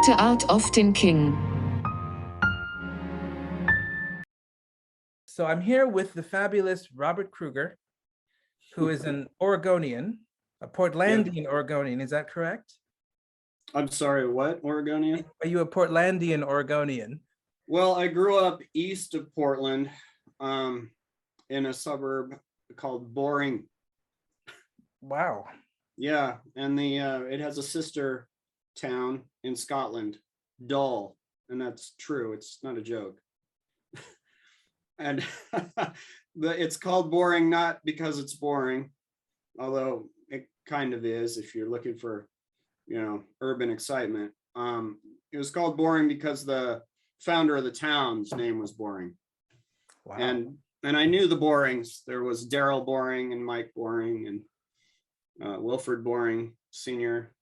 Character Art of den King. So I'm here with the fabulous Robert Kruger, who is an Oregonian, a Portlandian Oregonian. Is that correct? I'm sorry, what Oregonian? Are you a Portlandian Oregonian? Well, I grew up east of Portland, in a suburb called Boring. Wow. Yeah, and it has a sister town in Scotland, Dull, and that's true. It's not a joke. And it's called Boring not because it's boring, although it kind of is if you're looking for, urban excitement. It was called Boring because the founder of the town's name was Boring. Wow. And I knew the Borings. There was Daryl Boring and Mike Boring and Wilfred Boring Sr.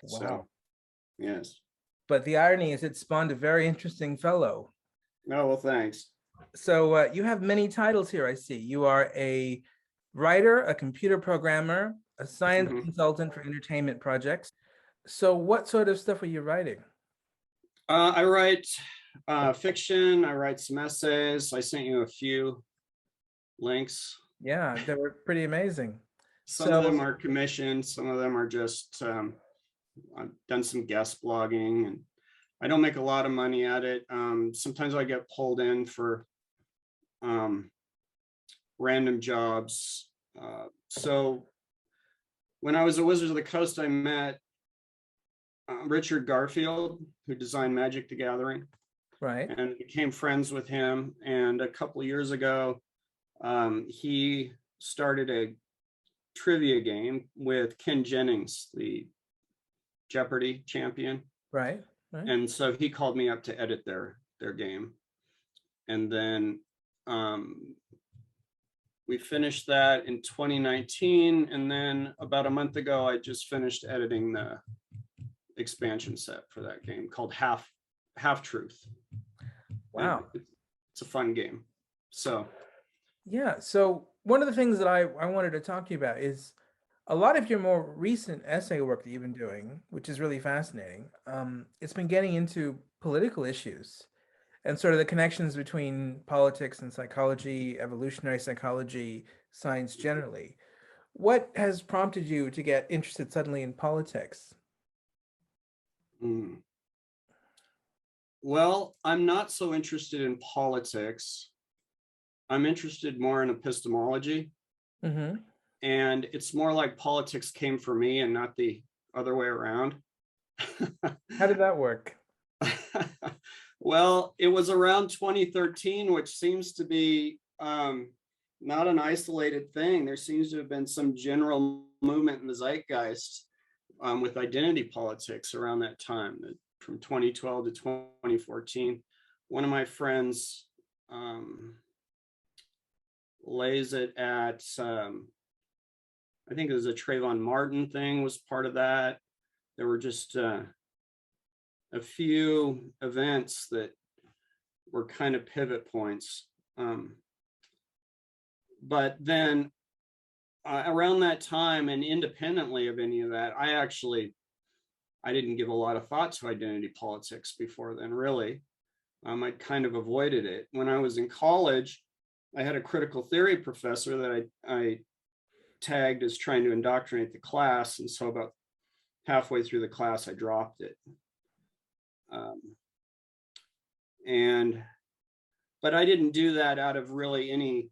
Wow. So, yes. But the irony is it spawned a very interesting fellow. Oh, well, thanks. So you have many titles here, I see. You are a writer, a computer programmer, a science consultant for entertainment projects. So what sort of stuff are you writing? I write fiction. I write some essays. I sent you a few links. Yeah, they were pretty amazing. Some of them are commissioned. Some of them are just, I've done some guest blogging, and I don't make a lot of money at it. Sometimes I get pulled in for random jobs. So when I was at Wizards of the Coast, I met Richard Garfield, who designed Magic the Gathering. Right. And became friends with him. And a couple of years ago, he started a trivia game with Ken Jennings, the Jeopardy champion. Right. Right. And so he called me up to edit their game. And then we finished that in 2019. And then about a month ago, I just finished editing the expansion set for that game called Half Truth. Wow. It's a fun game. So yeah, so one of the things that I wanted to talk to you about is a lot of your more recent essay work that you've been doing, which is really fascinating. It's been getting into political issues and sort of the connections between politics and psychology, evolutionary psychology, science generally. What has prompted you to get interested suddenly in politics? Well, I'm not so interested in politics. I'm interested more in epistemology. And it's more like politics came for me and not the other way around. How did that work? Well, it was around 2013, which seems to be not an isolated thing. There seems to have been some general movement in the zeitgeist with identity politics around that time, from 2012 to 2014. One of my friends lays it at, I think it was a Trayvon Martin thing was part of that. There were just a few events that were kind of pivot points. But then around that time, and independently of any of that, I didn't give a lot of thought to identity politics before then, really. I kind of avoided it. When I was in college, I had a critical theory professor that I tagged as trying to indoctrinate the class. And so about halfway through the class, I dropped it. But I didn't do that out of really any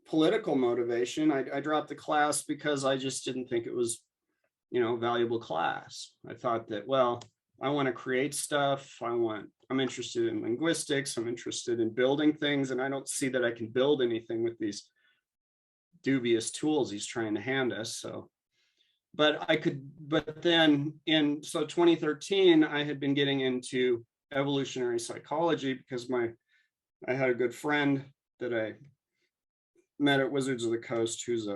political motivation. I dropped the class because I just didn't think it was, a valuable class. I thought that, well, I want to create stuff. I'm interested in linguistics. I'm interested in building things. And I don't see that I can build anything with these dubious tools he's trying to hand us. So, but then in 2013, I had been getting into evolutionary psychology because I had a good friend that I met at Wizards of the Coast who's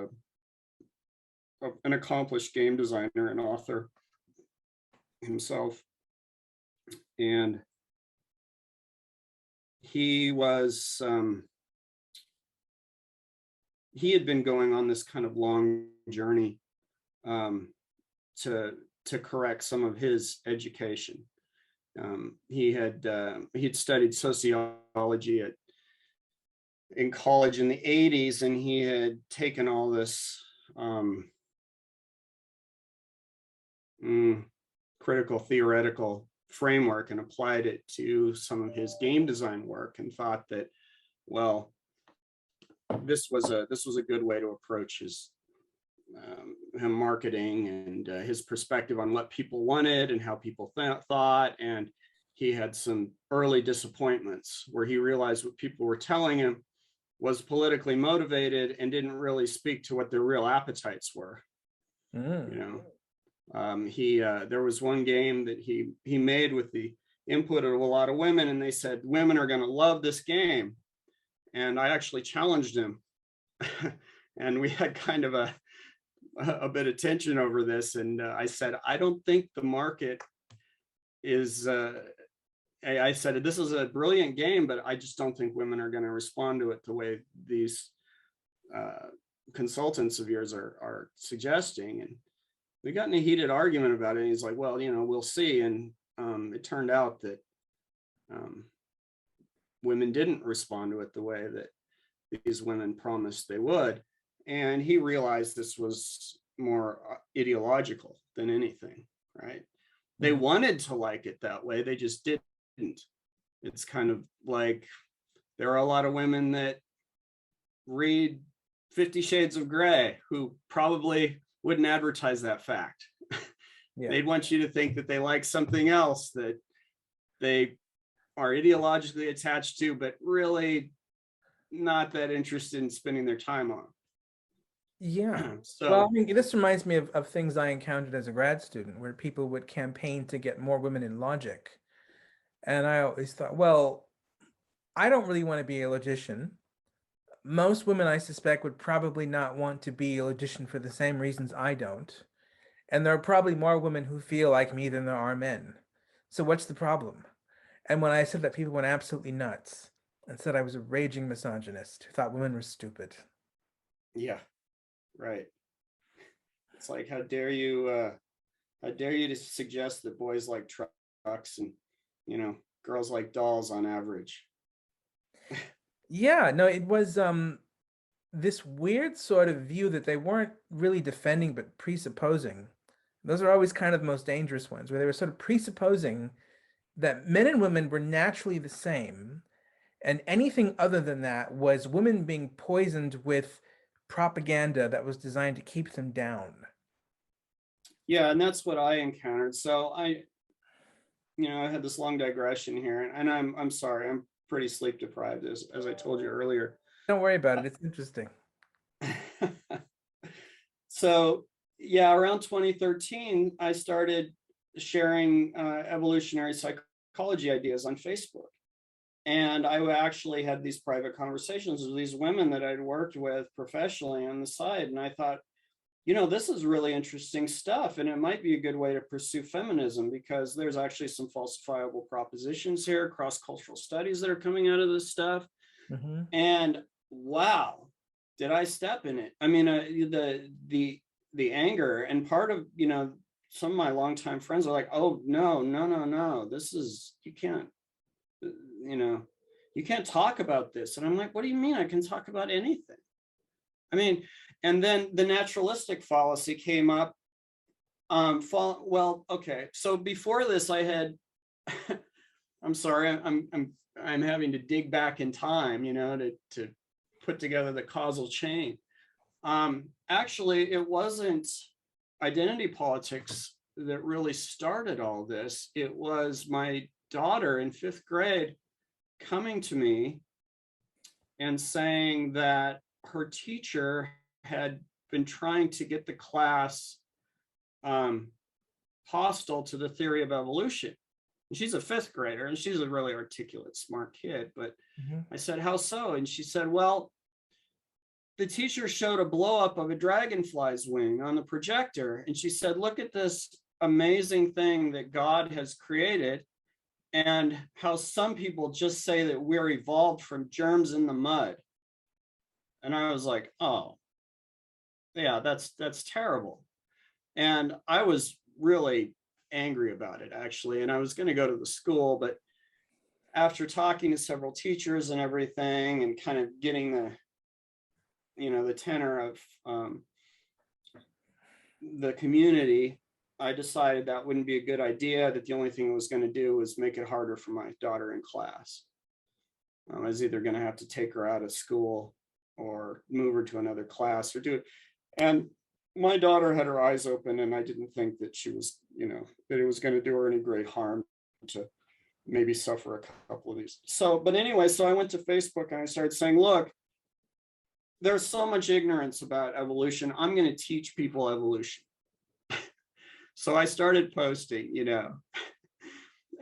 an accomplished game designer and author himself. And he had been going on this kind of long journey to to correct some of his education. He'd studied sociology in college in the 80s, and he had taken all this critical theoretical framework and applied it to some of his game design work, and thought that, well, this was a good way to approach his marketing and his perspective on what people wanted and how people thought. And he had some early disappointments where he realized what people were telling him was politically motivated and didn't really speak to what their real appetites were. You know, there was one game that he made with the input of a lot of women, and they said women are going to love this game. And I actually challenged him, and we had kind of a bit of tension over this. And I said, I don't think the market is. I said, this is a brilliant game, but I just don't think women are going to respond to it the way these consultants of yours are suggesting. And we got in a heated argument about it. And he's like, well, you know, we'll see. And it turned out that women didn't respond to it the way that these women promised they would. And he realized this was more ideological than anything, right? They wanted to like it that way, they just didn't. It's kind of like there are a lot of women that read 50 Shades of Grey who probably wouldn't advertise that fact. Yeah. They'd want you to think that they like something else that they are ideologically attached to, but really not that interested in spending their time on. Yeah. So, well, I mean, this reminds me of things I encountered as a grad student, where people would campaign to get more women in logic. And I always thought, well, I don't really want to be a logician. Most women, I suspect, would probably not want to be a logician for the same reasons I don't. And there are probably more women who feel like me than there are men. So what's the problem? And when I said that, people went absolutely nuts and said I was a raging misogynist who thought women were stupid. Yeah, right. It's like, how dare you to suggest that boys like trucks and, you know, girls like dolls on average. Yeah, no, it was this weird sort of view that they weren't really defending but presupposing. Those are always kind of the most dangerous ones, where they were sort of presupposing that men and women were naturally the same, and anything other than that was women being poisoned with propaganda that was designed to keep them down. Yeah, and that's what I encountered. So I had this long digression here, and I'm sorry, I'm pretty sleep deprived, as I told you earlier. Don't worry about it, it's interesting. So yeah, around 2013, I started sharing evolutionary psychology ideas on Facebook. And I actually had these private conversations with these women that I'd worked with professionally on the side. And I thought, you know, this is really interesting stuff, and it might be a good way to pursue feminism, because there's actually some falsifiable propositions here, cross-cultural studies that are coming out of this stuff. Mm-hmm. And wow, did I step in it? I mean, the anger, and part of, you know, some of my longtime friends are like, oh, no, this is, you can't talk about this. And I'm like, what do you mean I can talk about anything? I mean, and then the naturalistic fallacy came up. Well, okay. So before this, I had, I'm sorry, I'm having to dig back in time, you know, to put together the causal chain. Actually, it wasn't identity politics that really started all this. It was my daughter in 5th grade coming to me and saying that her teacher had been trying to get the class hostile to the theory of evolution. And she's a 5th grader, and she's a really articulate, smart kid. But I said, how so? And she said, well, the teacher showed a blow up of a dragonfly's wing on the projector. And she said, look at this amazing thing that God has created, and how some people just say that we're evolved from germs in the mud. And I was like, oh, yeah, that's terrible. And I was really angry about it, actually. And I was going to go to the school, but after talking to several teachers and everything and kind of getting the, the tenor of the community, I decided that wouldn't be a good idea, that the only thing I was going to do was make it harder for my daughter in class. I was either going to have to take her out of school or move her to another class or do it. And my daughter had her eyes open, and I didn't think that she was, that it was going to do her any great harm to maybe suffer a couple of these. So, but anyway, so I went to Facebook and I started saying, look, there's so much ignorance about evolution. I'm going to teach people evolution. So I started posting,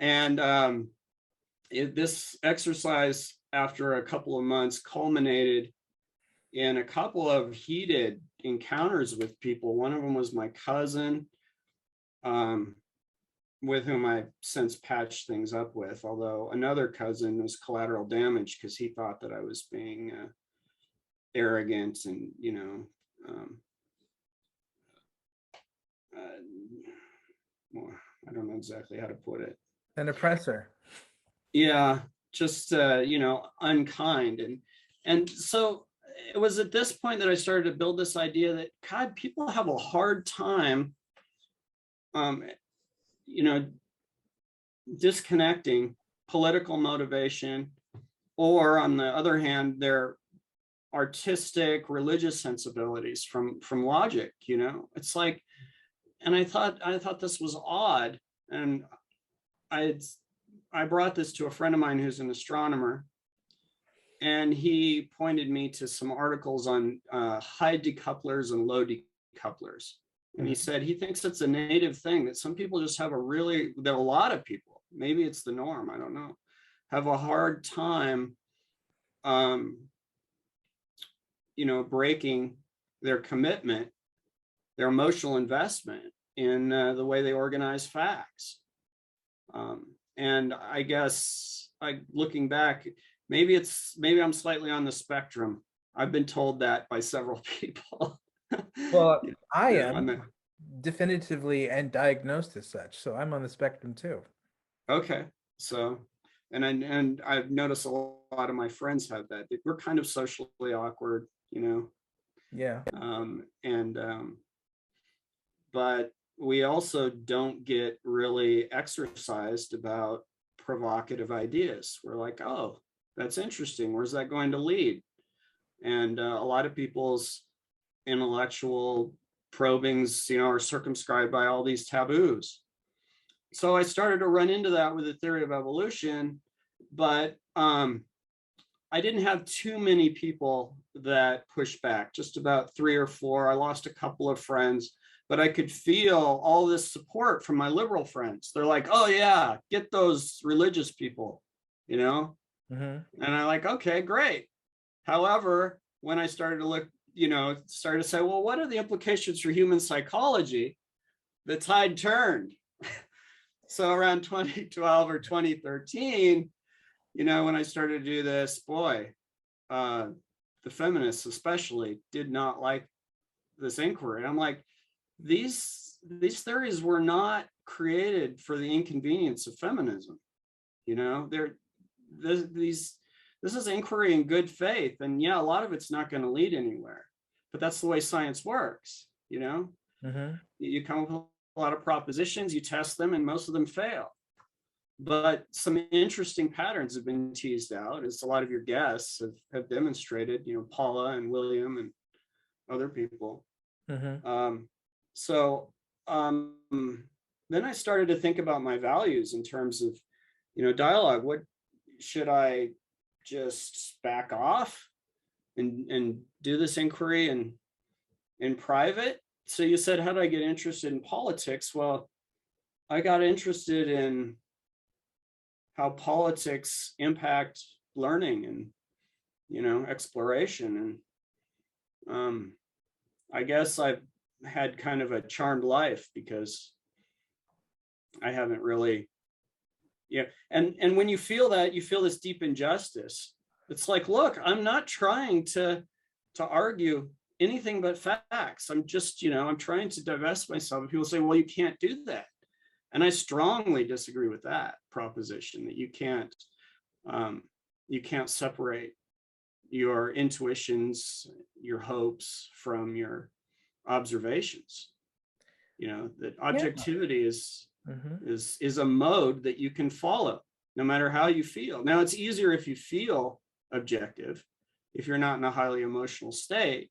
and this exercise, after a couple of months, culminated in a couple of heated encounters with people. One of them was my cousin, with whom I since patched things up with, although another cousin was collateral damage because he thought that I was being arrogant and, well, I don't know exactly how to put it. An oppressor. Yeah, just, unkind. And so it was at this point that I started to build this idea that, God, people have a hard time, disconnecting political motivation, or on the other hand, their artistic, religious sensibilities from logic. It's like, and I thought this was odd, and I brought this to a friend of mine who's an astronomer, and he pointed me to some articles on high decouplers and low decouplers. And he said he thinks it's a native thing, that some people just have that a lot of people, maybe it's the norm, I don't know, have a hard time, breaking their commitment, their emotional investment in the way they organize facts. And I guess, looking back, maybe I'm slightly on the spectrum. I've been told that by several people. Well, I am definitively and diagnosed as such, so I'm on the spectrum too. Okay, so, and I've noticed a lot of my friends have that. We're kind of socially awkward, Yeah. But we also don't get really exercised about provocative ideas. We're like, oh, that's interesting. Where's that going to lead? And a lot of people's intellectual probings, are circumscribed by all these taboos. So I started to run into that with the theory of evolution, but I didn't have too many people that pushed back, just about 3 or 4. I lost a couple of friends, but I could feel all this support from my liberal friends. They're like, oh yeah, get those religious people, And I'm like, okay, great. However, when I started to look, started to say, well, what are the implications for human psychology? The tide turned. So around 2012 or 2013, when I started to do this, boy, the feminists especially did not like this inquiry. I'm like, these theories were not created for the inconvenience of feminism. This is inquiry in good faith, and yeah, a lot of it's not going to lead anywhere, but that's the way science works. You come up with a lot of propositions, you test them, and most of them fail. But some interesting patterns have been teased out, as a lot of your guests have demonstrated. Paula and William and other people. So then I started to think about my values in terms of, dialogue. What should I just back off and do this inquiry in private? So you said, how did I get interested in politics? Well, I got interested in how politics impact learning and, exploration. And I guess I've had kind of a charmed life because I haven't really, and when you feel that, you feel this deep injustice. It's like, look, I'm not trying to argue anything but facts. I'm just, I'm trying to divest myself. And people say, well, you can't do that. And I strongly disagree with that proposition, that you can't separate your intuitions, your hopes from your observations. That Yeah. objectivity Hmm. is a mode that you can follow no matter how you feel. Now, it's easier if you feel objective, if you're not in a highly emotional state,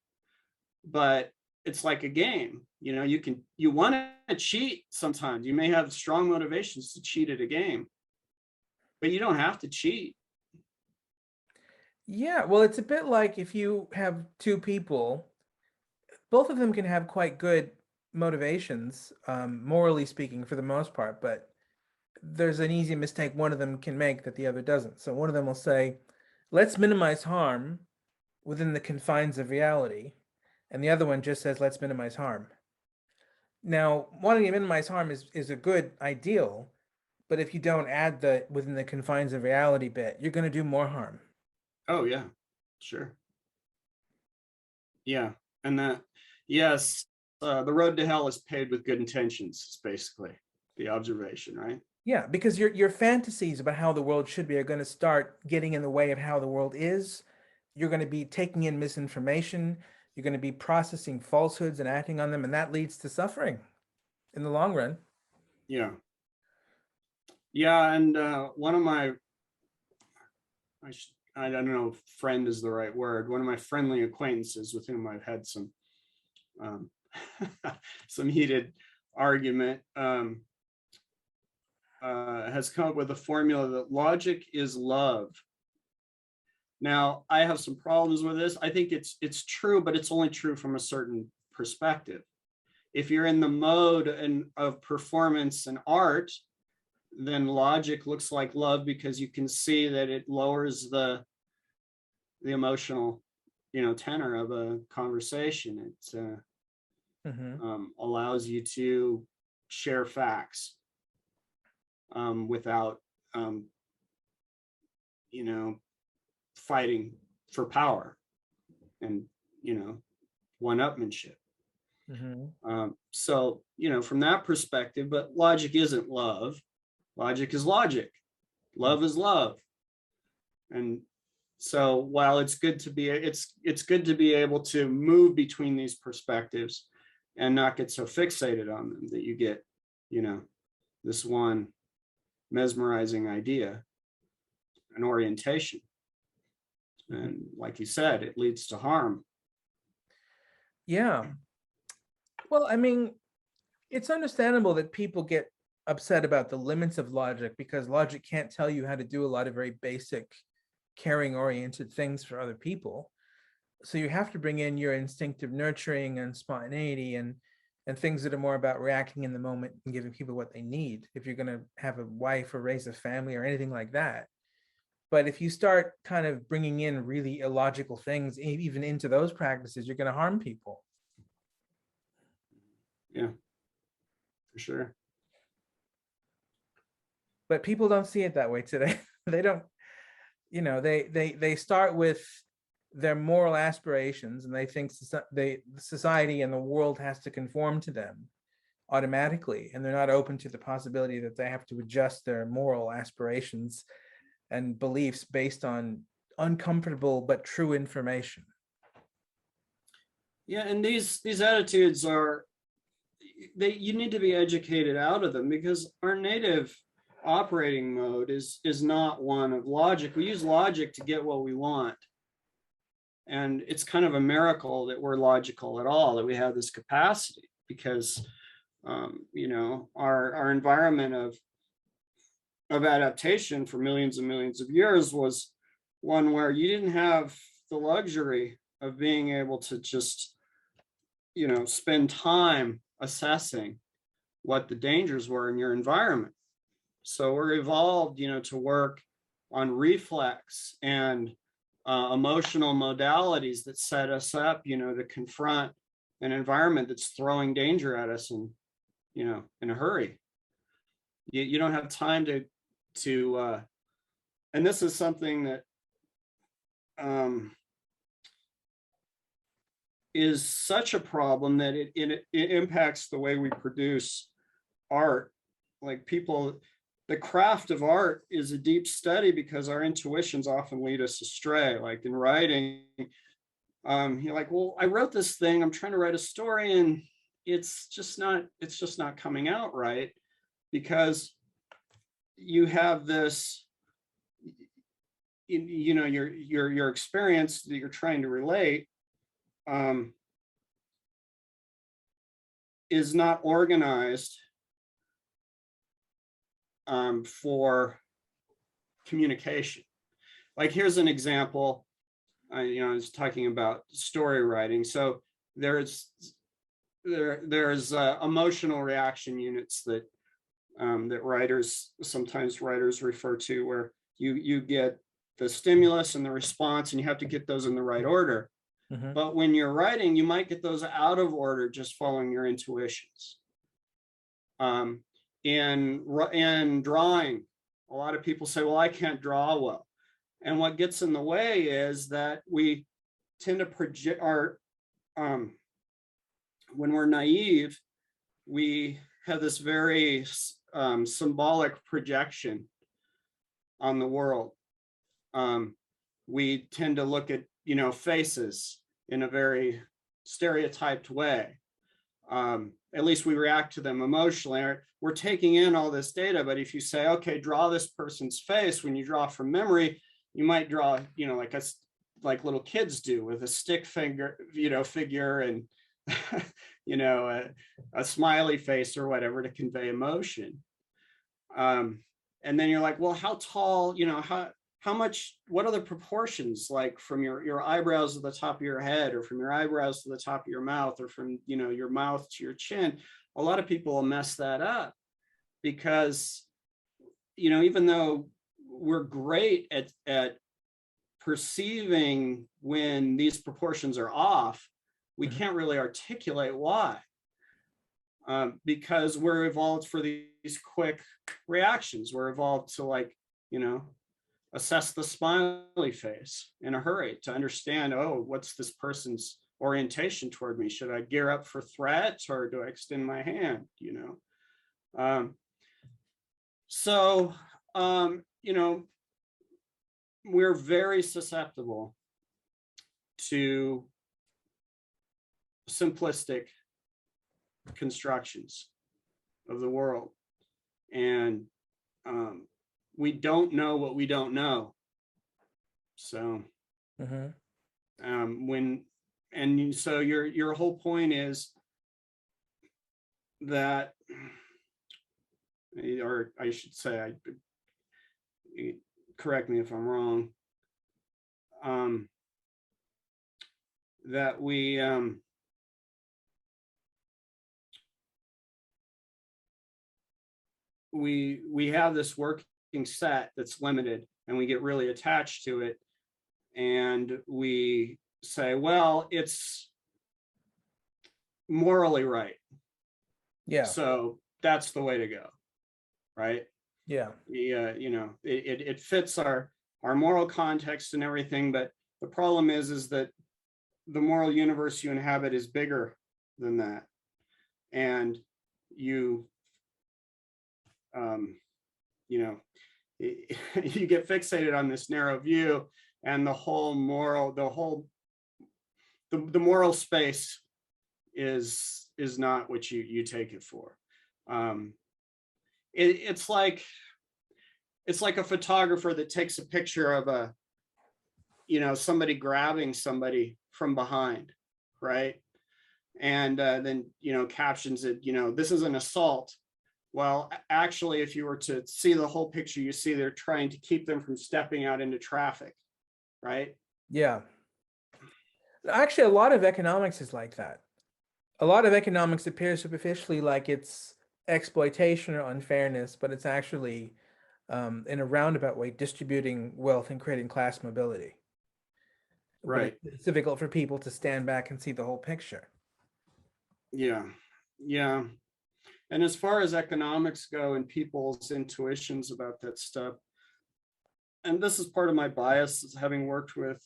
but it's like a game. You want to cheat sometimes. You may have strong motivations to cheat at a game, but you don't have to cheat. Yeah, well, it's a bit like if you have two people, both of them can have quite good motivations, morally speaking, for the most part, but there's an easy mistake one of them can make that the other doesn't. So one of them will say, let's minimize harm within the confines of reality, and the other one just says, let's minimize harm. Now, wanting to minimize harm is a good ideal, but if you don't add the within the confines of reality bit, you're going to do more harm. Oh yeah, sure. Yeah. And that, yes, the road to hell is paved with good intentions, is basically the observation, right? Yeah, because your fantasies about how the world should be are going to start getting in the way of how the world is. You're going to be taking in misinformation. You're going to be processing falsehoods and acting on them, and that leads to suffering in the long run. Yeah. Yeah. And one of my, I don't know if friend is the right word, one of my friendly acquaintances with whom I've had um, some heated argument, has come up with a formula that logic is love. Now, I have some problems with this. I think it's true, but it's only true from a certain perspective. If you're in the mode of performance and art, then logic looks like love, because you can see that it lowers the emotional, tenor of a conversation. It allows you to share facts without, fighting for power and, one-upmanship. So, from that perspective, but logic isn't love. Logic is logic. Love is love. And so while it's good to be able to move between these perspectives and not get so fixated on them that you get, this one mesmerizing idea, an orientation. And like you said, it leads to harm. Yeah. Well, I mean, it's understandable that people get upset about the limits of logic because logic can't tell you how to do a lot of very basic, caring oriented things for other people. So you have to bring in your instinctive nurturing and spontaneity and things that are more about reacting in the moment and giving people what they need if you're going to have a wife or raise a family or anything like that. But if you start kind of bringing in really illogical things even into those practices, you're going to harm people. Yeah, for sure. But people don't see it that way today. They don't, they start with their moral aspirations and they think society and the world has to conform to them automatically, and they're not open to the possibility that they have to adjust their moral aspirations and beliefs based on uncomfortable but true information. Yeah, and these attitudes you need to be educated out of them, because our native operating mode is not one of logic. We use logic to get what we want. And it's kind of a miracle that we're logical at all, that we have this capacity, because our environment of adaptation for millions and millions of years was one where you didn't have the luxury of being able to just, spend time assessing what the dangers were in your environment. So we're evolved, to work on reflex and emotional modalities that set us up, to confront an environment that's throwing danger at us in a hurry. You don't have time to and this is something that is such a problem that it impacts the way we produce art. Like people, the craft of art is a deep study because our intuitions often lead us astray. Like in writing, you're like, well, I wrote this thing, I'm trying to write a story, and it's just not coming out right, because you have this, you know, your experience that you're trying to relate is not organized for communication. Like here's an example. I was talking about story writing. So there's emotional reaction units that sometimes writers refer to, where you get the stimulus and the response, and you have to get those in the right order. Mm-hmm. But when you're writing, you might get those out of order just following your intuitions. In drawing, a lot of people say, well, I can't draw well. And what gets in the way is that we tend to project when we're naive, we have this very symbolic projection on the world. We tend to look at, faces in a very stereotyped way. At least we react to them emotionally. We're taking in all this data, but if you say, okay, draw this person's face, when you draw from memory, you might draw, like little kids do, with a stick figure, and a smiley face or whatever to convey emotion. And then you're like, well, how tall, how much, what are the proportions, like from your eyebrows to the top of your head, or from your eyebrows to the top of your mouth, or from, your mouth to your chin? A lot of people will mess that up because, even though we're great at perceiving when these proportions are off, we can't really articulate why. Because we're evolved for these quick reactions. We're evolved to assess the smiley face in a hurry, to understand, oh, what's this person's orientation toward me? Should I gear up for threat, or do I extend my hand? So we're very susceptible to simplistic constructions of the world, and we don't know what we don't know. So so your whole point is that, or I should say, correct me if I'm wrong, that we have this working set that's limited, and we get really attached to it, and we say, well, it's morally right. Yeah. So that's the way to go, right? Yeah. It fits our moral context and everything, but the problem is that the moral universe you inhabit is bigger than that, and you get fixated on this narrow view, and the moral space is not what you take it for. It's like a photographer that takes a picture of somebody grabbing somebody from behind, right? And then captions it, this is an assault. Well, actually, if you were to see the whole picture, you see they're trying to keep them from stepping out into traffic, right? Yeah. Actually, a lot of economics is like that. A lot of economics appears superficially like it's exploitation or unfairness, but it's actually, in a roundabout way, distributing wealth and creating class mobility. Right. But it's difficult for people to stand back and see the whole picture. Yeah. And as far as economics go and people's intuitions about that stuff, and this is part of my bias, is having worked with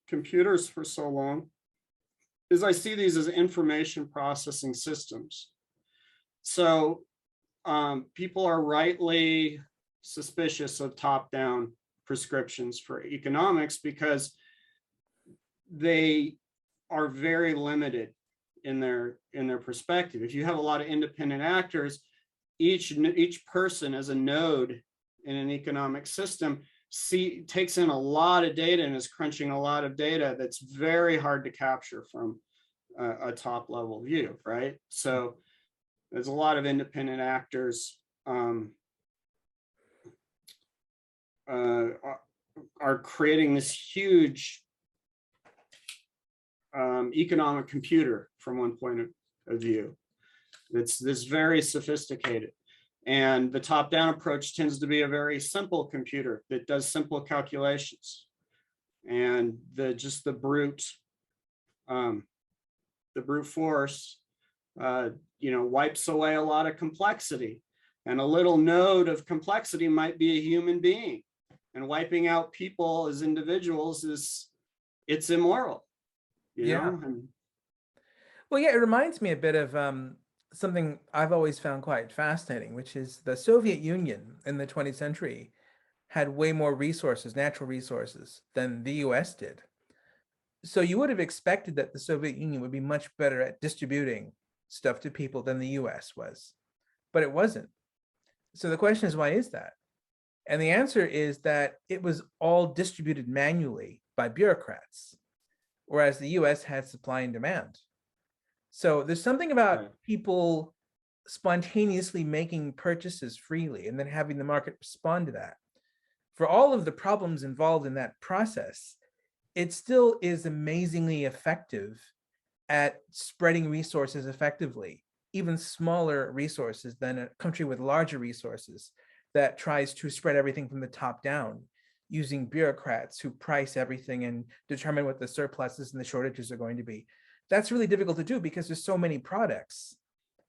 computers for so long, is I see these as information processing systems. So people are rightly suspicious of top-down prescriptions for economics because they are very limited in their perspective. If you have a lot of independent actors, each person as a node in an economic system takes in a lot of data and is crunching a lot of data that's very hard to capture from a top level view, right? So there's a lot of independent actors are creating this huge economic computer from one point of view. It's this very sophisticated. And the top-down approach tends to be a very simple computer that does simple calculations. And the brute force, wipes away a lot of complexity. And a little node of complexity might be a human being. And wiping out people as individuals it's immoral, you know? And, well, yeah, it reminds me a bit of something I've always found quite fascinating, which is the Soviet Union in the 20th century had way more resources, natural resources, than the US did. So you would have expected that the Soviet Union would be much better at distributing stuff to people than the US was, but it wasn't. So the question is, why is that? And the answer is that it was all distributed manually by bureaucrats, whereas the US had supply and demand. So there's something about people spontaneously making purchases freely and then having the market respond to that. For all of the problems involved in that process, it still is amazingly effective at spreading resources effectively, even smaller resources than a country with larger resources that tries to spread everything from the top down using bureaucrats who price everything and determine what the surpluses and the shortages are going to be. That's really difficult to do because there's so many products.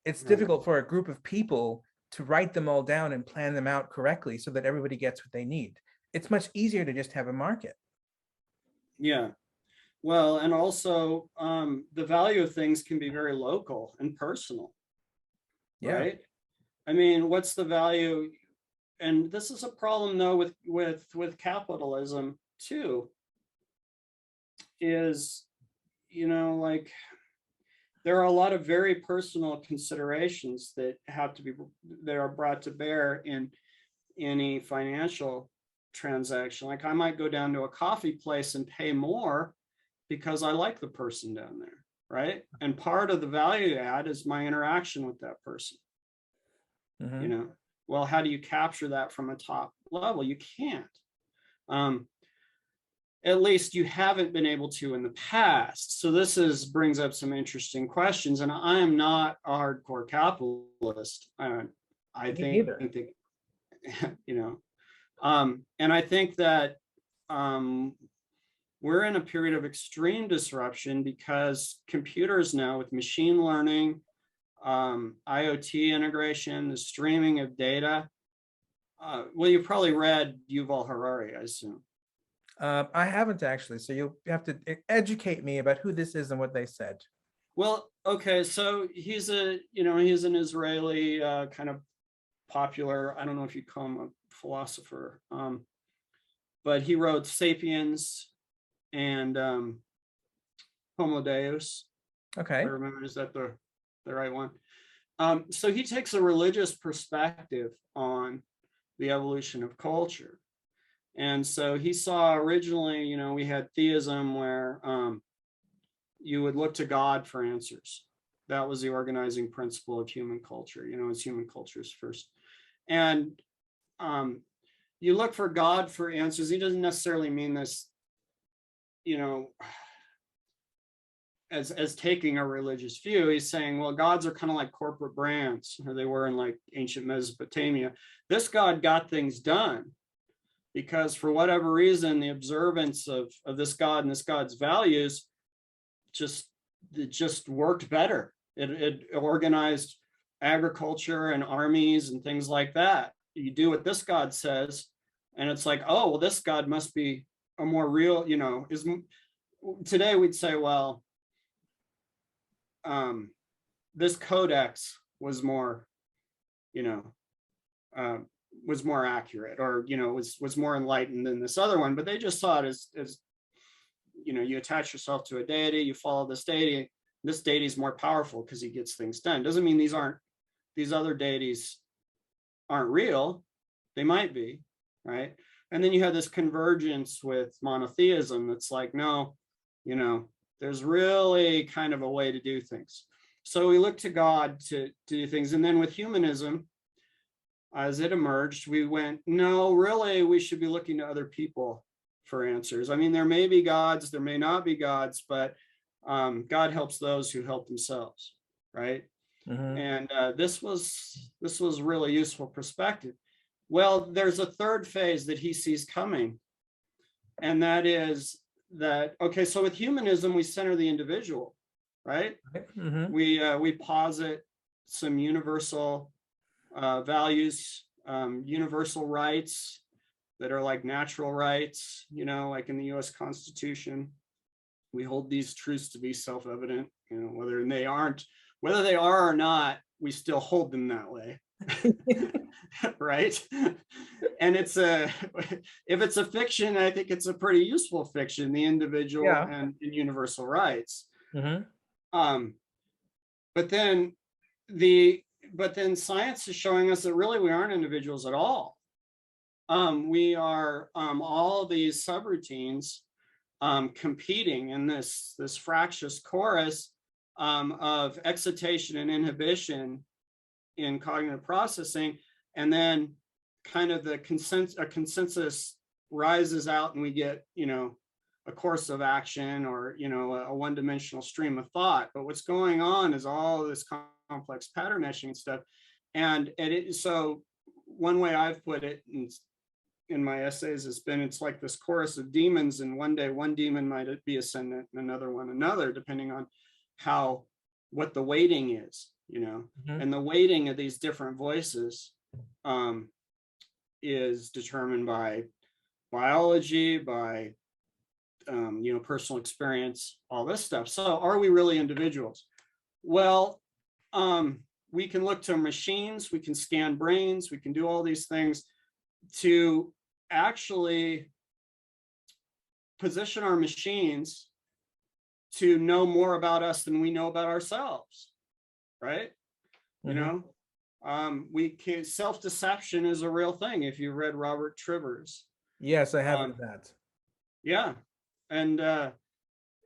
It's difficult for a group of people to write them all down and plan them out correctly so that everybody gets what they need. It's much easier to just have a market. Yeah. Well, and also the value of things can be very local and personal, right? I mean, what's the value? And this is a problem though with capitalism too, is, like there are a lot of very personal considerations that are brought to bear in any financial transaction. Like I might go down to a coffee place and pay more because I like the person down there, right? And part of the value add is my interaction with that person. Well, how do you capture that from a top level? You can't. At least you haven't been able to in the past. So this brings up some interesting questions. And I am not a hardcore capitalist. I think, and I think that we're in a period of extreme disruption because computers now with machine learning, IoT integration, the streaming of data. Well, you probably read Yuval Harari, I assume. I haven't actually, so you'll have to educate me about who this is and what they said. Well, okay, so he's an Israeli kind of popular, I don't know if you'd call him a philosopher, but he wrote *Sapiens* and *Homo Deus*. Okay. I remember, is that the right one? So he takes a religious perspective on the evolution of culture. And so he saw originally, we had theism where you would look to God for answers. That was the organizing principle of human culture, it's human cultures first. And you look for God for answers. He doesn't necessarily mean this, as taking a religious view. He's saying, well, gods are kind of like corporate brands, or they were in like ancient Mesopotamia. This God got things done because for whatever reason, the observance of this God and this God's values just worked better. It organized agriculture and armies and things like that. You do what this God says, and it's like, oh, well, this God must be a more real, today we'd say, well, this codex was more, you know, was more accurate, or, you know, was more enlightened than this other one. But they just saw it as, you know, you attach yourself to a deity, you follow this deity. This deity is more powerful because he gets things done. Doesn't mean these other deities aren't real. They might be, right? And then you have this convergence with monotheism that's like, no, you know, there's really kind of a way to do things. So we look to God to do things. And then with humanism, as it emerged, we went, no, really, we should be looking to other people for answers. I mean, there may be gods, there may not be gods, but God helps those who help themselves, right? And this was really useful perspective. Well, there's a third phase that he sees coming, and that is that, okay, so with humanism, we center the individual, right? We posit some universal values, universal rights that are like natural rights, you know, like in the US Constitution. We hold these truths to be self-evident, you know, whether they are or not, we still hold them that way. Right? And if it's a fiction, I think it's a pretty useful fiction, the individual and universal rights. But then science is showing us that really we aren't individuals at all. We are all these subroutines competing in this fractious chorus of excitation and inhibition in cognitive processing, and then kind of a consensus rises out, and we get, you know, a course of action, or, you know, a one-dimensional stream of thought. But what's going on is all this complex pattern matching and stuff. And so one way I've put it in my essays has been, it's like this chorus of demons, and one day one demon might be ascendant and another one another, depending on what the weighting is, you know. And the weighting of these different voices is determined by biology, by you know, personal experience, all this stuff. So are we really individuals? Well, we can look to machines, we can scan brains, we can do all these things to actually position our machines to know more about us than we know about ourselves, right? You know, self-deception is a real thing. If you read Robert Trivers. Yes, I have read that. Yeah. And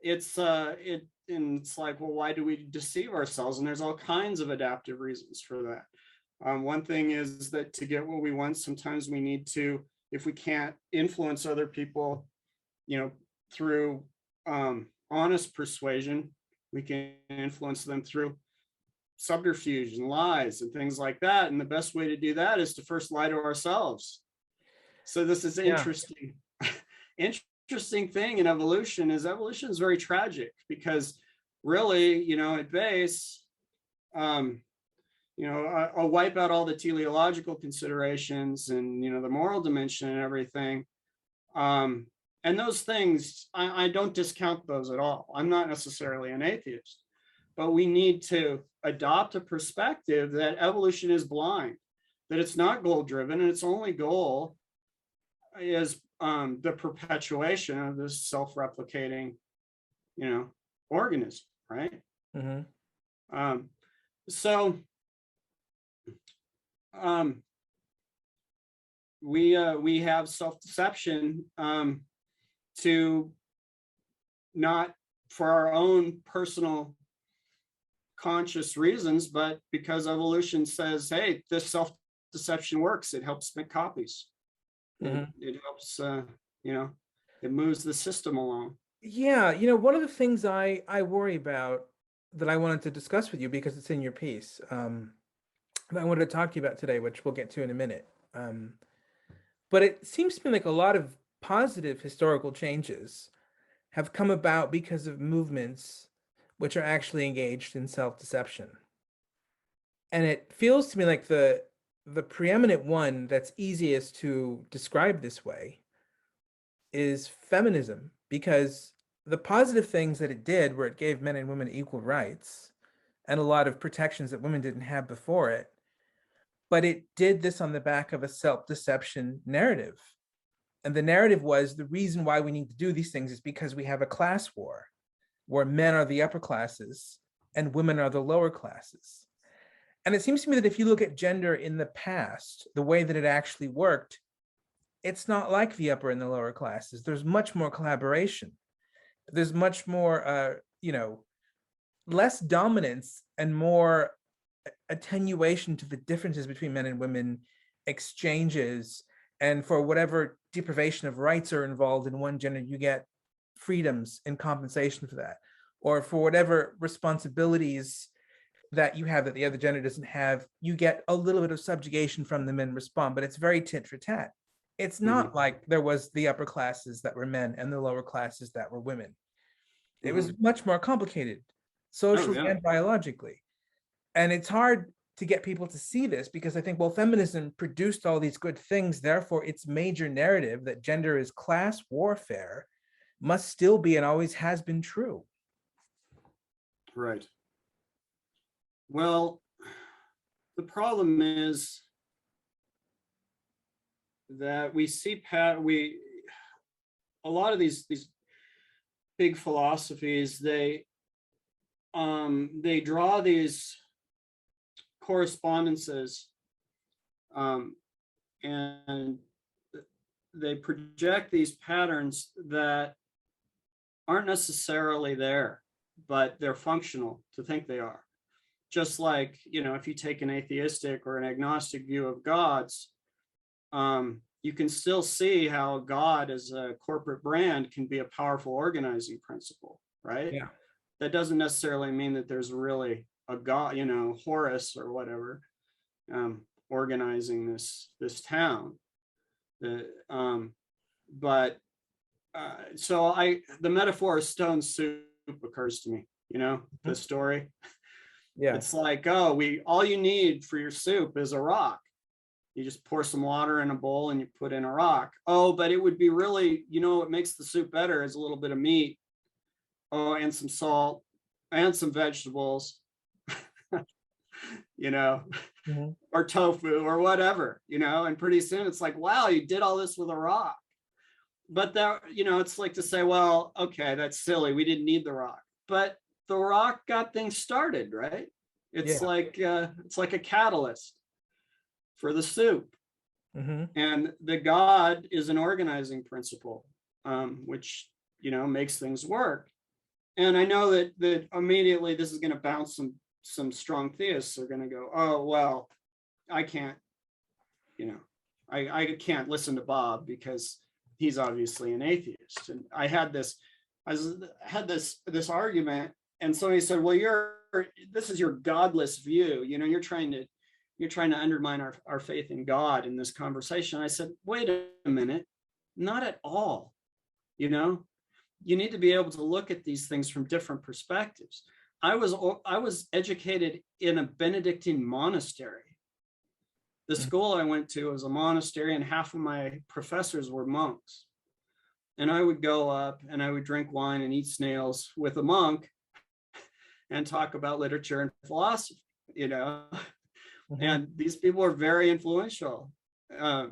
it's like, well, why do we deceive ourselves? And there's all kinds of adaptive reasons for that. One thing is that to get what we want, sometimes we need to, if we can't influence other people, you know, through honest persuasion, we can influence them through subterfuge and lies and things like that. And the best way to do that is to first lie to ourselves. So this is interesting. Interesting thing in evolution is very tragic, because really, you know, at base, you know, I'll wipe out all the teleological considerations and, you know, the moral dimension and everything. And those things, I don't discount those at all. I'm not necessarily an atheist, but we need to adopt a perspective that evolution is blind, that it's not goal driven, and its only goal is the perpetuation of this self-replicating, you know, organism, right? So we have self-deception to not for our own personal conscious reasons, but because evolution says, hey, this self-deception works. It helps make copies. It helps, you know, it moves the system along. Yeah, you know, one of the things I worry about that I wanted to discuss with you, because it's in your piece, that I wanted to talk to you about today, which we'll get to in a minute. But it seems to me like a lot of positive historical changes have come about because of movements which are actually engaged in self-deception. And it feels to me like the preeminent one that's easiest to describe this way is feminism, because the positive things that it did, where it gave men and women equal rights, and a lot of protections that women didn't have before it. But it did this on the back of a self-deception narrative. And the narrative was the reason why we need to do these things is because we have a class war where men are the upper classes and women are the lower classes. And it seems to me that if you look at gender in the past, the way that it actually worked, it's not like the upper and the lower classes. There's much more collaboration. There's much more, less dominance and more attenuation to the differences between men and women, exchanges, and for whatever deprivation of rights are involved in one gender, you get freedoms in compensation for that, or for whatever responsibilities that you have that the other gender doesn't have, you get a little bit of subjugation from them in response, but it's very tit for tat. It's not like there was the upper classes that were men and the lower classes that were women. It was much more complicated, socially and biologically. And it's hard to get people to see this because I think, well, feminism produced all these good things, therefore its major narrative that gender is class warfare must still be and always has been true. Right. Well, the problem is that we see a lot of these big philosophies, they draw these correspondences and they project these patterns that aren't necessarily there, but they're functional to think they are. Just like, if you take an atheistic or an agnostic view of gods, you can still see how God as a corporate brand can be a powerful organizing principle, right? Yeah. That doesn't necessarily mean that there's really a God, Horus or whatever, organizing this town. So the metaphor of stone soup occurs to me, the story. Yeah. It's like, all you need for your soup is a rock. You just pour some water in a bowl and you put in a rock. Oh, but it would be really, what makes the soup better is a little bit of meat. Oh, and some salt and some vegetables, or tofu or whatever, and pretty soon it's like, wow, you did all this with a rock. But that, it's like to say, well, okay, that's silly. We didn't need the rock, but the rock got things started, right? It's like a catalyst for the soup. And the God is an organizing principle, which, makes things work. And I know that immediately this is going to bounce some strong theists are going to go, oh, well, I can't, I can't listen to Bob because he's obviously an atheist. And I had this argument, and somebody said, well, this is your godless view. You're trying to undermine our faith in God in this conversation. I said, wait a minute, not at all. You need to be able to look at these things from different perspectives. I was educated in a Benedictine monastery. The school I went to was a monastery, and half of my professors were monks. And I would go up and I would drink wine and eat snails with a monk and talk about literature and philosophy, and these people are very influential. I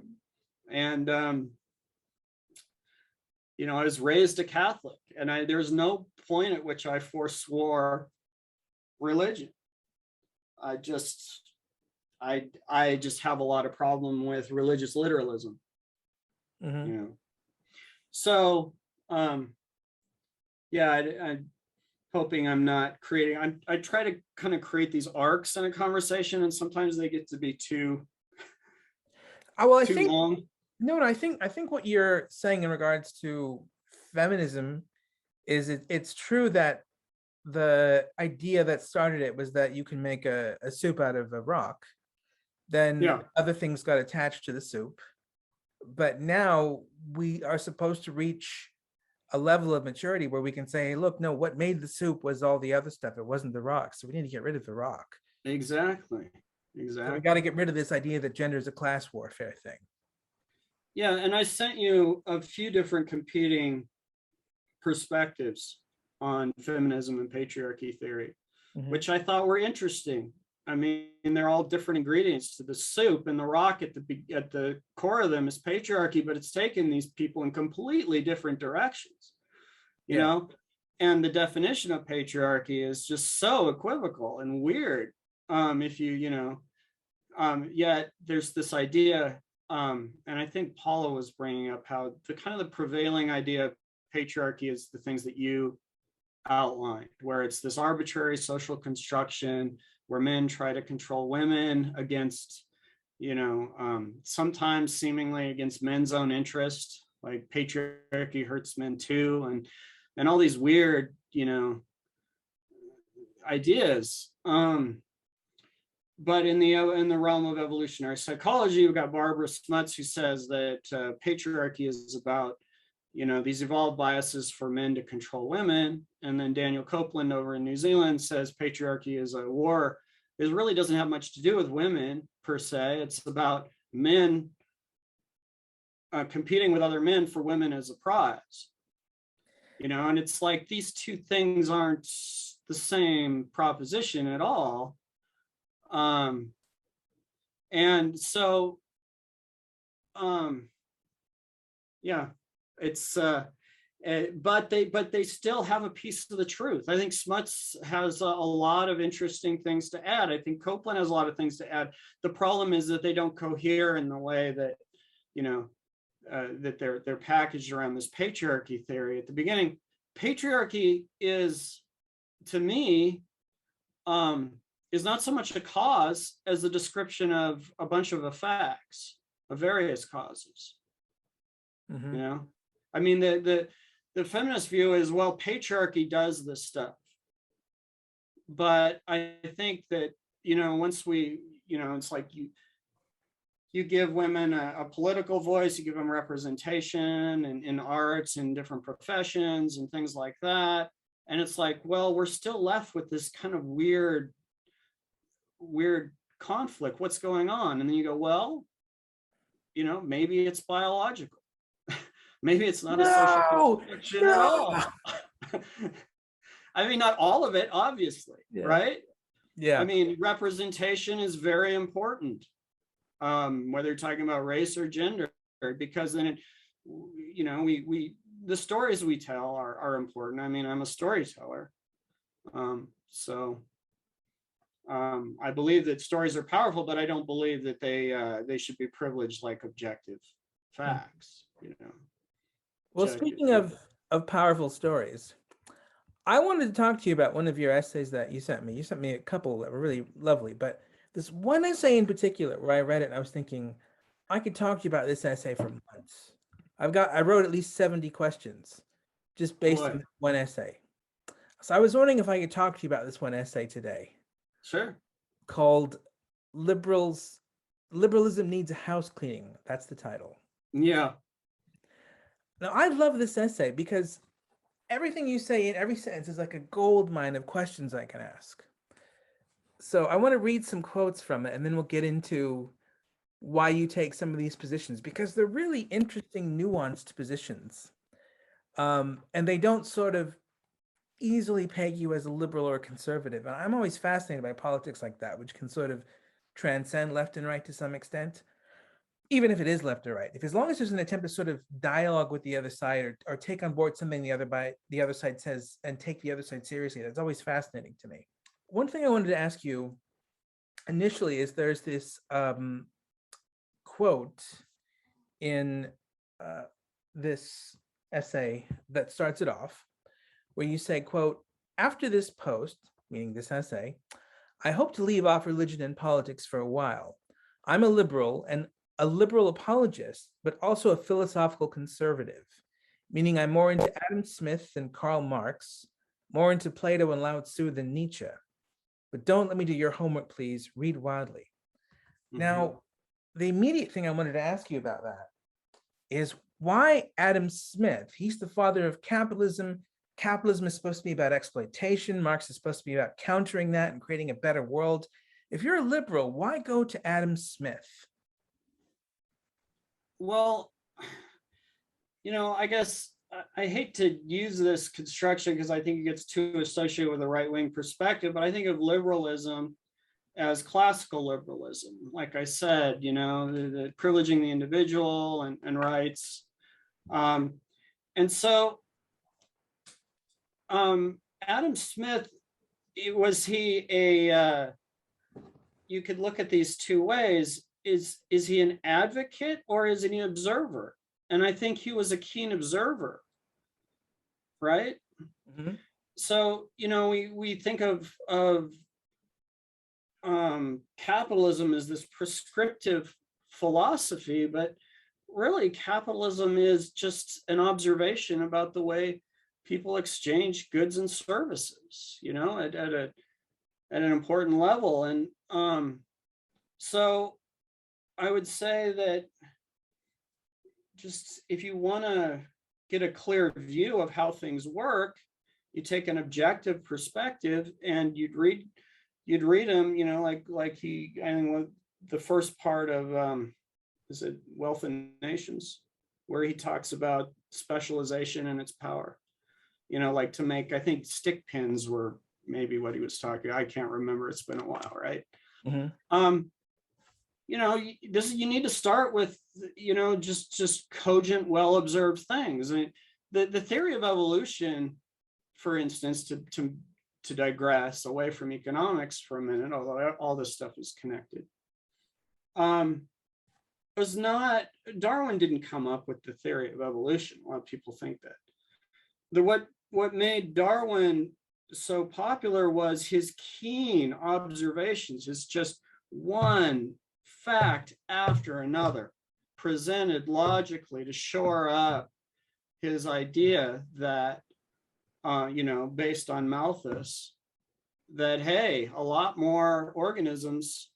was raised a Catholic, and there's no point at which I forswore religion. I just have a lot of problem with religious literalism. So I'm hoping I'm not creating. I try to kind of create these arcs in a conversation, and sometimes they get to be too long. No, I think what you're saying in regards to feminism is it's true that the idea that started it was that you can make a soup out of a rock. Then other things got attached to the soup. But now we are supposed to reach a level of maturity where we can say, hey, look, no, what made the soup was all the other stuff. It wasn't the rock. So we need to get rid of the rock. Exactly. So we got to get rid of this idea that gender is a class warfare thing. Yeah, and I sent you a few different competing perspectives on feminism and patriarchy theory. which I thought were interesting. I mean, they're all different ingredients to the soup, and the rock at the core of them is patriarchy, but it's taken these people in completely different directions, you know? And the definition of patriarchy is just so equivocal and weird. If yet there's this idea, and I think Paula was bringing up how the kind of the prevailing idea of patriarchy is the things that you outlined, where it's this arbitrary social construction where men try to control women against, sometimes seemingly against men's own interest, like patriarchy hurts men too, and all these weird, ideas. But in the realm of evolutionary psychology, we've got Barbara Smuts, who says that patriarchy is about, these evolved biases for men to control women. And then Daniel Copeland over in New Zealand says patriarchy is a war. It really doesn't have much to do with women per se. It's about men competing with other men for women as a prize. And it's like these two things aren't the same proposition at all. And so, it's, but they still have a piece of the truth. I think Smuts has a lot of interesting things to add. I think Copeland has a lot of things to add. The problem is that they don't cohere in the way that, that they're packaged around this patriarchy theory. At the beginning, patriarchy is, to me, is not so much a cause as a description of a bunch of effects of various causes. I mean, the feminist view is, well, patriarchy does this stuff. But I think that, once we, it's like you give women a political voice, you give them representation in arts and different professions and things like that. And it's like, well, we're still left with this kind of weird conflict. What's going on? And then you go, well, maybe it's biological. Maybe it's not a social construction at all. I mean, not all of it, obviously, right? Yeah. I mean, representation is very important, whether you're talking about race or gender, because then the stories we tell are important. I mean, I'm a storyteller, so I believe that stories are powerful, but I don't believe that they should be privileged like objective facts. Well, speaking of powerful stories, I wanted to talk to you about one of your essays that you sent me. You sent me a couple that were really lovely, but this one essay in particular where I read it and I was thinking, I could talk to you about this essay for months. I wrote at least 70 questions just based on one essay. So I was wondering if I could talk to you about this one essay today. Sure. Called Liberalism Needs a House Cleaning. That's the title. Yeah. Now, I love this essay because everything you say in every sentence is like a gold mine of questions I can ask. So I want to read some quotes from it, and then we'll get into why you take some of these positions, because they're really interesting, nuanced positions. And they don't sort of easily peg you as a liberal or a conservative. And I'm always fascinated by politics like that, which can sort of transcend left and right to some extent, even if it is left or right. As long as there's an attempt to sort of dialogue with the other side or take on board something the other side says and take the other side seriously, that's always fascinating to me. One thing I wanted to ask you initially is there's this quote in this essay that starts it off, where you say, quote, "After this post," meaning this essay, "I hope to leave off religion and politics for a while. I'm a liberal and a liberal apologist, but also a philosophical conservative, meaning I'm more into Adam Smith than Karl Marx, more into Plato and Lao Tzu than Nietzsche. But don't let me do your homework, please. Read widely." Now, the immediate thing I wanted to ask you about that is, why Adam Smith? He's the father of capitalism. Capitalism is supposed to be about exploitation. Marx is supposed to be about countering that and creating a better world. If you're a liberal, why go to Adam Smith? Well, I guess I hate to use this construction because I think it gets too associated with a right-wing perspective, but I think of liberalism as classical liberalism. Like I said, the privileging the individual and rights. And so Adam Smith, you could look at these two ways. Is he an advocate or is he an observer? And I think he was a keen observer, right? Mm-hmm. So, we think of capitalism as this prescriptive philosophy, but really capitalism is just an observation about the way people exchange goods and services, at an important level. And so I would say that just if you want to get a clear view of how things work, you take an objective perspective and you'd read him, like he, I think the first part of is it Wealth and Nations, where he talks about specialization and its power, like to make, I think stick pins were maybe what he was talking. I can't remember. It's been a while, right? Mm-hmm. You need to start with, just cogent, well-observed things. I mean, the theory of evolution, for instance, to digress away from economics for a minute, although all this stuff is connected, was not, Darwin didn't come up with the theory of evolution. A lot of people think that. What made Darwin so popular was his keen observations. It's just one fact after another presented logically to shore up his idea that, based on Malthus, that, hey, a lot more organisms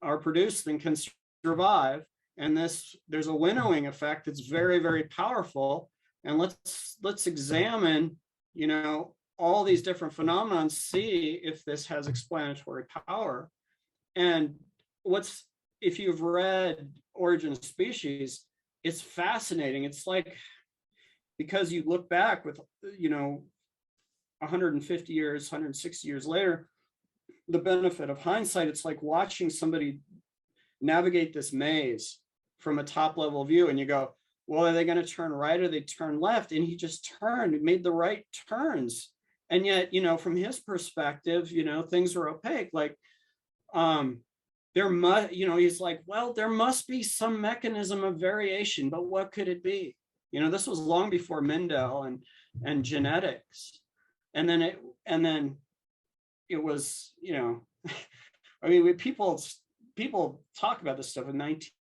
are produced than can survive. And there's a winnowing effect that's very, very powerful. And let's examine, all these different phenomena and see if this has explanatory power. And if you've read Origin of Species, it's fascinating. It's like, because you look back with, 150 years, 160 years later, the benefit of hindsight, it's like watching somebody navigate this maze from a top level view, and you go, well, are they going to turn right or they turn left? And he just made the right turns. And yet, from his perspective, things were opaque. Like, he's like, well, there must be some mechanism of variation, but what could it be? This was long before Mendel and genetics. And then it was, I mean, people talk about this stuff in the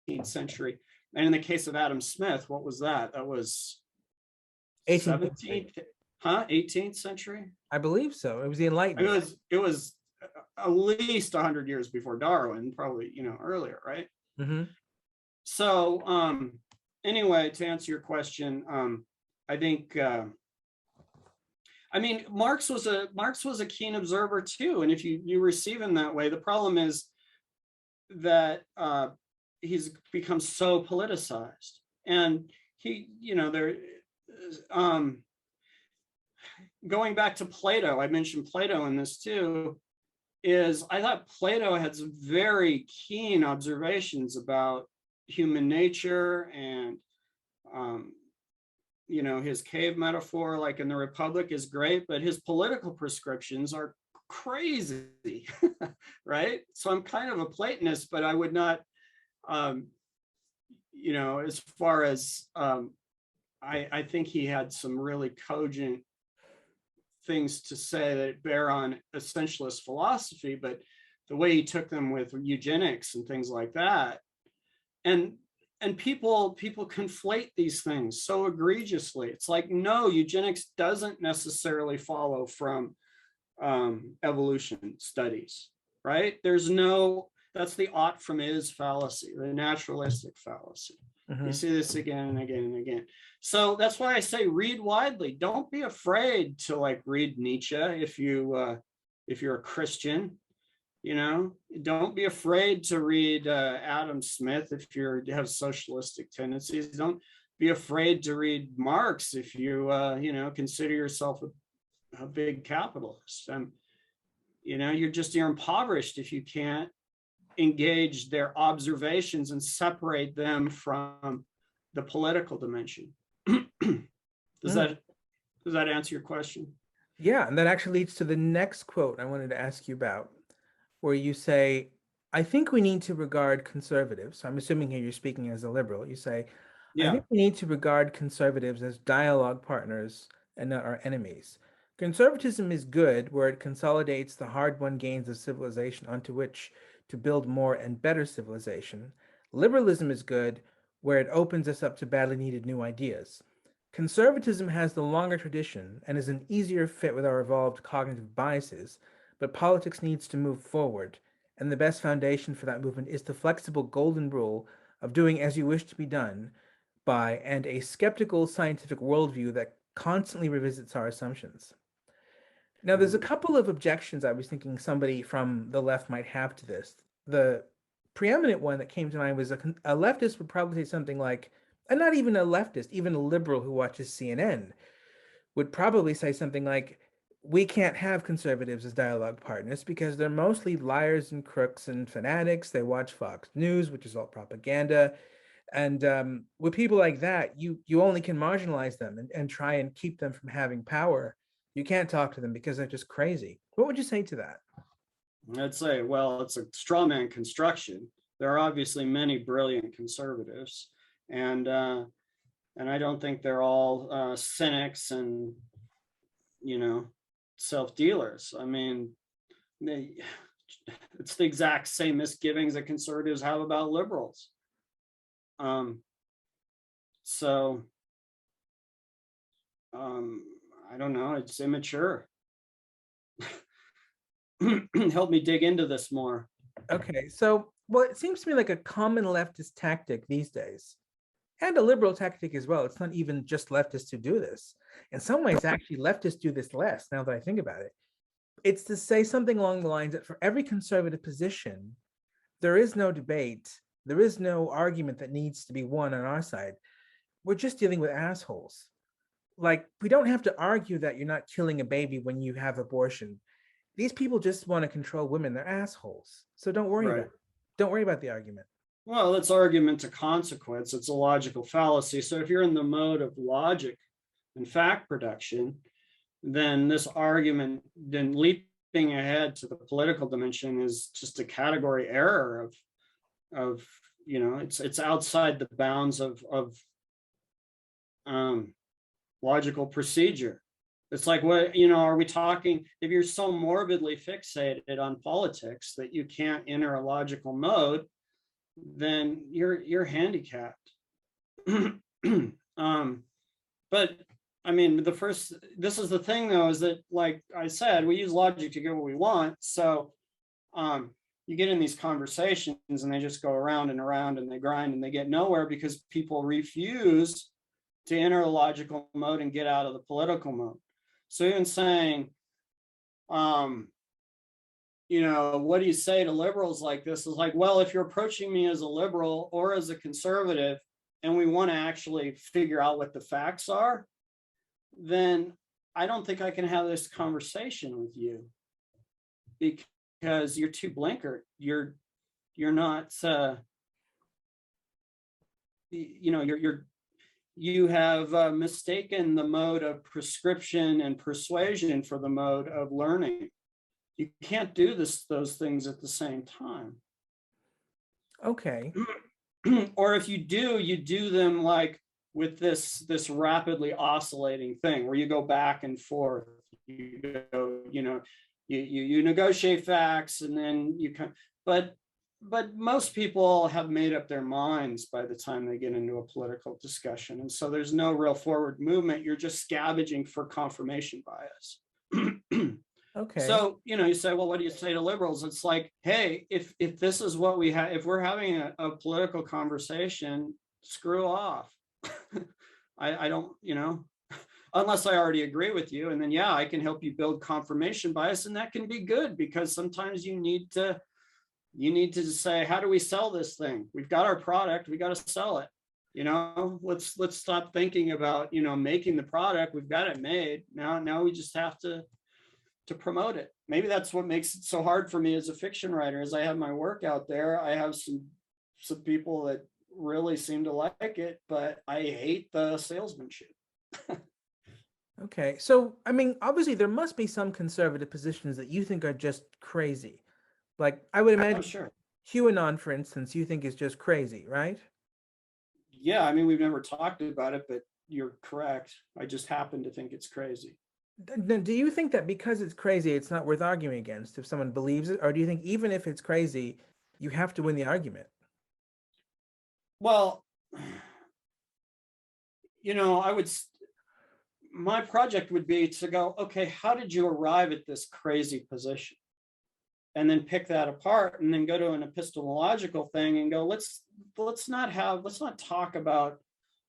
19th century. And in the case of Adam Smith, what was that? That was 17th, 18th century? I believe so. It was the Enlightenment. It was at least 100 years before Darwin, probably, earlier, right? Mm-hmm. So anyway, to answer your question, I think Marx was a keen observer too, and if you receive him that way, the problem is that he's become so politicized, and he, going back to Plato, I mentioned Plato in this too, is I thought Plato had some very keen observations about human nature and, his cave metaphor, like in the Republic, is great, but his political prescriptions are crazy, right? So I'm kind of a Platonist, but I would not, as far as, I think he had some really cogent things to say that bear on essentialist philosophy, but the way he took them with eugenics and things like that, and people conflate these things so egregiously. It's like, no, eugenics doesn't necessarily follow from evolution studies, right? That's the ought from is fallacy, the naturalistic fallacy. Mm-hmm. You see this again and again and again. So that's why I say read widely. Don't be afraid to read Nietzsche if you're a Christian. Don't be afraid to read Adam Smith if you have socialistic tendencies. Don't be afraid to read Marx if you consider yourself a big capitalist. You're impoverished if you can't engage their observations and separate them from the political dimension. Does that answer your question? Yeah, and that actually leads to the next quote I wanted to ask you about, where you say, I think we need to regard conservatives. So I'm assuming here you're speaking as a liberal. You say, I Yeah. think we need to regard conservatives as dialogue partners and not our enemies. Conservatism is good where it consolidates the hard-won gains of civilization onto which to build more and better civilization. Liberalism is good where it opens us up to badly needed new ideas. Conservatism has the longer tradition and is an easier fit with our evolved cognitive biases, but politics needs to move forward, and the best foundation for that movement is the flexible golden rule of doing as you wish to be done by and a skeptical scientific worldview that constantly revisits our assumptions. Now, there's a couple of objections I was thinking somebody from the left might have to this. The preeminent one that came to mind was a leftist would probably say something like, and not even a leftist, even a liberal who watches CNN would probably say something like, we can't have conservatives as dialogue partners because they're mostly liars and crooks and fanatics. They watch Fox News, which is all propaganda. And with people like that, you only can marginalize them and try and keep them from having power. You can't talk to them because they're just crazy. What would you say to that? I'd say, well, it's a straw man construction. There are obviously many brilliant conservatives, and I don't think they're all cynics and self-dealers. I mean, it's the exact same misgivings that conservatives have about liberals. I don't know, it's immature. Help me dig into this more. Okay, so, well, it seems to me like a common leftist tactic these days, and a liberal tactic as well. It's not even just leftists who do this. In some ways, actually, leftists do this less, now that I think about it. It's to say something along the lines that for every conservative position, there is no debate, there is no argument that needs to be won on our side. We're just dealing with assholes. Like, we don't have to argue that you're not killing a baby when you have abortion. These people just want to control women. They're assholes. So don't worry about it. Don't worry about the argument. Well, it's argument to consequence. It's a logical fallacy. So if you're in the mode of logic and fact production, then this argument, then leaping ahead to the political dimension, is just a category error of it's outside the bounds of logical procedure. It's like, what, are we talking, if you're so morbidly fixated on politics that you can't enter a logical mode, then you're handicapped. But I mean, this is the thing though, is that, like I said, we use logic to get what we want. So you get in these conversations and they just go around and around and they grind and they get nowhere because people refuse to enter a logical mode and get out of the political mode. So even saying, what do you say to liberals like this? Is like, well, if you're approaching me as a liberal or as a conservative and we want to actually figure out what the facts are, then I don't think I can have this conversation with you because you're too blinkered. You're not, you have mistaken the mode of prescription and persuasion for the mode of learning. You can't do those things at the same time. Okay. Or if you do them like with this rapidly oscillating thing where you go back and forth. You go, you negotiate facts and then you come, but most people have made up their minds by the time they get into a political discussion. And so there's no real forward movement. You're just scavenging for confirmation bias. Okay. So, you say, well, what do you say to liberals? It's like, hey, if this is what we have, if we're having a political conversation, screw off. I don't, unless I already agree with you. And then, yeah, I can help you build confirmation bias. And that can be good because sometimes you need to say, how do we sell this thing? We've got our product, we got to sell it. Let's stop thinking about, making the product. We've got it made. Now we just have to promote it. Maybe that's what makes it so hard for me as a fiction writer. As I have my work out there, I have some people that really seem to like it, but I hate the salesmanship. Okay. So, I mean, obviously there must be some conservative positions that you think are just crazy. Like, I would Oh, imagine sure. QAnon, for instance, you think is just crazy, right? Yeah, I mean, we've never talked about it, but you're correct. I just happen to think it's crazy. Do you think that because it's crazy, it's not worth arguing against if someone believes it? Or do you think even if it's crazy, you have to win the argument? Well, my project would be to go, okay, how did you arrive at this crazy position? And then pick that apart and then go to an epistemological thing and go, let's not talk about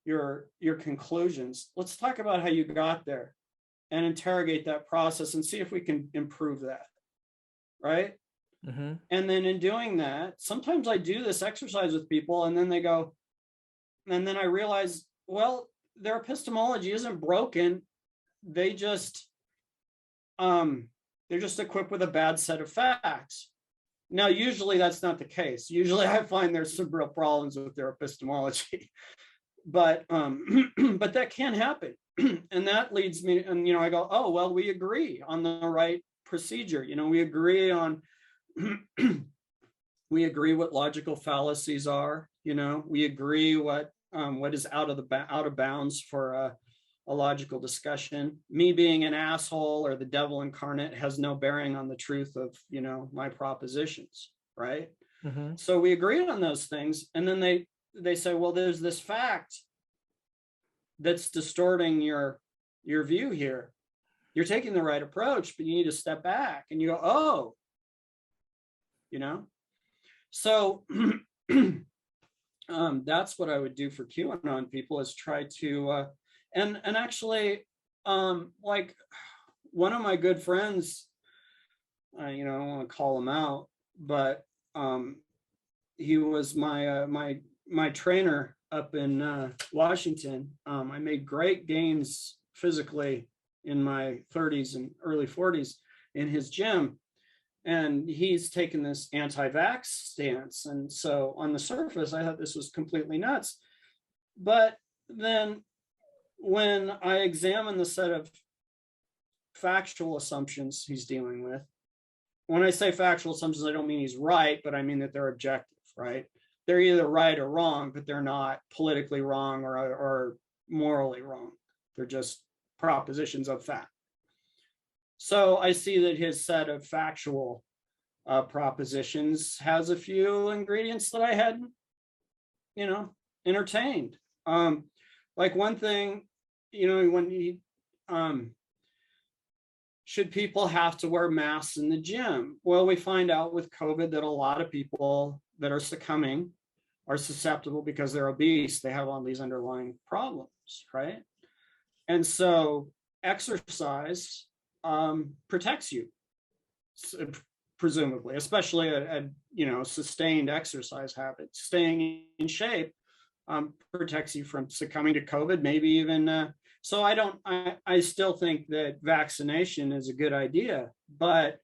your conclusions. Let's talk about how you got there and interrogate that process and see if we can improve that. Right. Mm-hmm. And then in doing that, sometimes I do this exercise with people and then they go, and then I realize, well, their epistemology isn't broken. They're just equipped with a bad set of facts. Now, usually that's not the case. Usually I find there's some real problems with their epistemology, but that can happen. And that leads me, and I go, oh, well, we agree on the right procedure. We agree on we agree what logical fallacies are. We agree what is out of bounds for a logical discussion. Me being an asshole or the devil incarnate has no bearing on the truth of my propositions, right? Mm-hmm. So we agreed on those things, and then they say, well, there's this fact that's distorting your view here. You're taking the right approach, but you need to step back. And you go, oh, so that's what I would do for QAnon people, is try to and actually like one of my good friends, I don't want to call him out, but he was my trainer up in Washington. I made great gains physically in my 30s and early 40s in his gym. And he's taken this anti-vax stance. And so on the surface, I thought this was completely nuts. But then when I examine the set of factual assumptions he's dealing with, when I say factual assumptions, I don't mean he's right, but I mean that they're objective, right? They're either right or wrong, but they're not politically wrong or morally wrong. They're just propositions of fact. So I see that his set of factual propositions has a few ingredients that I hadn't, entertained. Like one thing, when he, should people have to wear masks in the gym? Well, we find out with COVID that a lot of people that are succumbing are susceptible because they're obese. They have all these underlying problems, right? And so exercise protects you, presumably, especially a sustained exercise habit. Staying in shape protects you from succumbing to COVID, maybe even. So I still think that vaccination is a good idea, but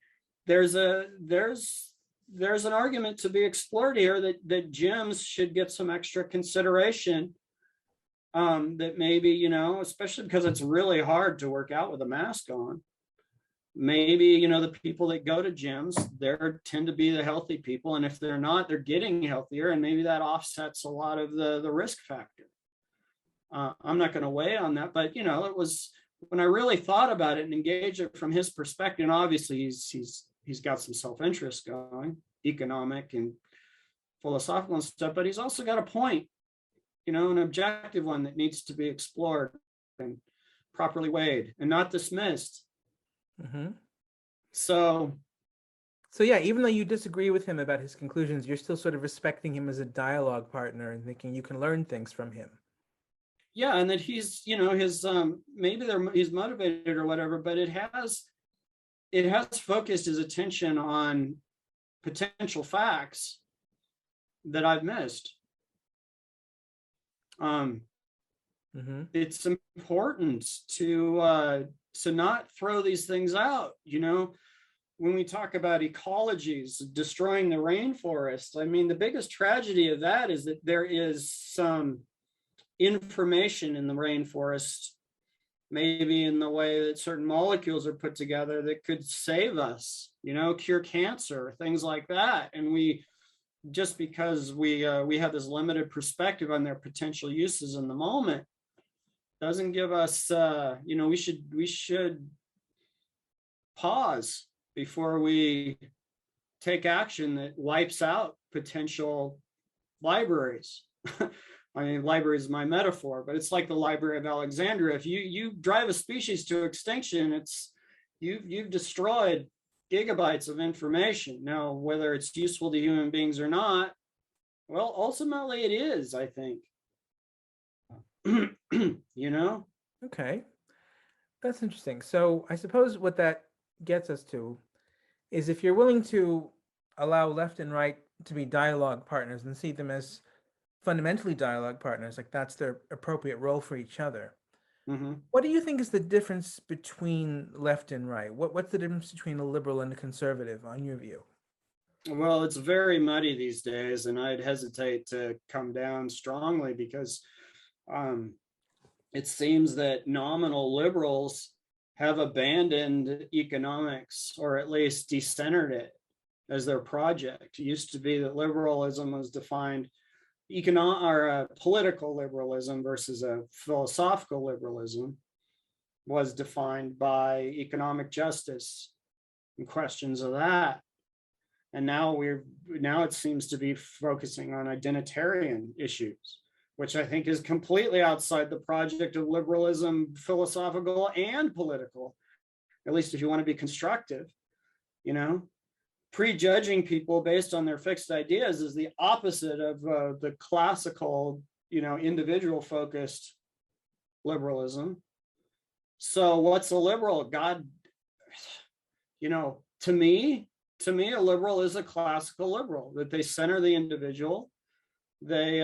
there's an argument to be explored here that gyms should get some extra consideration. That maybe, especially because it's really hard to work out with a mask on. Maybe, the people that go to gyms, they tend to be the healthy people. And if they're not, they're getting healthier. And maybe that offsets a lot of the risk factor. I'm not going to weigh on that, but, it was when I really thought about it and engaged it from his perspective. And obviously he's got some self-interest going, economic and philosophical and stuff, but he's also got a point, an objective one that needs to be explored and properly weighed and not dismissed. Mm-hmm. So yeah, even though you disagree with him about his conclusions, you're still sort of respecting him as a dialogue partner and thinking you can learn things from him. Yeah, and that he's, his maybe he's motivated or whatever, but it has focused his attention on potential facts that I've missed. It's important to not throw these things out. When we talk about ecologies destroying the rainforest, I mean, the biggest tragedy of that is that there is some information in the rainforest, maybe in the way that certain molecules are put together, that could save us, cure cancer, things like that. And we, just because we have this limited perspective on their potential uses in the moment, doesn't give us, we should pause before we take action that wipes out potential libraries. I mean, library is my metaphor, but it's like the Library of Alexandria. If you drive a species to extinction, you've destroyed gigabytes of information. Now, whether it's useful to human beings or not, well, ultimately it is, I think. Okay, that's interesting. So I suppose what that gets us to is, if you're willing to allow left and right to be dialogue partners and see them as fundamentally dialogue partners, like that's their appropriate role for each other. What do you think is the difference between left and right? What's the difference between a liberal and a conservative, on your view? Well, it's very muddy these days, and I'd hesitate to come down strongly because it seems that nominal liberals have abandoned economics, or at least decentered it as their project. It used to be that liberalism was defined, political liberalism versus a philosophical liberalism was defined by economic justice and questions of that. And now it seems to be focusing on identitarian issues, which I think is completely outside the project of liberalism, philosophical and political, at least if you want to be constructive. Prejudging people based on their fixed ideas is the opposite of the classical, individual focused liberalism. So what's a liberal? God, to me, a liberal is a classical liberal, that they center the individual. They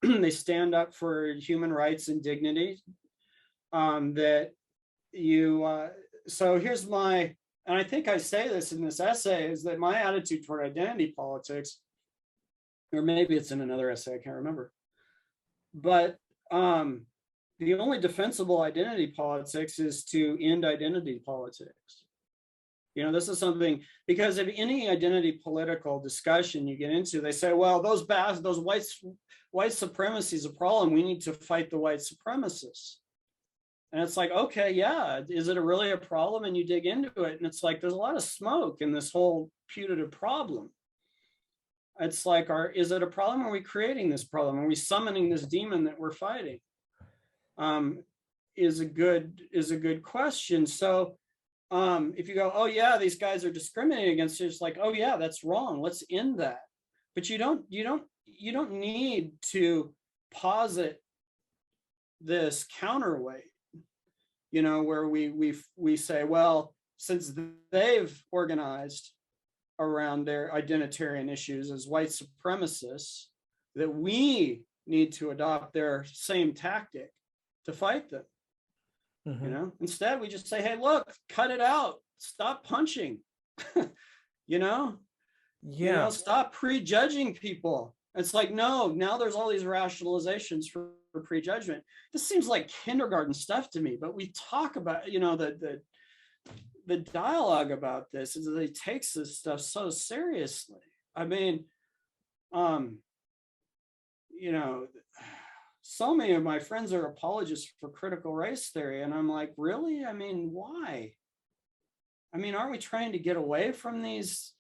they stand up for human rights and dignity. So here's my, and I think I say this in this essay, is that my attitude toward identity politics, or maybe it's in another essay, I can't remember, but the only defensible identity politics is to end identity politics. This is something, because if any identity political discussion you get into, they say, well, those white supremacy is a problem. We need to fight the white supremacists. And it's like, okay, yeah, is it really a problem? And you dig into it, and it's like, there's a lot of smoke in this whole putative problem. It's like, is it a problem? Are we creating this problem? Are we summoning this demon that we're fighting? Is a good question. So if you go, oh yeah, these guys are discriminating against you, it's like, oh yeah, that's wrong. Let's end that. But you don't need to posit this counterweight, where we say, well, since they've organized around their identitarian issues as white supremacists, that we need to adopt their same tactic to fight them. Instead we just say, hey, look, cut it out, stop punching. Stop prejudging people. It's like, no, now there's all these rationalizations for prejudgment. This seems like kindergarten stuff to me, but we talk about, the dialogue about this is that he takes this stuff so seriously. I mean, so many of my friends are apologists for critical race theory, and I'm like, really? I mean, why? I mean, aren't we trying to get away from these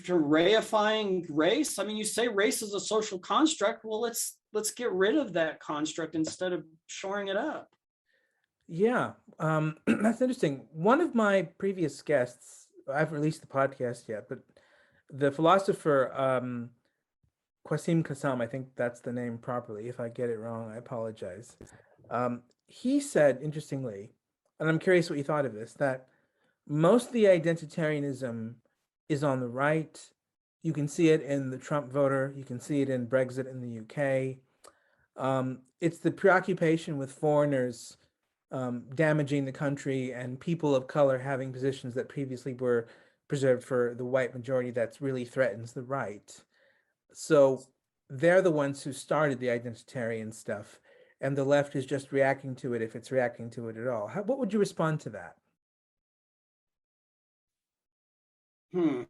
reifying race? I mean, you say race is a social construct. Well, let's get rid of that construct instead of shoring it up. Yeah, that's interesting. One of my previous guests, I haven't released the podcast yet, but the philosopher Qasim Qassam, I think that's the name properly. If I get it wrong, I apologize. He said, interestingly, and I'm curious what you thought of this, that most of the identitarianism is on the right. You can see it in the Trump voter. You can see it in Brexit in the UK. It's the preoccupation with foreigners damaging the country and people of color having positions that previously were preserved for the white majority that's really threatens the right. So they're the ones who started the identitarian stuff, and the left is just reacting to it if it's reacting to it at all. What would you respond to that? Hmm.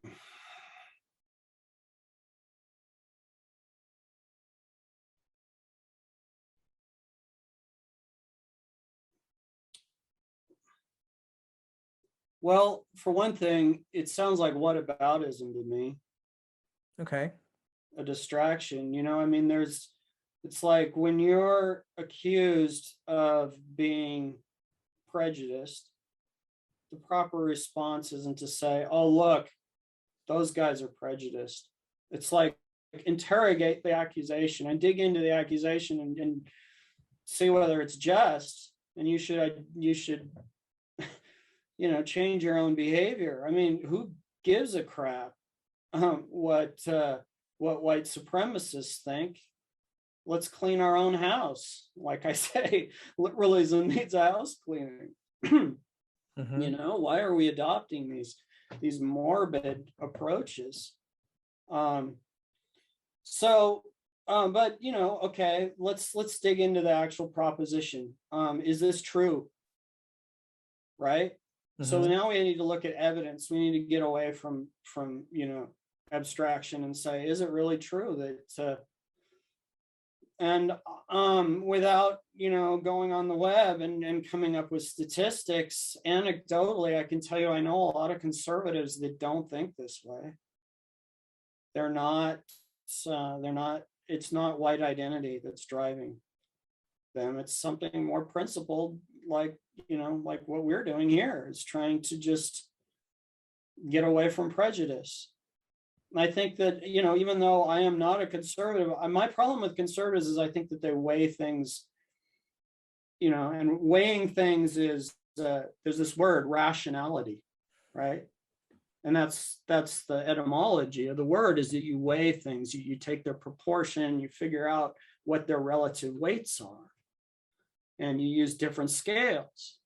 Well, for one thing, it sounds like whataboutism to me, Okay. a distraction. I mean, it's like when you're accused of being prejudiced, the proper response isn't to say, oh, look, those guys are prejudiced. It's like interrogate the accusation and dig into the accusation and see whether it's just. And you should change your own behavior. I mean, who gives a crap what white supremacists think? Let's clean our own house. Like I say, liberalism needs a house cleaning. Why are we adopting these morbid approaches? But okay, let's dig into the actual proposition. Is this true? Right? So now we need to look at evidence. We need to get away from abstraction and say, is it really true that and without going on the web and coming up with statistics, anecdotally, I can tell you I know a lot of conservatives that don't think this way. They're not it's not white identity that's driving them. It's something more principled, like what we're doing here is trying to just get away from prejudice. And I think that, even though I am not a conservative, my problem with conservatives is I think that they weigh things, and weighing things is, there's this word rationality, right? And that's the etymology of the word, is that you weigh things, you take their proportion, you figure out what their relative weights are, and you use different scales.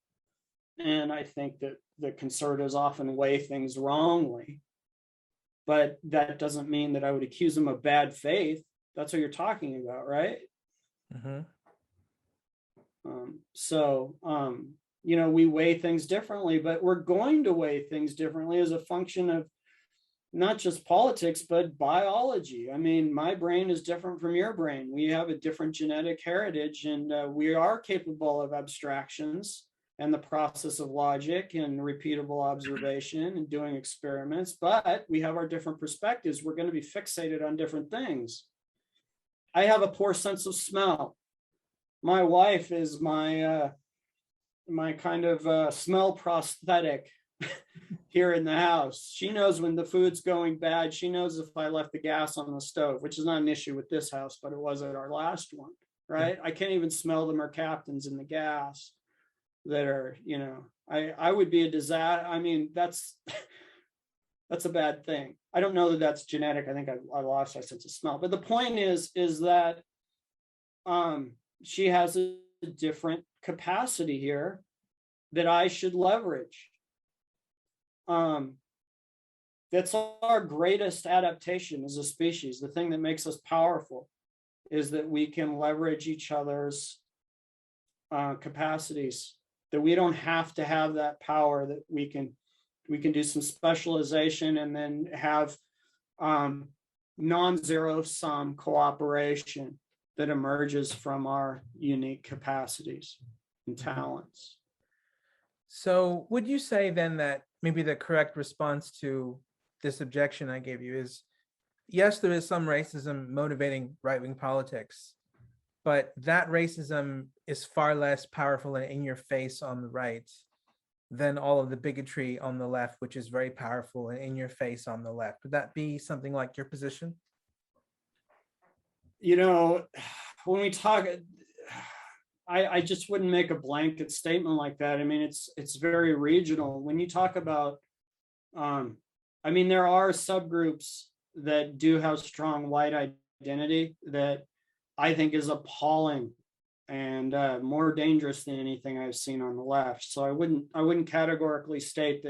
And I think that the conservatives often weigh things wrongly, but that doesn't mean that I would accuse them of bad faith. That's what you're talking about, right? We weigh things differently, but we're going to weigh things differently as a function of not just politics, but biology. I mean, my brain is different from your brain. We have a different genetic heritage, and we are capable of abstractions and the process of logic and repeatable observation and doing experiments, but we have our different perspectives. We're going to be fixated on different things. I have a poor sense of smell. My wife is my kind of smell prosthetic here in the house. She knows when the food's going bad. She knows if I left the gas on the stove, which is not an issue with this house, but it was at our last one, right? I can't even smell the mercaptans in the gas that are, I would be a disaster. I mean, that's a bad thing. I don't know that that's genetic. I think I lost my sense of smell. But the point is that she has a different capacity here that I should leverage. That's our greatest adaptation as a species. The thing that makes us powerful is that we can leverage each other's capacities, that we don't have to have that power, that we can do some specialization and then have non-zero sum cooperation that emerges from our unique capacities and talents. So would you say then that maybe the correct response to this objection I gave you is, yes, there is some racism motivating right-wing politics, but that racism is far less powerful and in your face on the right than all of the bigotry on the left, which is very powerful and in your face on the left. Would that be something like your position? When we talk, I just wouldn't make a blanket statement like that. I mean, it's very regional. When you talk about, there are subgroups that do have strong white identity that I think is appalling and more dangerous than anything I've seen on the left. So I wouldn't categorically state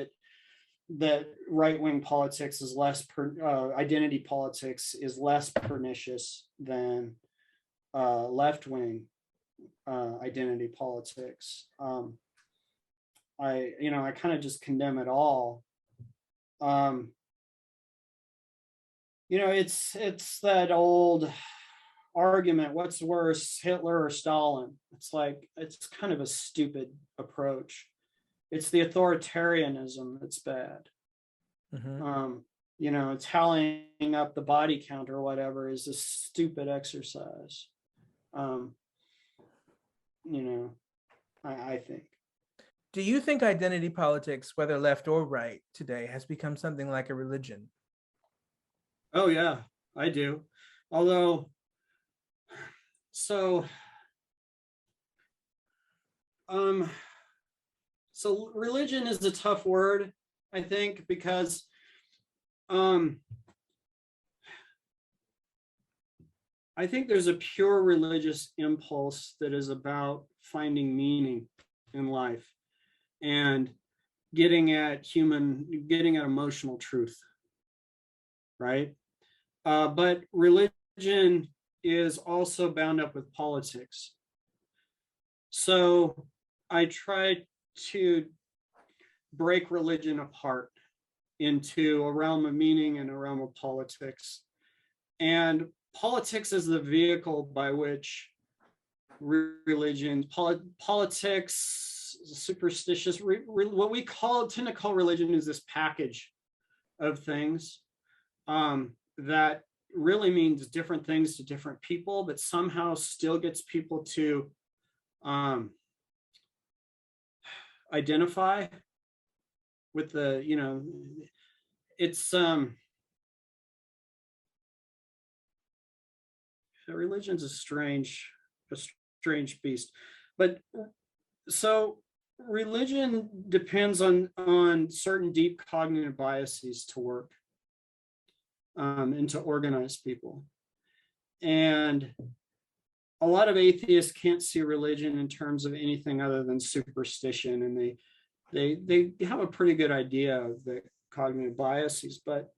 that right-wing politics is less identity politics is less pernicious than left-wing identity politics. I kind of just condemn it all. It's that old argument, what's worse, Hitler or Stalin? It's like, it's kind of a stupid approach. It's the authoritarianism that's bad. Tallying up the body count or whatever is a stupid exercise. I think. Do you think identity politics, whether left or right today, has become something like a religion? Oh yeah, I do. Although, so religion is a tough word, I think, because I think there's a pure religious impulse that is about finding meaning in life and getting at emotional truth, right? But religion is also bound up with politics. So I try to break religion apart into a realm of meaning and a realm of politics. And politics is the vehicle by which religion, politics, superstitious, what we tend to call religion is this package of things that really means different things to different people, but somehow still gets people to identify with the, it's religion's a strange beast. But so religion depends on certain deep cognitive biases to work and to organize people. And a lot of atheists can't see religion in terms of anything other than superstition, and they have a pretty good idea of the cognitive biases, but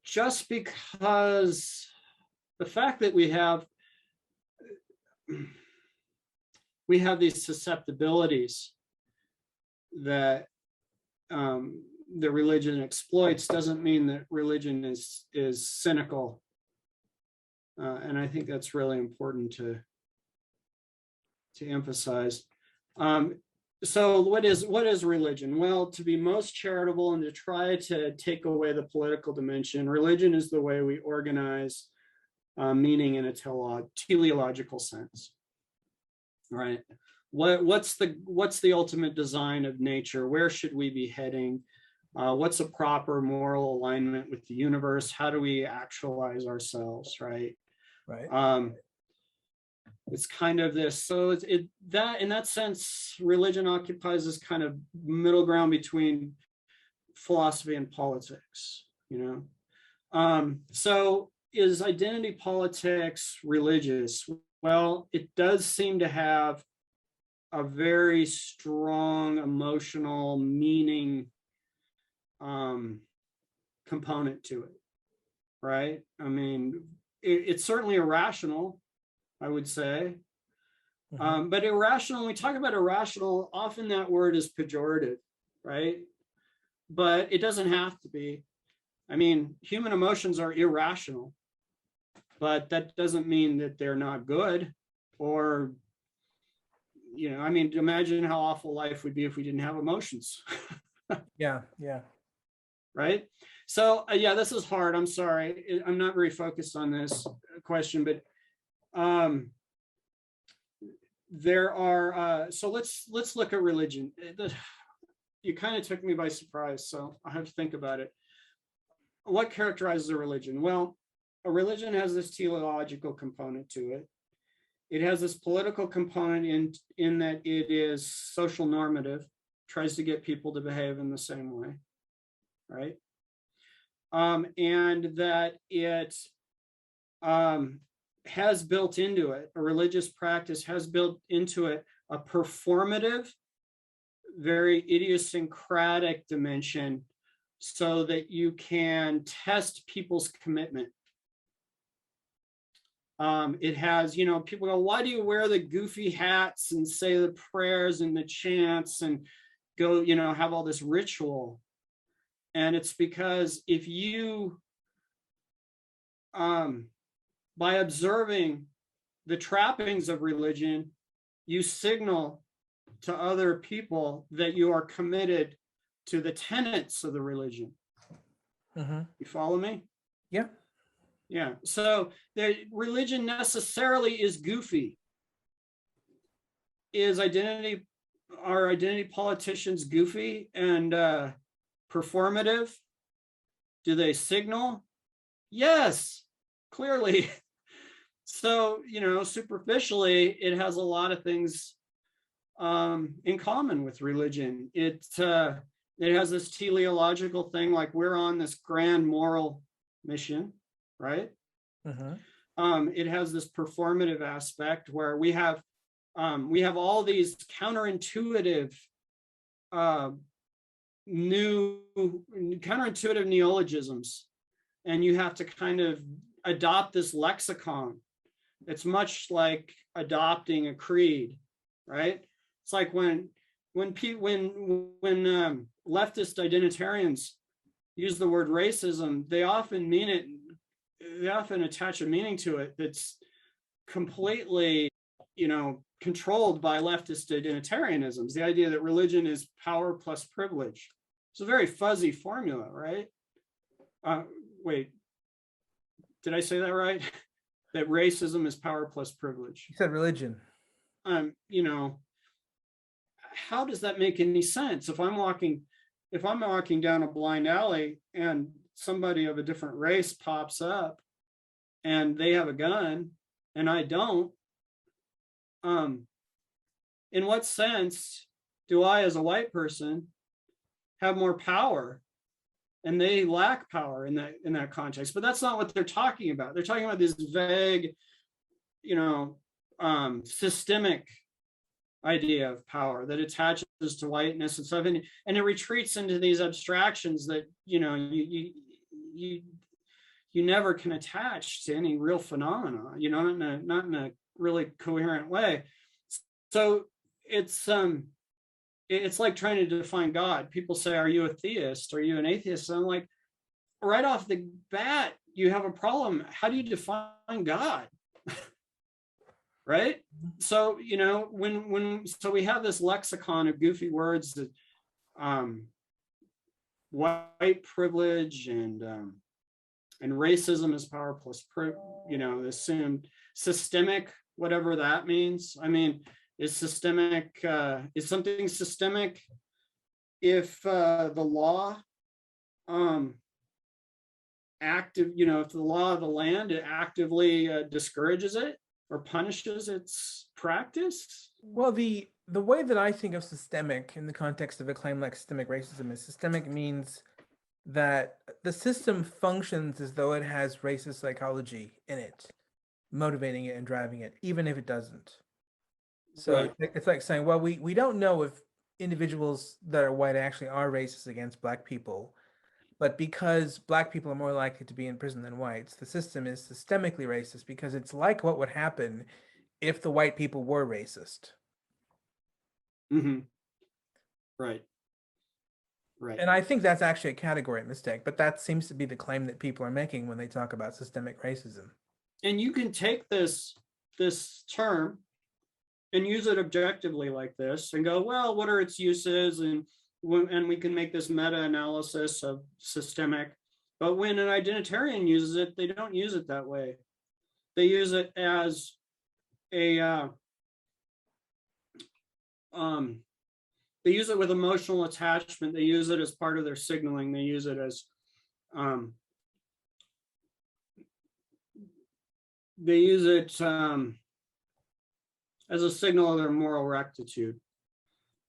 just because the fact that we have these susceptibilities that the religion exploits doesn't mean that religion is cynical, and I think that's really important to emphasize. So what is religion? Well, to be most charitable and to try to take away the political dimension, religion is the way we organize meaning in a teleological sense, right? What's the ultimate design of nature? Where should we be heading? What's a proper moral alignment with the universe? How do we actualize ourselves, right? Right. It's kind of this. So that in that sense, religion occupies this kind of middle ground between philosophy and politics, So is identity politics religious? Well, it does seem to have a very strong emotional meaning component to it, right? I mean, it's certainly irrational, I would say. But irrational, when we talk about irrational, often that word is pejorative, right? But it doesn't have to be. I mean, human emotions are irrational, but that doesn't mean that they're not good or, imagine how awful life would be if we didn't have emotions. Yeah. Right? So, this is hard. I'm sorry. I'm not very focused on this question, but there are, so let's look at religion. You kind of took me by surprise, so I have to think about it. What characterizes a religion? Well, a religion has this teleological component to it. It has this political component in that it is social normative, tries to get people to behave in the same way, right? And that it has built into it, a religious practice has built into it a performative, very idiosyncratic dimension so that you can test people's commitment. It has, people go, why do you wear the goofy hats and say the prayers and the chants and go, have all this ritual? And it's because if you, by observing the trappings of religion, you signal to other people that you are committed to the tenets of the religion. Mm-hmm. You follow me? Yeah. Yeah. So the religion necessarily is goofy. Are identity politicians goofy and performative? Do they signal? Yes, clearly. So, superficially, it has a lot of things in common with religion. It has this teleological thing, like we're on this grand moral mission, right? Mm-hmm. It has this performative aspect where we have all these counterintuitive neologisms, and you have to kind of adopt this lexicon. It's much like adopting a creed, right? It's like when leftist identitarians use the word racism, they often mean it. They often attach a meaning to it that's completely, controlled by leftist identitarianisms. The idea that religion is power plus privilege. It's a very fuzzy formula, right? Wait, did I say that right? That racism is power plus privilege. You said religion. How does that make any sense? If I'm walking down a blind alley and somebody of a different race pops up and they have a gun and I don't, in what sense do I, as a white person, have more power and they lack power in that context? But that's not what they're talking about. They're talking about this vague, systemic idea of power that attaches to whiteness and stuff, and it retreats into these abstractions that you never can attach to any real phenomena, not in a really coherent way. So it's like trying to define God. People say, are you a theist? Are you an atheist? And I'm like, right off the bat, you have a problem. How do you define God? Right? So, so we have this lexicon of goofy words that white privilege and racism is power plus, assumed systemic, whatever that means. I mean, is something systemic if the law if the law of the land, it actively discourages it or punishes its practice? Well, the way that I think of systemic in the context of a claim like systemic racism is systemic means that the system functions as though it has racist psychology in it, motivating it and driving it, even if it doesn't. So right. It's like saying, well, we don't know if individuals that are white actually are racist against Black people, but because Black people are more likely to be in prison than whites, the system is systemically racist because it's like what would happen if the white people were racist. Mm-hmm. Right. Right. And I think that's actually a category mistake, but that seems to be the claim that people are making when they talk about systemic racism. And you can take this term and use it objectively like this and go, well, what are its uses? And we can make this meta-analysis of systemic. But when an identitarian uses it, they don't use it that way. They use it as they use it with emotional attachment. They use it as part of their signaling. They use it as a signal of their moral rectitude.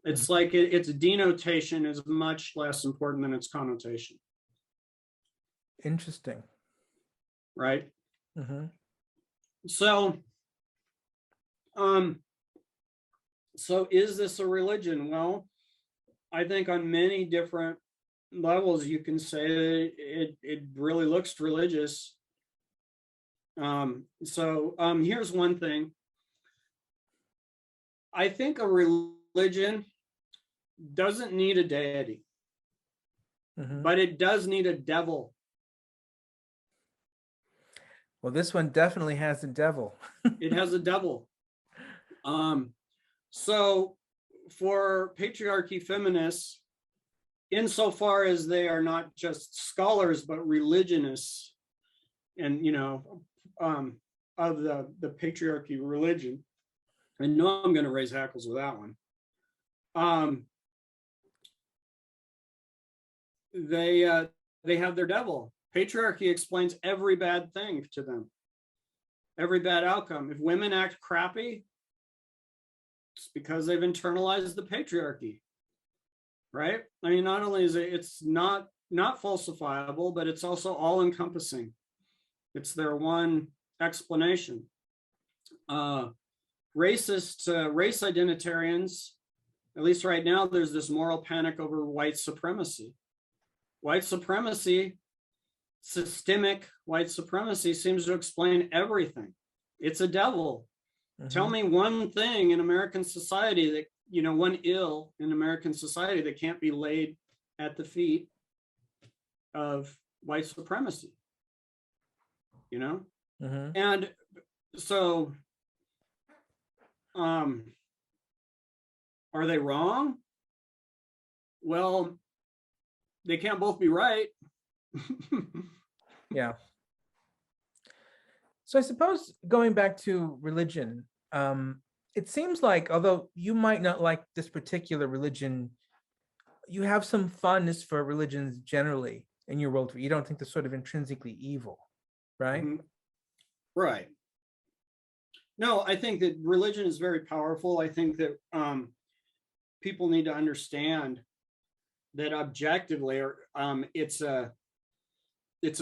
It's like its denotation is much less important than its connotation. Interesting. Right? Mm-hmm. So, so is this a religion? Well, I think on many different levels, you can say it really looks religious. Here's one thing. I think a religion doesn't need a deity, but it does need a devil. Well, this one definitely has a devil. It has a devil. So for patriarchy feminists, insofar as they are not just scholars, but religionists, and of the patriarchy religion, I know I'm going to raise hackles with that one. They have their devil. Patriarchy explains every bad thing to them, every bad outcome. If women act crappy, it's because they've internalized the patriarchy, right? I mean, not only is it's not falsifiable, but it's also all encompassing. It's their one explanation. Race identitarians, at least right now, there's this moral panic over white supremacy. White supremacy, systemic white supremacy, seems to explain everything. It's a devil. Tell me one thing in American society that, one ill in American society that can't be laid at the feet of white supremacy, And so, are they wrong? Well, they can't both be right. Yeah. So I suppose going back to religion, it seems like although you might not like this particular religion, you have some fondness for religions generally in your worldview. You don't think they're sort of intrinsically evil, right? Right. No, I think that religion is very powerful. I think that people need to understand that objectively, it's a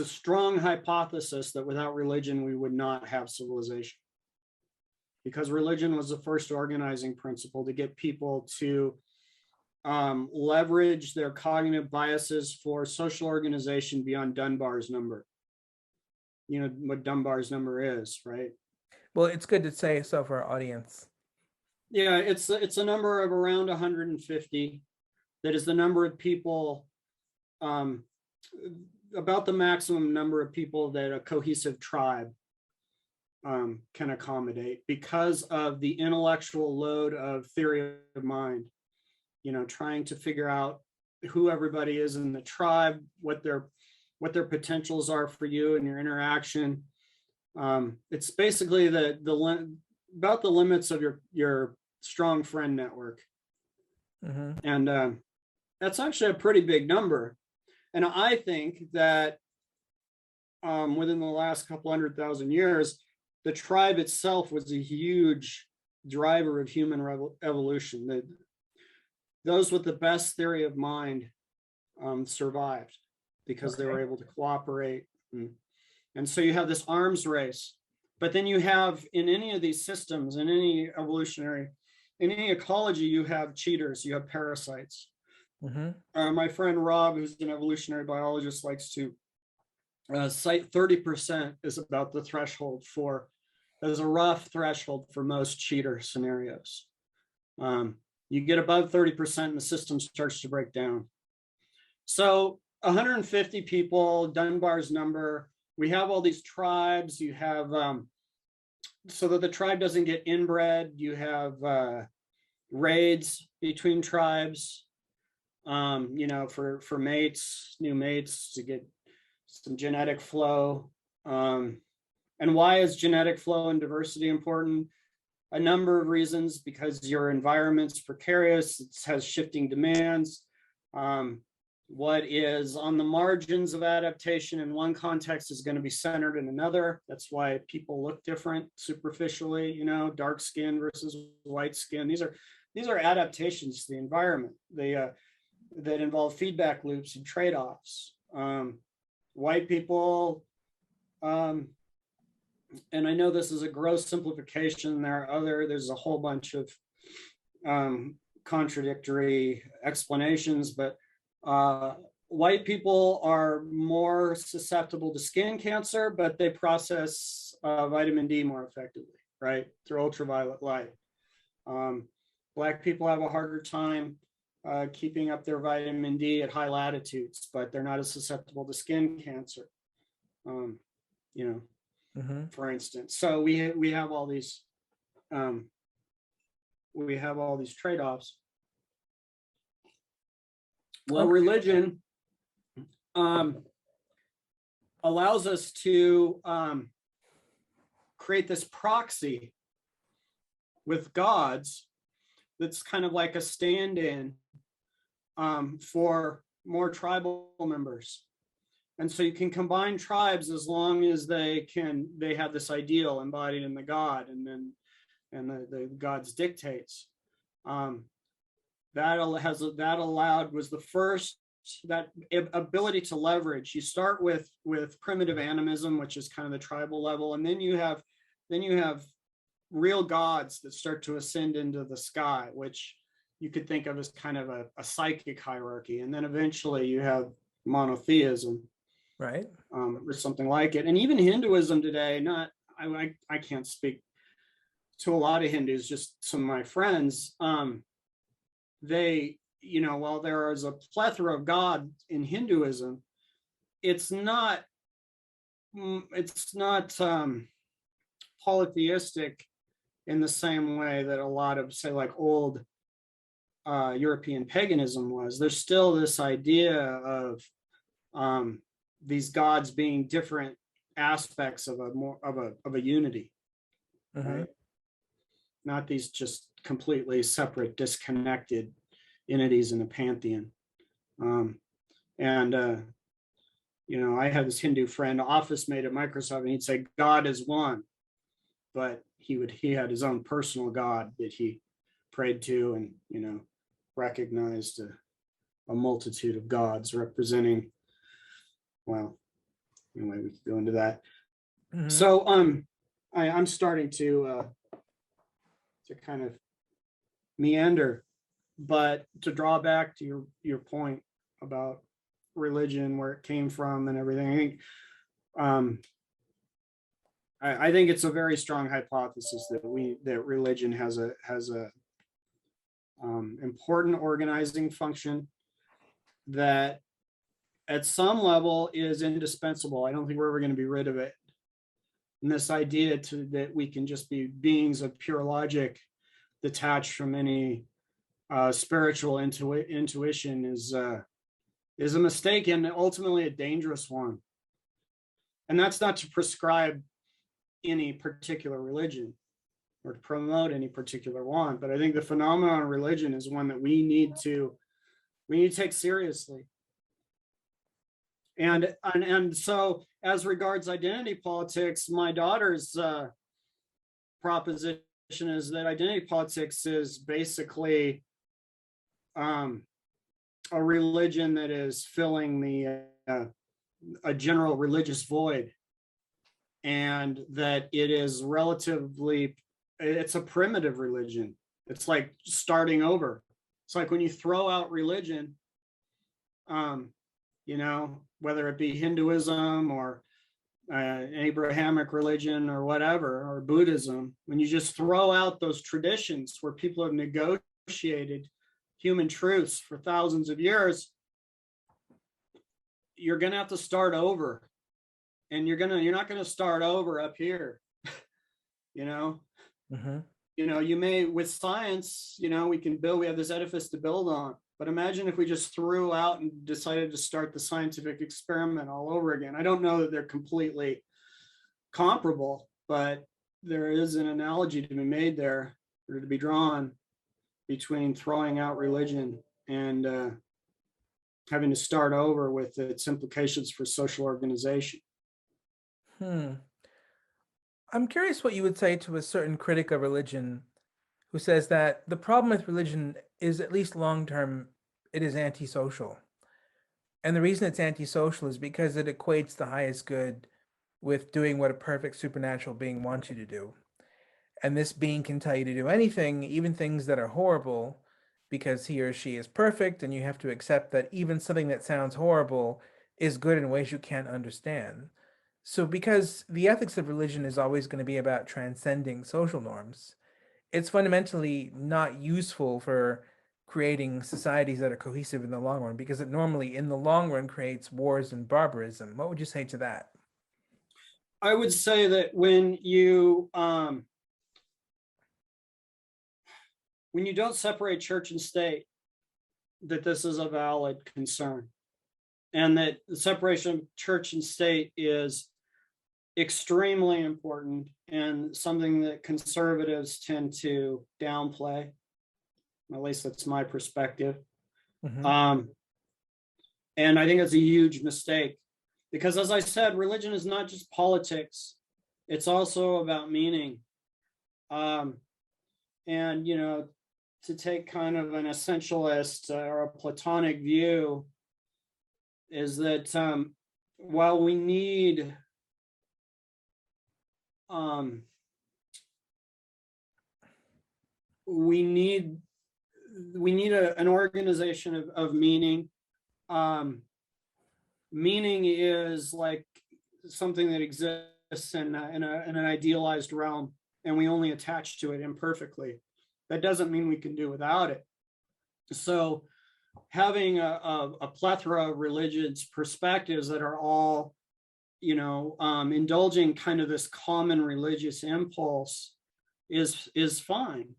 strong hypothesis that without religion, we would not have civilization. Because religion was the first organizing principle to get people to leverage their cognitive biases for social organization beyond Dunbar's number. You know what Dunbar's number is, right? Well, it's good to say so for our audience. Yeah, it's a number of around 150. That is the number of people, about the maximum number of people that a cohesive tribe can accommodate because of the intellectual load of theory of mind, trying to figure out who everybody is in the tribe, what their potentials are for you and your interaction. It's basically about the limits of your strong friend network. And that's actually a pretty big number. And I think that within the last couple 100,000 years, the tribe itself was a huge driver of human evolution. Those with the best theory of mind survived because they were able to cooperate. And so you have this arms race. But then you have, in any of these systems, in any ecology, you have cheaters, you have parasites. My friend Rob, who's an evolutionary biologist, likes to cite 30% is about the threshold as a rough threshold for most cheater scenarios. You get above 30% and the system starts to break down. So 150 people, Dunbar's number, we have all these tribes, you have, so that the tribe doesn't get inbred, you have raids between tribes, for mates, new mates, to get some genetic flow. And why is genetic flow and diversity important? A number of reasons, because your environment's precarious, it has shifting demands. What is on the margins of adaptation in one context is going to be centered in another. That's why people look different superficially, dark skin versus white skin. These are adaptations to the environment. That involve feedback loops and trade-offs. White people and I know this is a gross simplification. There's a whole bunch of contradictory explanations, but white people are more susceptible to skin cancer, but they process vitamin D more effectively, right? Through ultraviolet light. Black people have a harder time keeping up their vitamin D at high latitudes, but they're not as susceptible to skin cancer, for instance. So we have all these trade-offs. Well, religion allows us to create this proxy with gods that's kind of like a stand-in for more tribal members. And so you can combine tribes as long as they have this ideal embodied in the god, and the god's dictates. That was the first, that ability to leverage. You start with primitive animism, which is kind of the tribal level, and then you have real gods that start to ascend into the sky, which you could think of as kind of a psychic hierarchy. And then eventually you have monotheism, right? Or something like it. And even Hinduism today, I can't speak to a lot of Hindus, just some of my friends. They, while there is a plethora of God in Hinduism, it's not polytheistic in the same way that a lot of, say, like old European paganism was. There's still this idea of these gods being different aspects of a unity, right? Not these just completely separate, disconnected entities in a pantheon. I had this Hindu friend, office mate at Microsoft, and he'd say God is one, but he had his own personal God that he prayed to, and recognized a multitude of gods representing. Well, anyway, we could go into that. So I'm starting to kind of meander, but to draw back to your point about religion, where it came from and everything, I think it's a very strong hypothesis that religion has a important organizing function that at some level is indispensable. I don't think we're ever going to be rid of it. And this idea that we can just be beings of pure logic, detached from any spiritual intuition, is a mistake, and ultimately a dangerous one. And that's not to prescribe any particular religion or to promote any particular one, but I think the phenomenon of religion is one that we need to take seriously. And so, as regards identity politics, my daughter's proposition is that identity politics is basically a religion that is filling a general religious void, and that it's a primitive religion. It's like starting over. It's like when you throw out religion, whether it be Hinduism or Abrahamic religion or whatever, or Buddhism, when you just throw out those traditions where people have negotiated human truths for thousands of years, you're going to have to start over. And you're not going to start over up here. You may, with science, we have this edifice to build on. But imagine if we just threw out and decided to start the scientific experiment all over again. I don't know that they're completely comparable, but there is an analogy to be made there, or to be drawn, between throwing out religion and having to start over with its implications for social organization. I'm curious what you would say to a certain critic of religion who says that the problem with religion is, at least long-term, it is antisocial. And the reason it's antisocial is because it equates the highest good with doing what a perfect supernatural being wants you to do. And this being can tell you to do anything, even things that are horrible, because he or she is perfect, and you have to accept that even something that sounds horrible is good in ways you can't understand. So, because the ethics of religion is always going to be about transcending social norms, it's fundamentally not useful for creating societies that are cohesive in the long run, because it normally, in the long run, creates wars and barbarism. What would you say to that? I would say that when you don't separate church and state, that this is a valid concern, and that the separation of church and state is extremely important and something that conservatives tend to downplay. At least that's my perspective. Mm-hmm. And I think it's a huge mistake because, as I said, religion is not just politics, it's also about meaning. And, to take kind of an essentialist or a Platonic view is that while we need we need an organization of meaning. Meaning is like something that exists in an idealized realm, and we only attach to it imperfectly. That doesn't mean we can do without it. So having a plethora of religious perspectives that are all, indulging kind of this common religious impulse is fine,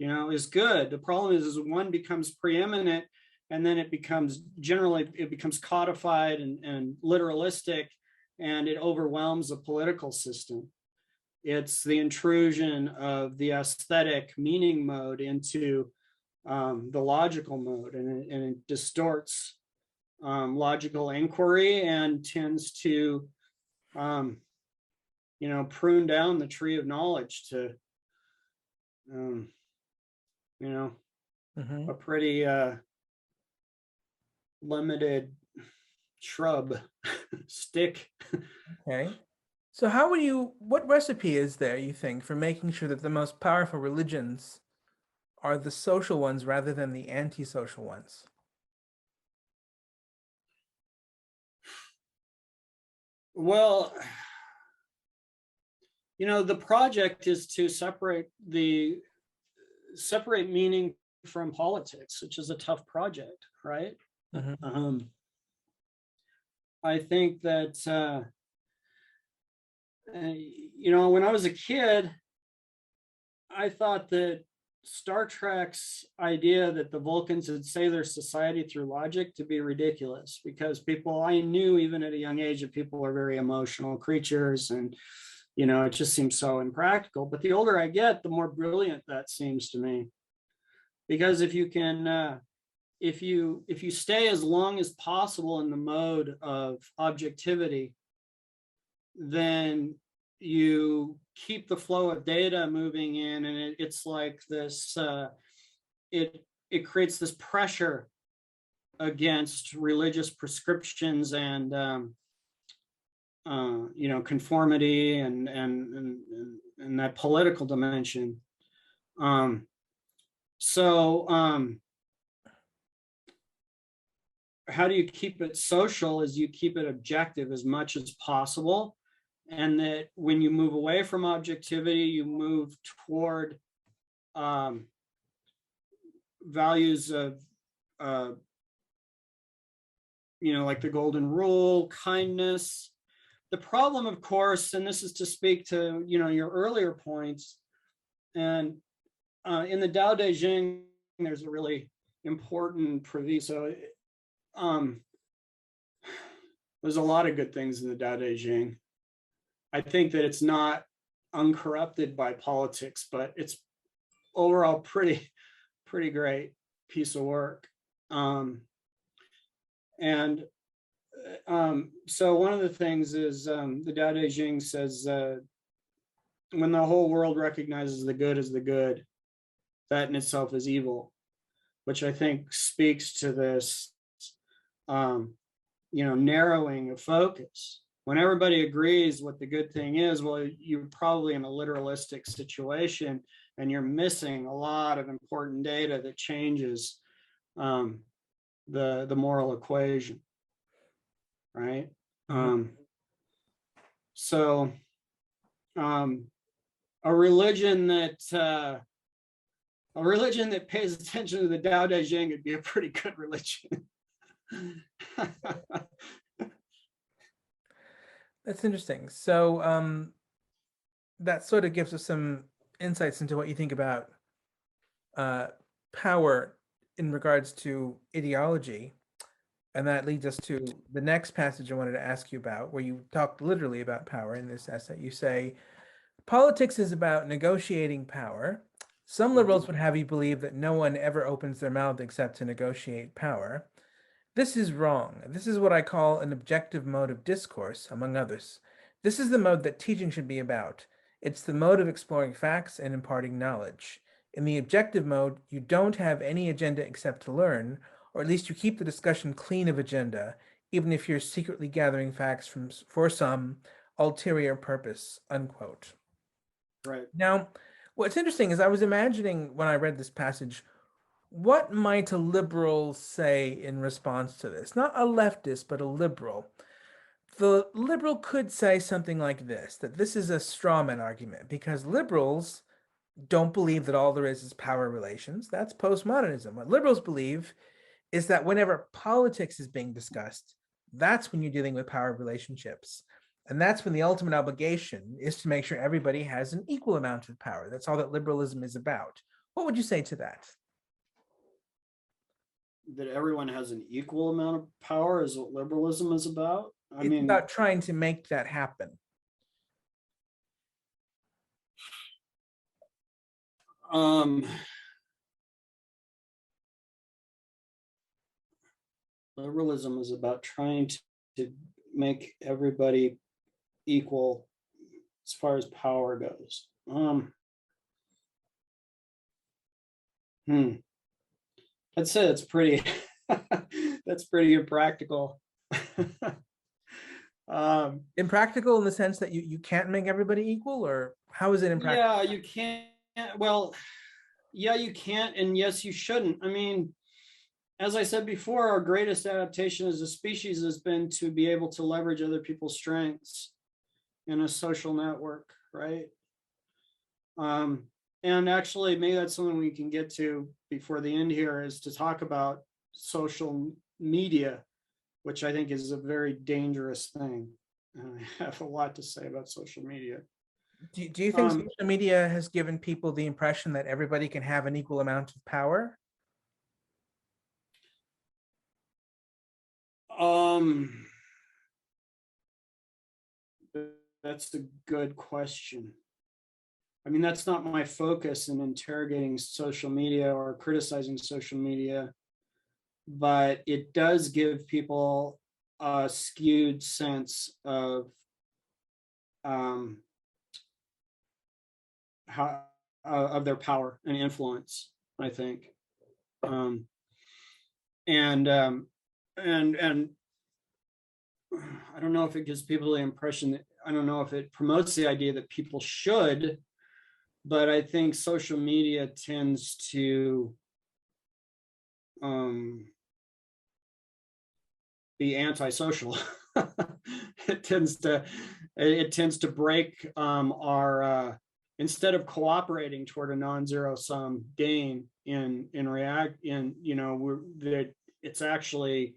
is good. The problem is one becomes preeminent, and then it becomes codified and literalistic, and it overwhelms the political system. It's the intrusion of the aesthetic meaning mode into the logical mode, and it distorts logical inquiry and tends to prune down the tree of knowledge to Mm-hmm. a pretty limited shrub stick. Okay. So, what recipe is there, you think, for making sure that the most powerful religions are the social ones rather than the antisocial ones? Well, the project is to separate meaning from politics, which is a tough project, right? Mm-hmm. I think that when I was a kid, I thought that Star Trek's idea that the Vulcans would save their society through logic to be ridiculous, because I knew even at a young age that people are very emotional creatures, and it just seems so impractical. But the older I get, the more brilliant that seems to me, because if you can if you stay as long as possible in the mode of objectivity, then you keep the flow of data moving in, and it's like this it creates this pressure against religious prescriptions and conformity and that political dimension. How do you keep it social? Is you keep it objective as much as possible, and that when you move away from objectivity, you move toward values of like the golden rule, kindness. The problem, of course, and this is to speak to your earlier points, and in the Tao Te Ching, there's a really important proviso. There's a lot of good things in the Tao Te Ching. I think that it's not uncorrupted by politics, but it's overall pretty great piece of work. So one of the things is the Tao Te Ching says, when the whole world recognizes the good as the good, that in itself is evil, which I think speaks to this, narrowing of focus. when everybody agrees what the good thing is, well, you're probably in a literalistic situation and you're missing a lot of important data that changes the moral equation, right? So a religion that pays attention to the Tao Te Ching would be a pretty good religion. That's interesting. So that sort of gives us some insights into what you think about power in regards to ideology. And that leads us to the next passage I wanted to ask you about, where you talk literally about power in this essay. You say, politics is about negotiating power. Some liberals would have you believe that no one ever opens their mouth except to negotiate power. This is wrong. This is what I call an objective mode of discourse, among others. This is the mode that teaching should be about. It's the mode of exploring facts and imparting knowledge. In the objective mode, you don't have any agenda except to learn, or at least you keep the discussion clean of agenda, even if you're secretly gathering facts for some ulterior purpose, unquote. Right. Now, what's interesting is I was imagining when I read this passage, what might a liberal say in response to this? Not a leftist, but a liberal. The liberal could say something like this, that this is a straw man argument, because liberals don't believe that all there is power relations. That's postmodernism. What liberals believe is that whenever politics is being discussed, that's when you're dealing with power relationships. And that's when the ultimate obligation is to make sure everybody has an equal amount of power. That's all that liberalism is about. What would you say to that? That everyone has an equal amount of power is what liberalism is about? It's about trying to make that happen. Liberalism is about trying to make everybody equal as far as power goes. I'd say it's pretty that's pretty impractical. Impractical in the sense that you can't make everybody equal, or how is it impractical? Yeah, you can't. Well, yeah, you can't, and yes, you shouldn't. I mean, as I said before, our greatest adaptation as a species has been to be able to leverage other people's strengths in a social network, right? And actually, maybe that's something we can get to before the end here, is to talk about social media, which I think is a very dangerous thing. And I have a lot to say about social media. Do you think social media has given people the impression that everybody can have an equal amount of power? That's a good question. I mean, that's not my focus in interrogating social media or criticizing social media, but it does give people a skewed sense of how of their power and influence, I think. And I don't know if it gives people the impression that, I don't know if it promotes the idea that people should, but I think social media tends to be antisocial. It tends to break our instead of cooperating toward a non-zero sum gain that it's actually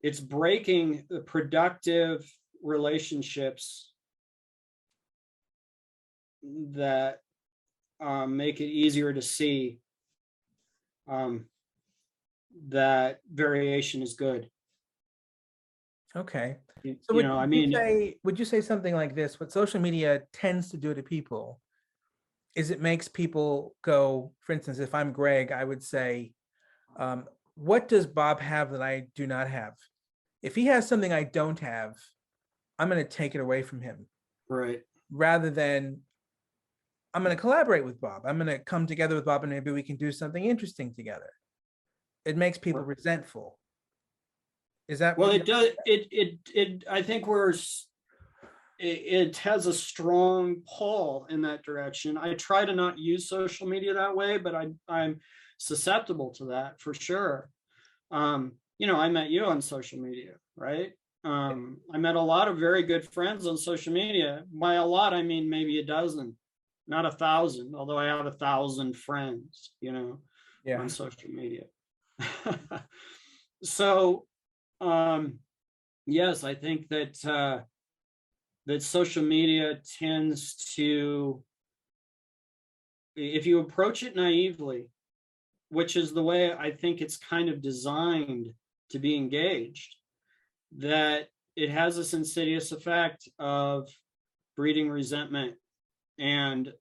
it's breaking the productive relationships that make it easier to see that variation is good. Okay. So would you say something like this? What social media tends to do to people is it makes people go, for instance, if I'm Greg, I would say, what does Bob have that I do not have? If he has something I don't have, I'm going to take it away from him. Right. Rather than I'm going to collaborate with Bob. I'm going to come together with Bob and maybe we can do something interesting together. It makes people resentful. Is that Well, what it does. I think it has a strong pull in that direction. I try to not use social media that way, but I'm susceptible to that for sure. I met you on social media, right? I met a lot of very good friends on social media. By a lot, I mean maybe a dozen, not 1,000, although I have 1,000 friends, Yeah. on social media. So, yes, I think that social media tends to, if you approach it naively, which is the way I think it's kind of designed to be engaged, that it has this insidious effect of breeding resentment and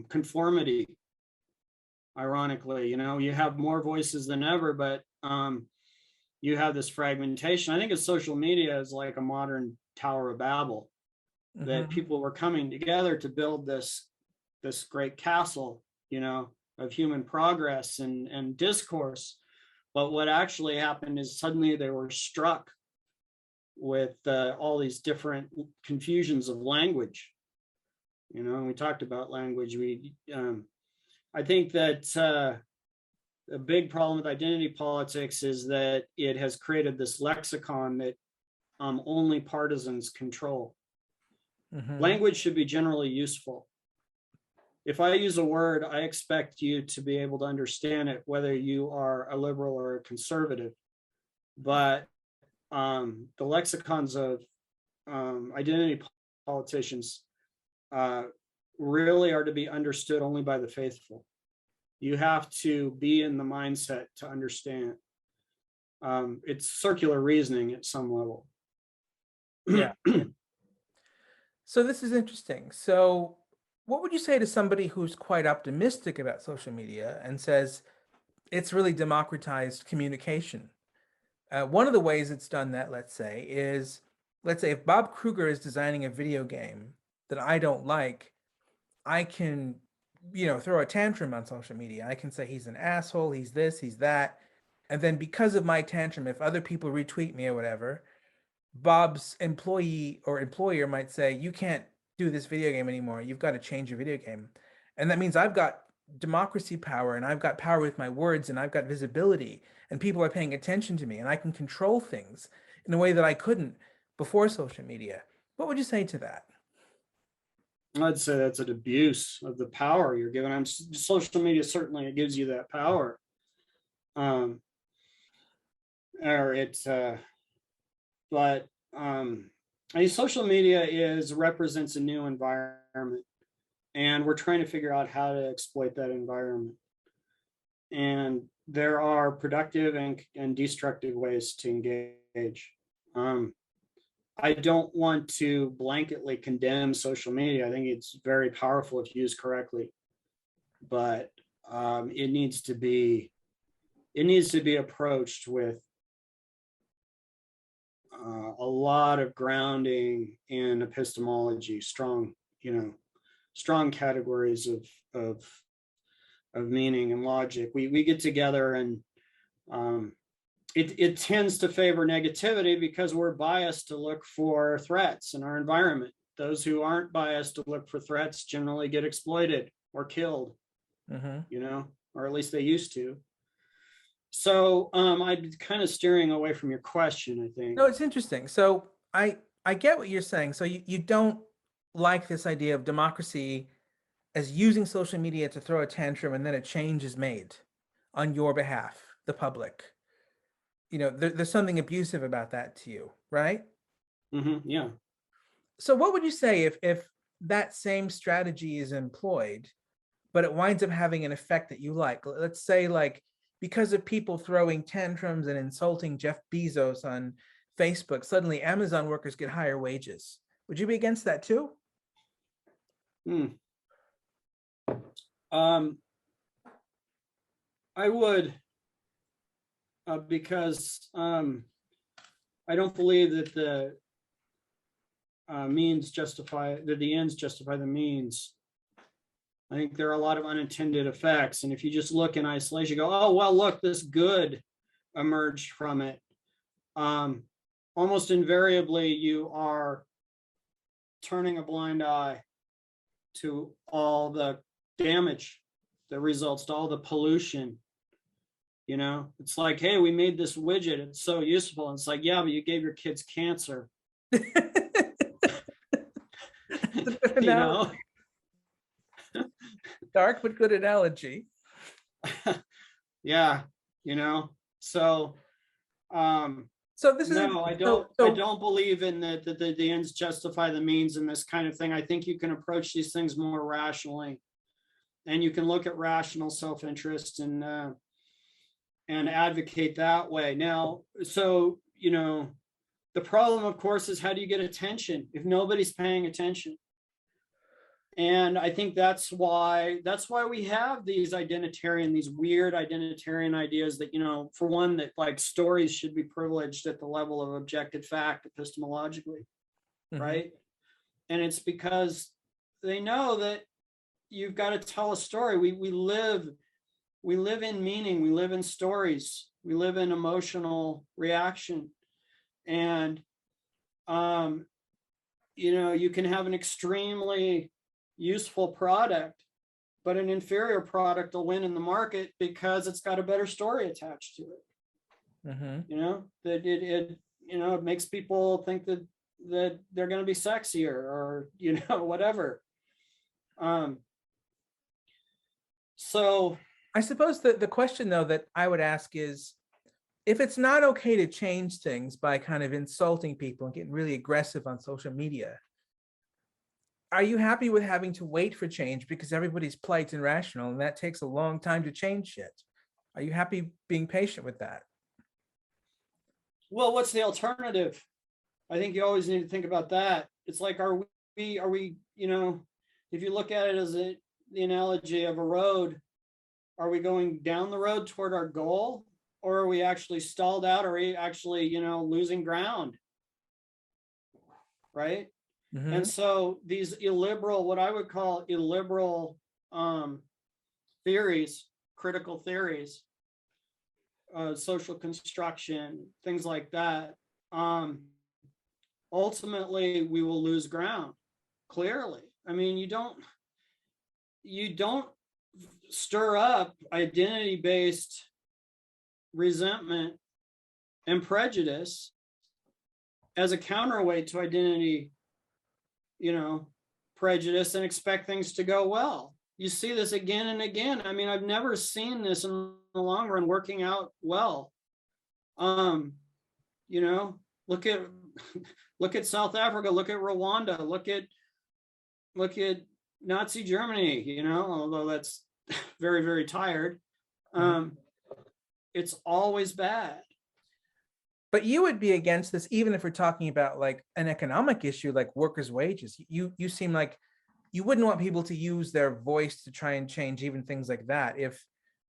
conformity. Ironically, you have more voices than ever, but you have this fragmentation. I think of social media as like a modern Tower of Babel, that people were coming together to build this great castle, of human progress and discourse. But what actually happened is suddenly they were struck with all these different confusions of language. We talked about language. I think that a big problem with identity politics is that it has created this lexicon that only partisans control. Language should be generally useful. If I use a word, I expect you to be able to understand it, whether you are a liberal or a conservative. But the lexicons of identity politicians really are to be understood only by the faithful. You have to be in the mindset to understand. It's circular reasoning at some level. Yeah. So this is interesting. So what would you say to somebody who's quite optimistic about social media and says it's really democratized communication? One of the ways it's done that, let's say if Bob Kruger is designing a video game that I don't like, I can, throw a tantrum on social media. I can say he's an asshole, he's this, he's that. And then because of my tantrum, if other people retweet me or whatever, Bob's employee or employer might say, you can't do this video game anymore. You've got to change your video game. And that means I've got democracy power and I've got power with my words and I've got visibility and people are paying attention to me and I can control things in a way that I couldn't before social media. What would you say to that? I'd say that's an abuse of the power you're given. Social media certainly it gives you that power. But I mean, social media represents a new environment, and we're trying to figure out how to exploit that environment. And there are productive and destructive ways to engage. I don't want to blanketly condemn social media. I think it's very powerful if used correctly, but it needs to be approached with a lot of grounding in epistemology, strong categories of meaning and logic. We get together and it tends to favor negativity because we're biased to look for threats in our environment. Those who aren't biased to look for threats generally get exploited or killed, or at least they used to. So I'm kind of steering away from your question, I think. No, it's interesting. So I get what you're saying. So you don't like this idea of democracy as using social media to throw a tantrum and then a change is made on your behalf, the public. There's something abusive about that to you, right? Yeah. So what would you say if that same strategy is employed, but it winds up having an effect that you like? Let's say because of people throwing tantrums and insulting Jeff Bezos on Facebook, suddenly Amazon workers get higher wages. Would you be against that too? I would, because I don't believe that the ends justify the means. I think there are a lot of unintended effects. And if you just look in isolation, you go, oh, well, look, this good emerged from it. almost invariably you are turning a blind eye to all the damage that results, to all the pollution. You know, it's like, hey, we made this widget, it's so useful. And it's like, yeah, but you gave your kids cancer. You know? Dark but good analogy. Yeah, you know. So this is no, I don't believe in that the ends justify the means and this kind of thing. I think you can approach these things more rationally, and you can look at rational self-interest and advocate that way. Now, so you know, the problem, of course, is how do you get attention if nobody's paying attention? And I think that's why we have these weird identitarian ideas that, you know, for one, that like stories should be privileged at the level of objective fact epistemologically, right? And it's because they know that you've got to tell a story. We live in meaning, we live in stories, we live in emotional reaction. And you know, you can have an extremely useful product, but an inferior product will win in the market because it's got a better story attached to it. You know, that it you know, it makes people think that they're going to be sexier, or you know, whatever. So I suppose that the question though that I would ask is, if it's not okay to change things by kind of insulting people and getting really aggressive on social media, are you happy with having to wait for change because everybody's polite and rational and that takes a long time to change shit? Are you happy being patient with that? Well, what's the alternative? I think you always need to think about that. It's like, are we, you know, if you look at it as the analogy of a road, are we going down the road toward our goal, or are we actually stalled out, or are we actually, you know, losing ground? Right? And so these illiberal, what I would call illiberal theories, critical theories, social construction, things like that, ultimately we will lose ground, clearly. I mean, you don't stir up identity-based resentment and prejudice as a counterweight to identity, you know, prejudice, and expect things to go well. You see this again and again. I mean, I've never seen this in the long run working out well. You know, look at South Africa, look at Rwanda, look at Nazi Germany, you know, although that's very, very tired. It's always bad. But you would be against this, even if we're talking about like an economic issue, like workers' wages. You seem like you wouldn't want people to use their voice to try and change even things like that if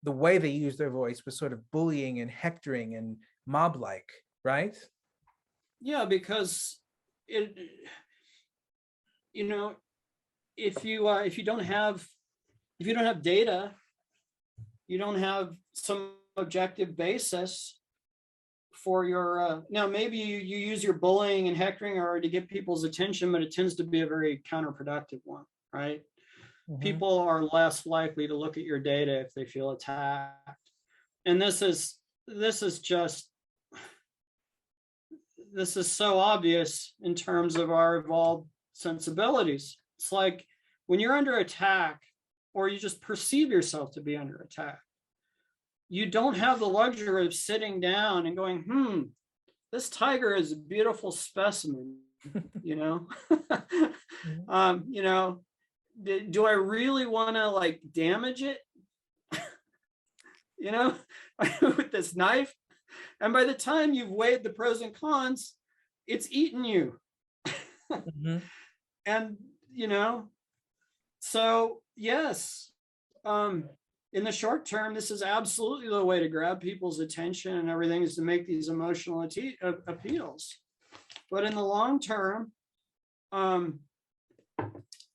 the way they use their voice was sort of bullying and hectoring and mob-like, right? Yeah, because it, you know, if you don't have data, you don't have some objective basis for your now maybe you use your bullying and hectoring or to get people's attention, but it tends to be a very counterproductive one, right? People are less likely to look at your data if they feel attacked. And this is so obvious in terms of our evolved sensibilities. It's like when you're under attack, or you just perceive yourself to be under attack, you don't have the luxury of sitting down and going, this tiger is a beautiful specimen, you know? You know, do I really want to like damage it, you know, with this knife? And by the time you've weighed the pros and cons, it's eaten you. And, you know, so yes, in the short term, this is absolutely the way to grab people's attention and everything, is to make these emotional appeals. But in the long term,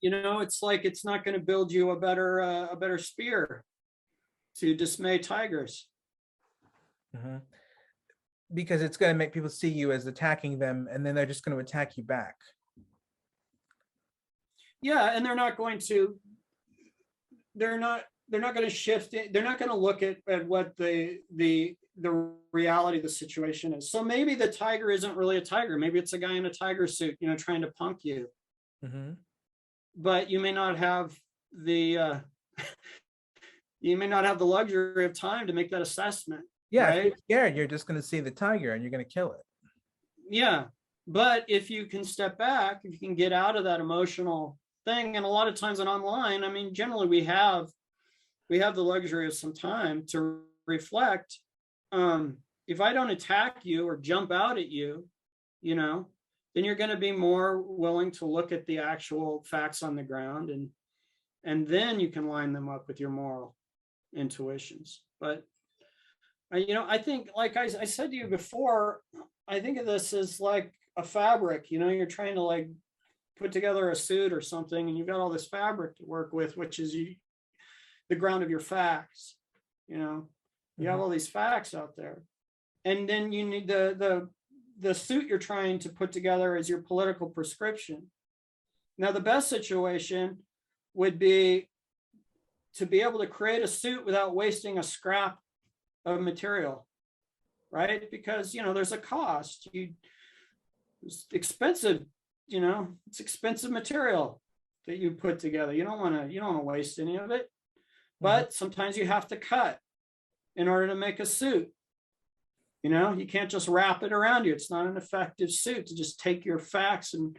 you know, it's like it's not going to build you a better spear to dismay tigers. because it's going to make people see you as attacking them, and then they're just going to attack you back. Yeah, and they're not going to shift it. They're not going to look at what the reality of the situation is. So maybe the tiger isn't really a tiger. Maybe it's a guy in a tiger suit, trying to punk you. Mm-hmm. But you may not have the luxury of time to make that assessment. Yeah, right? if you're scared, you're just going to see the tiger and you're going to kill it. Yeah, but if you can step back, if you can get out of that emotional thing, and a lot of times in online, I mean, generally we have the luxury of some time to reflect. If I don't attack you or jump out at you, then you're going to be more willing to look at the actual facts on the ground, and then you can line them up with your moral intuitions. But I think, like I said to you before, I think of this as like a fabric. You're trying to like put together a suit or something, and you've got all this fabric to work with, which is the ground of your facts. You have all these facts out there, and then you need the suit you're trying to put together as your political prescription. Now, the best situation would be to be able to create a suit without wasting a scrap of material, right? Because there's a cost. It's expensive. It's expensive material that you put together. You don't want to waste any of it. But sometimes you have to cut in order to make a suit. You can't just wrap it around you. It's not an effective suit to just take your facts and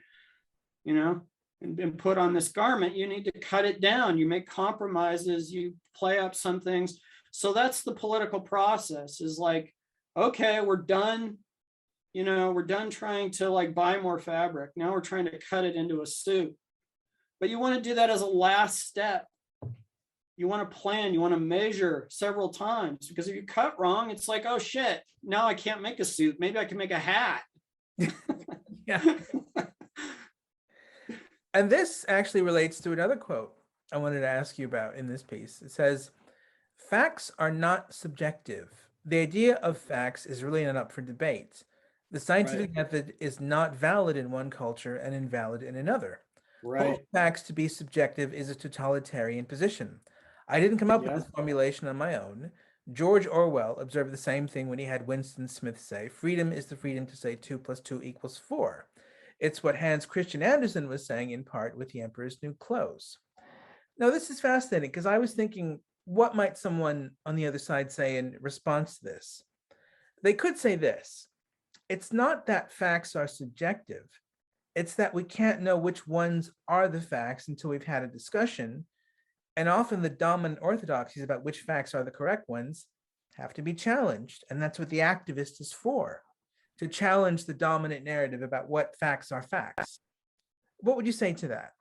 put on this garment. You need to cut it down. You make compromises. You play up some things. So that's the political process, is like, okay, we're done. We're done trying to like buy more fabric. Now we're trying to cut it into a suit. But you want to do that as a last step. You want to plan, you want to measure several times, because if you cut wrong, it's like, oh shit, now I can't make a suit. Maybe I can make a hat. Yeah. And this actually relates to another quote I wanted to ask you about in this piece. It says, "Facts are not subjective. The idea of facts is really not up for debate. The scientific method is not valid in one culture and invalid in another. Holding facts to be subjective is a totalitarian position. I didn't come up with this formulation on my own. George Orwell observed the same thing when he had Winston Smith say, 'Freedom is the freedom to say 2 + 2 = 4.' It's what Hans Christian Andersen was saying in part with The Emperor's New Clothes." Now, this is fascinating because I was thinking, what might someone on the other side say in response to this? They could say this: it's not that facts are subjective. It's that we can't know which ones are the facts until we've had a discussion. And often the dominant orthodoxies about which facts are the correct ones have to be challenged. And that's what the activist is for, to challenge the dominant narrative about what facts are facts. What would you say to that?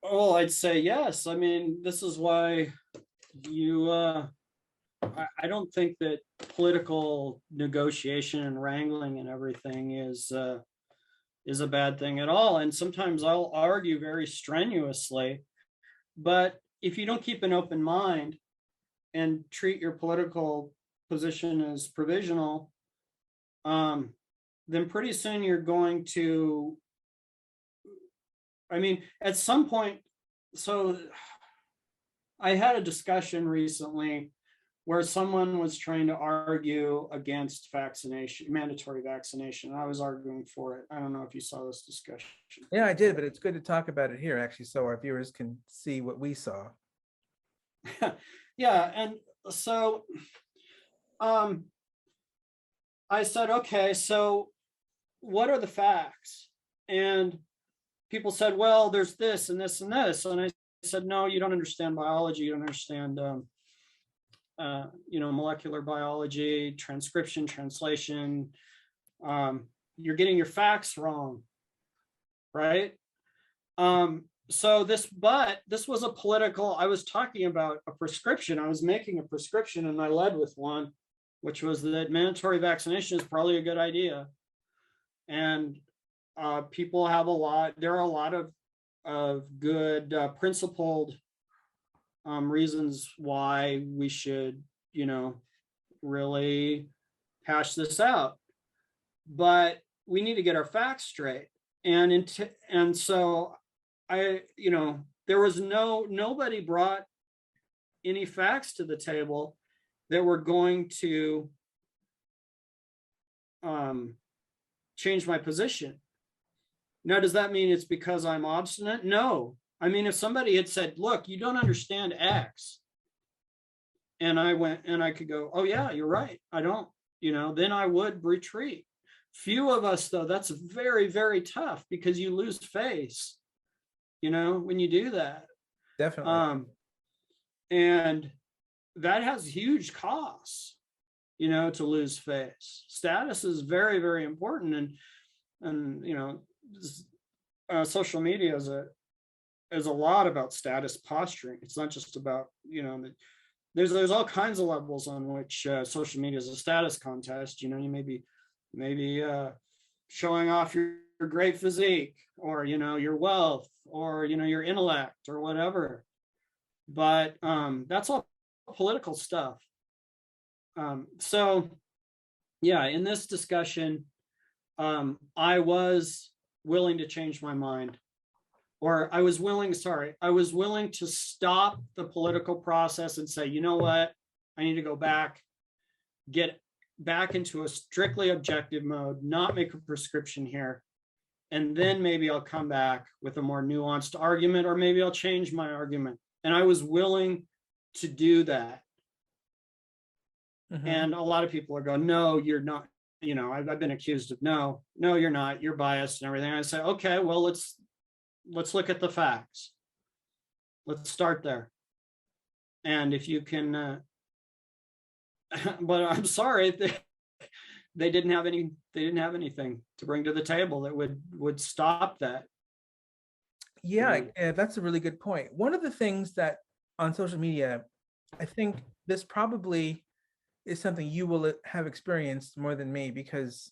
Well, I'd say yes. I mean, this is why I don't think that political negotiation and wrangling and everything is a bad thing at all. And sometimes I'll argue very strenuously, but if you don't keep an open mind and treat your political position as provisional, then pretty soon you're going to, I mean, at some point, so I had a discussion recently where someone was trying to argue against vaccination, mandatory vaccination. I was arguing for it. I don't know if you saw this discussion. Yeah, I did, but it's good to talk about it here, actually, so our viewers can see what we saw. Yeah, and so I said, okay, so what are the facts? And people said, well, there's this and this and this. And I said, no, you don't understand biology. You don't understand molecular biology, transcription, translation. You're getting your facts wrong, right? So this was a political, I was talking about a prescription. I was making a prescription and I led with one, which was that mandatory vaccination is probably a good idea. And people have there are a lot of good principled reasons why we should, really hash this out. But we need to get our facts straight. And so there was nobody brought any facts to the table that were going to change my position. Now, does that mean it's because I'm obstinate? No. I mean, if somebody had said, look, you don't understand X, and I could go, oh yeah, you're right, I don't, then I would retreat. Few of us, though, that's very, very tough, because you lose face, when you do that. Definitely. And that has huge costs, to lose face. Status is very, very important. And social media is a lot about status posturing. It's not just about, there's all kinds of levels on which social media is a status contest. You maybe showing off your great physique, or your wealth, or your intellect, or whatever. But that's all political stuff. So yeah, in this discussion, I was willing to change my mind, or I was willing to stop the political process and say, you know what, I need to go back, get back into a strictly objective mode, not make a prescription here. And then maybe I'll come back with a more nuanced argument, or maybe I'll change my argument. And I was willing to do that. Mm-hmm. And a lot of people are going, no, you're not. I've been accused of, no, you're not, you're biased and everything. I say, okay, well, let's look at the facts. Let's start there. And if you can, but I'm sorry, they didn't have anything to bring to the table that would stop that. Yeah, that's a really good point. One of the things that on social media, I think this probably is something you will have experienced more than me, because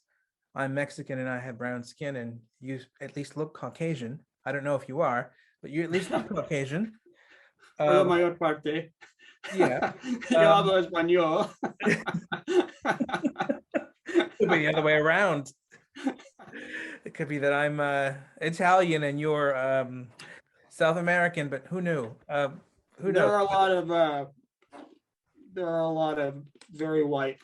I'm Mexican and I have brown skin, and you at least look Caucasian. I don't know if you are, but you at least look Caucasian. For la mayor parte. Yeah. Yo hablo español. Could be the other way around. It could be that I'm Italian and you're South American, but who knew? Who knows? There are a lot of very white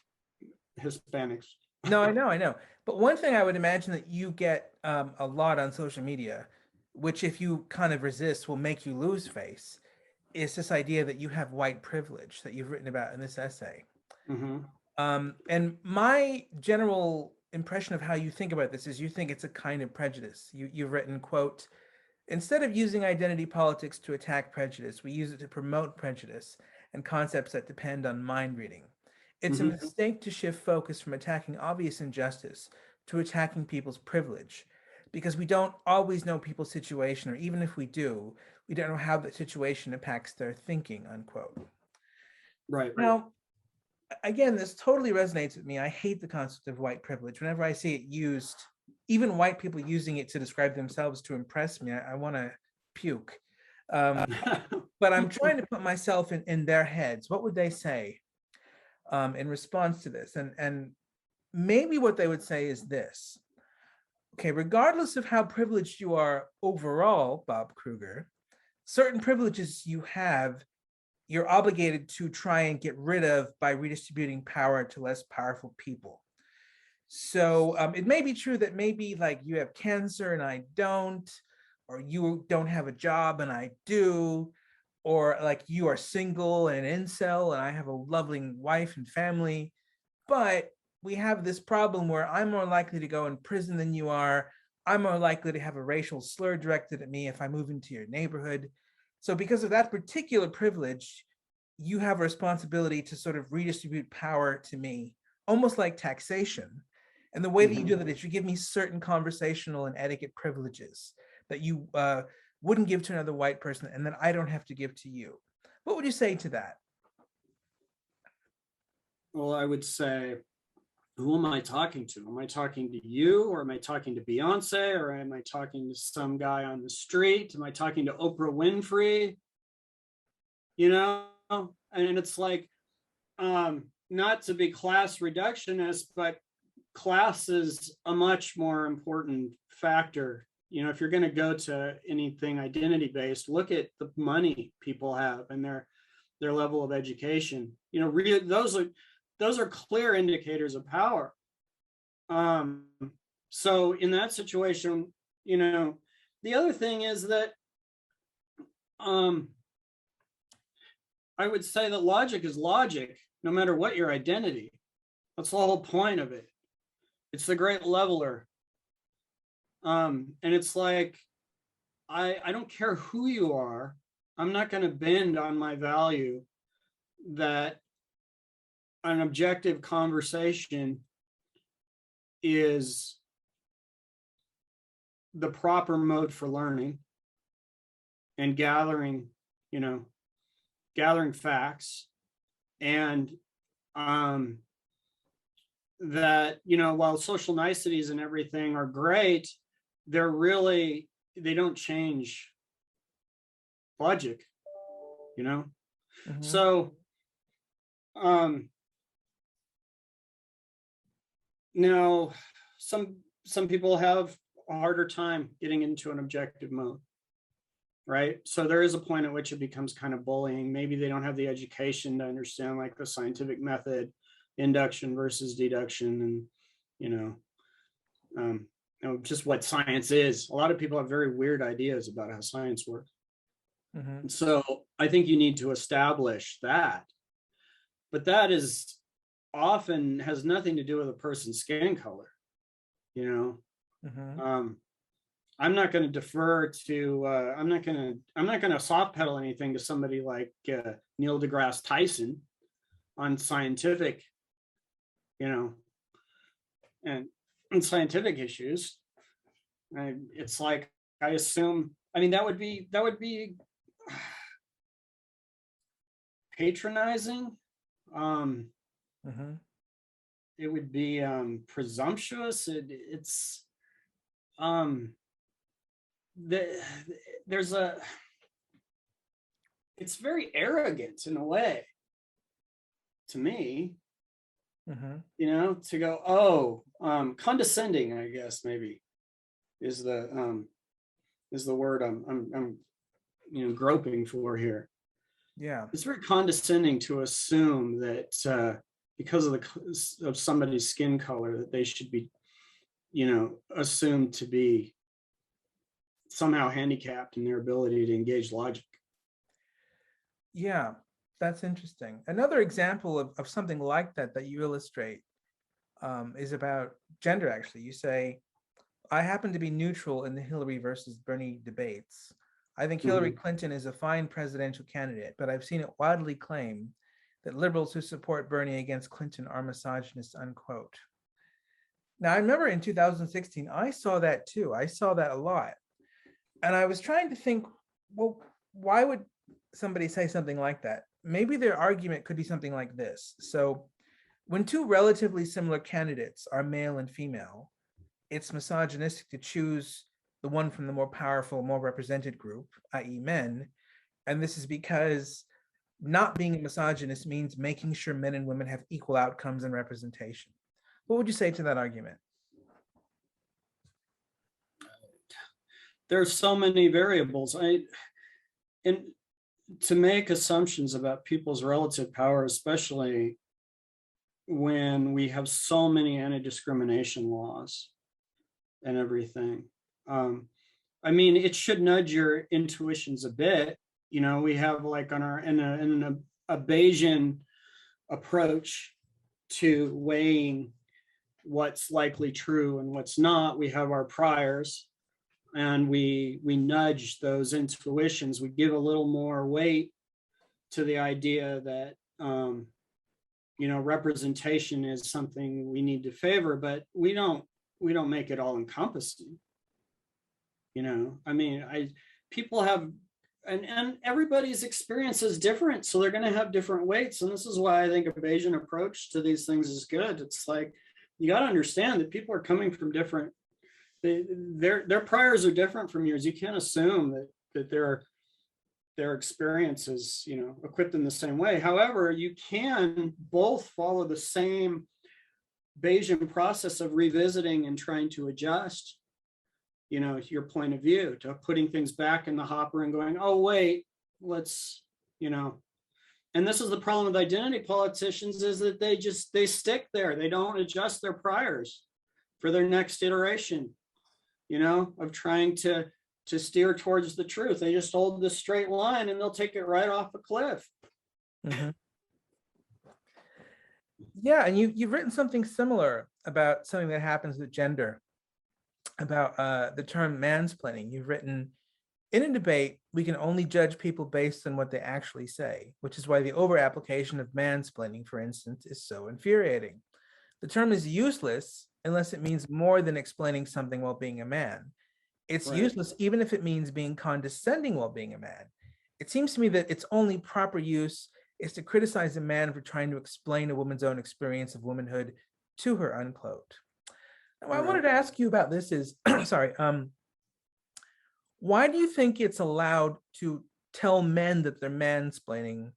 Hispanics. No, I know. But one thing I would imagine that you get a lot on social media, which if you kind of resist will make you lose face, is this idea that you have white privilege that you've written about in this essay. Mm-hmm. And my general impression of how you think about this is you think it's a kind of prejudice. You've written, quote, instead of using identity politics to attack prejudice, we use it to promote prejudice and concepts that depend on mind reading. It's a mistake to shift focus from attacking obvious injustice to attacking people's privilege, because we don't always know people's situation, or even if we do, we don't know how that situation impacts their thinking, unquote. Right. Now, again, this totally resonates with me. I hate the concept of white privilege. Whenever I see it used, even white people using it to describe themselves to impress me, I want to puke. But I'm trying to put myself in their heads. What would they say in response to this? And maybe what they would say is this. Okay, regardless of how privileged you are overall, Bob Kruger, certain privileges you have, you're obligated to try and get rid of by redistributing power to less powerful people. So it may be true that maybe like you have cancer and I don't, or you don't have a job and I do, or like you are single and an incel and I have a lovely wife and family, but we have this problem where I'm more likely to go in prison than you are. I'm more likely to have a racial slur directed at me if I move into your neighborhood. So because of that particular privilege, you have a responsibility to sort of redistribute power to me, almost like taxation. And the way that you do that is you give me certain conversational and etiquette privileges that you wouldn't give to another white person, and that I don't have to give to you. What would you say to that? Well, I would say, who am I talking to? Am I talking to you, or am I talking to Beyonce, or am I talking to some guy on the street? Am I talking to Oprah Winfrey? And it's like, not to be class reductionist, but class is a much more important factor. You know, if you're going to go to anything identity based, look at the money people have and their level of education. You know, those are clear indicators of power. So in that situation, you know, the other thing is that I would say that logic is logic, no matter what your identity. That's the whole point of it. It's the great leveler. And it's like, I don't care who you are. I'm not going to bend on my value that an objective conversation is the proper mode for learning and gathering, you know, gathering facts. And that, you know, while social niceties and everything are great, they don't change logic, you know? Mm-hmm. So, now some people have a harder time getting into an objective mode, right? So there is a point at which it becomes kind of bullying. Maybe they don't have the education to understand like the scientific method, induction versus deduction, and you know, just what science is. A lot of people have very weird ideas about how science works. Mm-hmm. So I think you need to establish that, but that is often has nothing to do with a person's skin color, you know. Mm-hmm. I'm not going to defer to I'm not going to soft pedal anything to somebody like Neil deGrasse Tyson on scientific, you know, and scientific issues. It's like, I assume, I mean, that would be patronizing. Mm-hmm. It would be presumptuous. It's very arrogant in a way to me. Mm-hmm. You know, to go, condescending, I guess maybe is the word I'm you know, groping for here. Yeah, it's very condescending to assume that because of somebody's skin color that they should be, you know, assumed to be somehow handicapped in their ability to engage logic. Yeah, that's interesting. Another example of something like that you illustrate is about gender, actually. You say, I happen to be neutral in the Hillary versus Bernie debates. I think Hillary Clinton is a fine presidential candidate, but I've seen it widely claimed that liberals who support Bernie against Clinton are misogynists, unquote. Now, I remember in 2016, I saw that too. I saw that a lot. And I was trying to think, well, why would somebody say something like that? Maybe their argument could be something like this. So when two relatively similar candidates are male and female, it's misogynistic to choose the one from the more powerful, more represented group, i.e. men. And this is because not being a misogynist means making sure men and women have equal outcomes and representation. What would you say to that argument? There's so many variables. And to make assumptions about people's relative power, especially when we have so many anti-discrimination laws and everything. I mean, it should nudge your intuitions a bit. You know, we have like on our in a Bayesian approach to weighing what's likely true and what's not. We have our priors, and we nudge those intuitions. We give a little more weight to the idea that you know, representation is something we need to favor, but we don't make it all encompassing. You know, I mean, people have, and everybody's experience is different, so they're going to have different weights. And this is why I think a Bayesian approach to these things is good. It's like, you got to understand that people are coming from different, their priors are different from yours. You can't assume that they're their experiences, equipped in the same way. However, you can both follow the same Bayesian process of revisiting and trying to adjust, your point of view, to putting things back in the hopper and going, oh, wait, let's, and this is the problem with identity politicians, is that they stick there. They don't adjust their priors for their next iteration, of trying to steer towards the truth. They just hold this straight line and they'll take it right off a cliff. Mm-hmm. Yeah, and you've written something similar about something that happens with gender, about the term mansplaining. You've written, in a debate, we can only judge people based on what they actually say, which is why the over-application of mansplaining, for instance, is so infuriating. The term is useless unless it means more than explaining something while being a man. It's Right. useless even if it means being condescending while being a man. It seems to me that its only proper use is to criticize a man for trying to explain a woman's own experience of womanhood to her, unquote. Now, what I wanted to ask you about this is, sorry, why do you think it's allowed to tell men that they're mansplaining,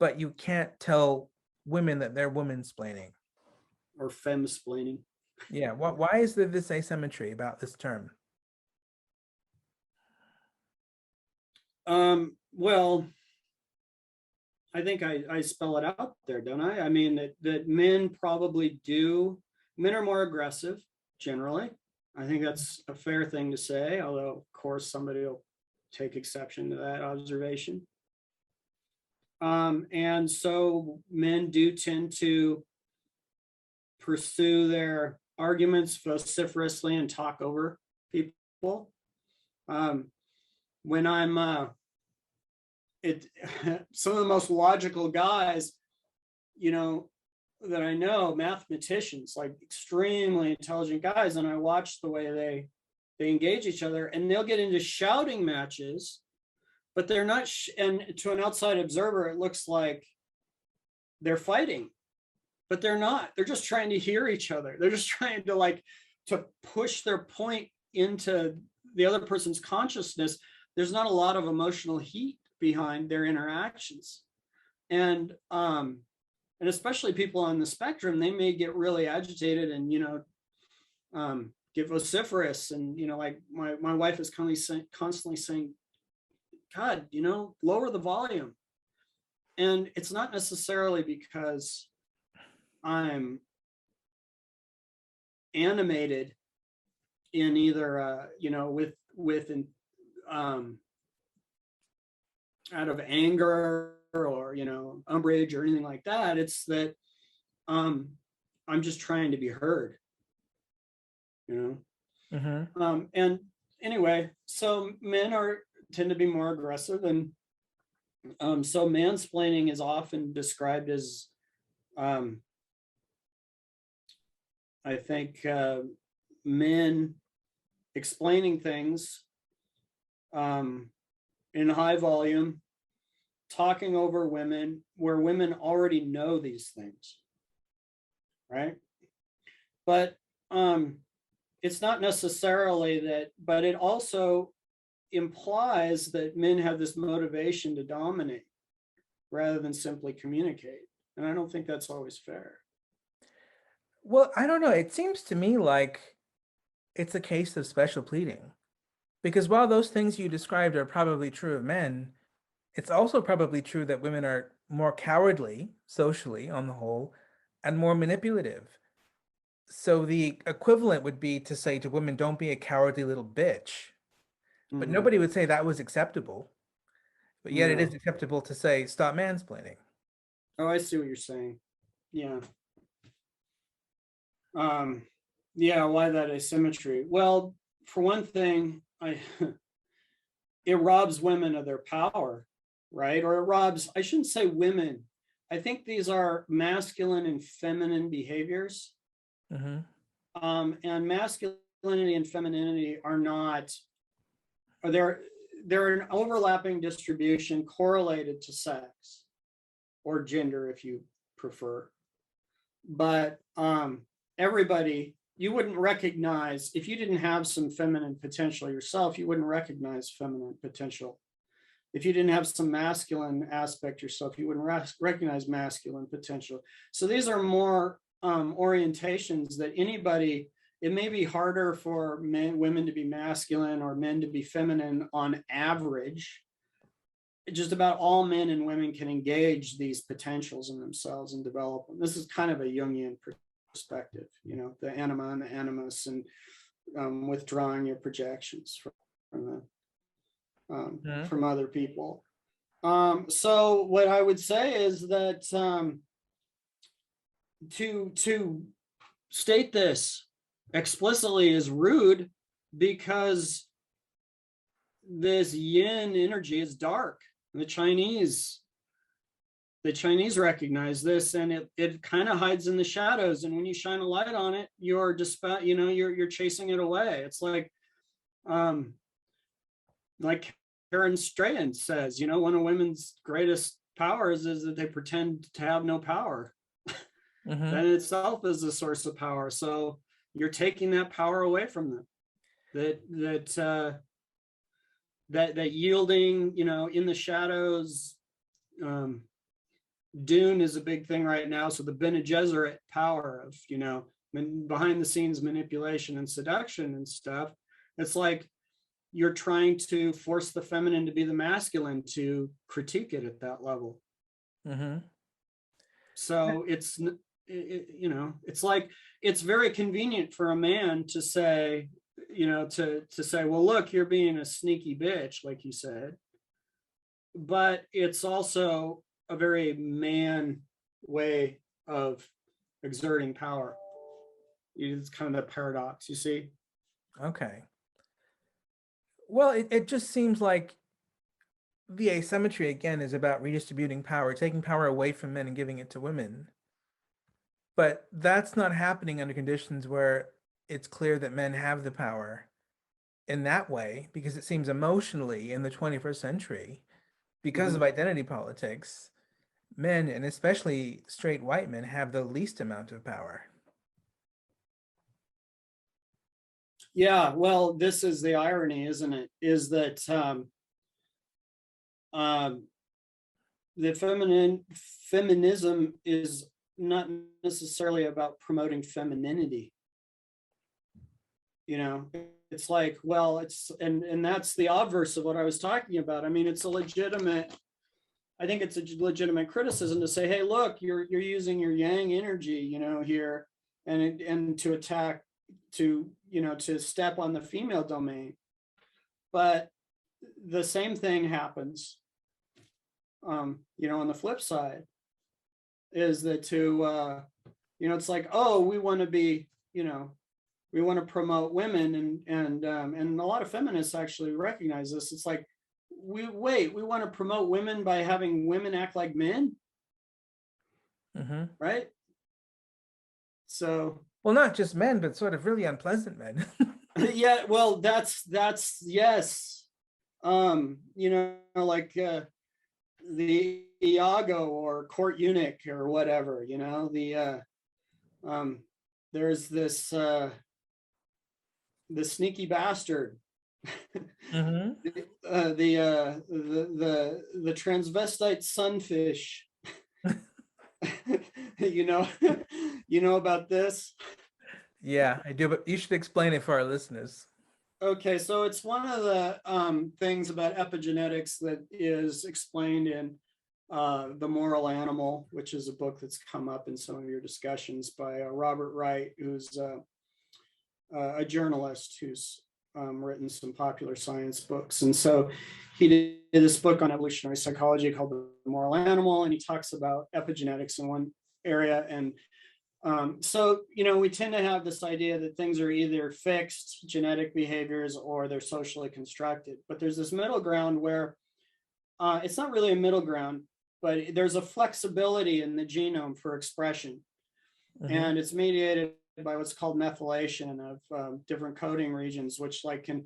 but you can't tell women that they're womansplaining? Or femsplaining. Yeah, why is there this asymmetry about this term? Well, I think I spell it out there, don't I? I mean, that men probably do, men are more aggressive generally. I think that's a fair thing to say, although, of course, somebody will take exception to that observation. And so men do tend to pursue their arguments vociferously and talk over people. When I'm some of the most logical guys, that I know, mathematicians, like extremely intelligent guys, and I watch the way they engage each other, and they'll get into shouting matches, but they're not, and to an outside observer, it looks like they're fighting, but they're not. They're just trying to hear each other. They're just trying to push their point into the other person's consciousness. There's not a lot of emotional heat behind their interactions. And especially people on the spectrum, they may get really agitated and, get vociferous. And, like my wife is constantly saying, God, lower the volume. And it's not necessarily because I'm animated in either, with out of anger or, umbrage or anything like that. It's that I'm just trying to be heard, Mm-hmm. And anyway, so men tend to be more aggressive, and so mansplaining is often described as, I think, men explaining things in high volume, talking over women, where women already know these things, right? But it's not necessarily that, but it also implies that men have this motivation to dominate rather than simply communicate. And I don't think that's always fair. Well, I don't know. It seems to me like it's a case of special pleading. Because while those things you described are probably true of men, it's also probably true that women are more cowardly, socially, on the whole, and more manipulative. So the equivalent would be to say to women, don't be a cowardly little bitch. But Mhm. nobody would say that was acceptable. But yet it No. is acceptable to say, stop mansplaining. Oh, I see what you're saying. Yeah. Yeah, why that asymmetry? Well, for one thing, it robs women of their power, right? Or it robs, I shouldn't say women. I think these are masculine and feminine behaviors. Mm-hmm. And masculinity and femininity are not, or they're an overlapping distribution correlated to sex or gender, if you prefer. But everybody, you wouldn't recognize, if you didn't have some feminine potential yourself, you wouldn't recognize feminine potential If you didn't have some masculine aspect yourself, you wouldn't recognize masculine potential. So these are more orientations that anybody, it may be harder for women to be masculine or men to be feminine on average. Just about all men and women can engage these potentials in themselves and develop them. This is kind of a Jungian perspective, you know, the anima and the animus, and withdrawing your projections from other people. So what I would say is that to state this explicitly is rude, because this yin energy is dark. The Chinese recognize this, and it kind of hides in the shadows. And when you shine a light on it, you're chasing it away. It's like Karen Strahan says, you know, one of women's greatest powers is that they pretend to have no power. That in itself is a source of power. So you're taking that power away from them. That yielding, you know, in the shadows. Dune is a big thing right now. So the Bene Gesserit power of, you know, behind the scenes manipulation and seduction and stuff. It's like you're trying to force the feminine to be the masculine, to critique it at that level. So it's, you know, it's like, it's very convenient for a man to say, you know, to say, well, look, you're being a sneaky bitch, like you said. But it's also a very man way of exerting power. It's kind of the paradox, you see? Okay. Well, it just seems like the asymmetry, again, is about redistributing power, taking power away from men and giving it to women. But that's not happening under conditions where it's clear that men have the power in that way, because it seems emotionally in the 21st century, because of identity politics, men, and especially straight white men, have the least amount of power. Yeah, well, this is the irony, isn't it? Is that the feminism is not necessarily about promoting femininity. You know, it's like, well, it's and that's the obverse of what I was talking about. I mean, it's a legitimate, I think it's a legitimate criticism to say, hey, look, you're using your yang energy, you know, here, and to attack, to, you know, to step on the female domain. But the same thing happens, you know, on the flip side, is that to, you know, it's like, oh, we want to be, you know, we want to promote women, and a lot of feminists actually recognize this. It's like, we want to promote women by having women act like men, right? So, well, not just men, but sort of really unpleasant men. yeah, well, that's yes, you know, like the Iago or court eunuch or whatever, you know, there's this the sneaky bastard, the transvestite sunfish. you know about this? Yeah, I do, but you should explain it for our listeners. Okay, so it's one of the things about epigenetics that is explained in The Moral Animal, which is a book that's come up in some of your discussions by Robert Wright, who's a journalist who's written some popular science books. And so he did this book on evolutionary psychology called The Moral Animal, and he talks about epigenetics in one area. And so, you know, we tend to have this idea that things are either fixed genetic behaviors or they're socially constructed. But there's this middle ground where it's not really a middle ground, but there's a flexibility in the genome for expression. And it's mediated by what's called methylation of different coding regions, which like can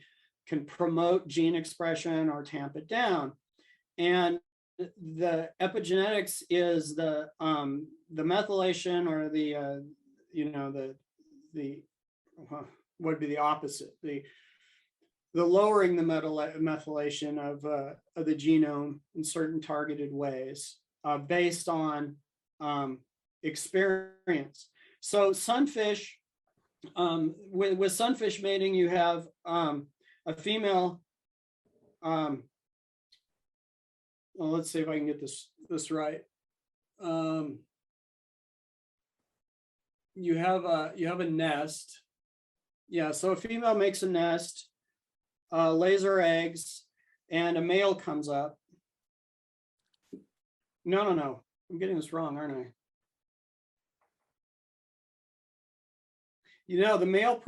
promote gene expression or tamp it down. And the epigenetics is the methylation, or the you know, the what would be the opposite, the lowering the methylation of the genome in certain targeted ways based on experience. So sunfish, with sunfish mating, you have a female. Well, let's see if I can get this right. You have a nest. Yeah, so a female makes a nest, lays her eggs, and a male comes up. No. I'm getting this wrong, aren't I? You know, the male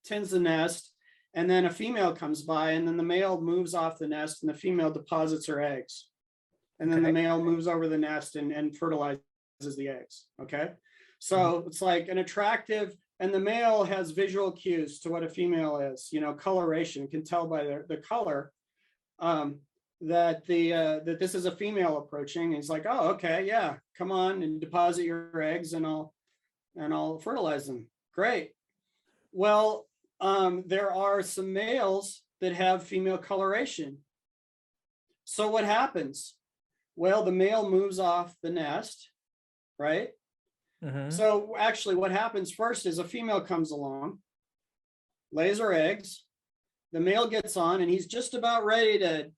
tends the nest, and then a female comes by, and then the male moves off the nest, and the female deposits her eggs, and then the male moves over the nest and fertilizes the eggs. Okay, so it's like an attractive, and the male has visual cues to what a female is. You know, coloration, can tell by the color that this is a female approaching. He's like, oh, okay, yeah, come on and deposit your eggs, and I'll fertilize them. Great. Well, there are some males that have female coloration. So what happens? Well, the male moves off the nest, right? So actually what happens first is a female comes along, lays her eggs, the male gets on, and he's just about ready to,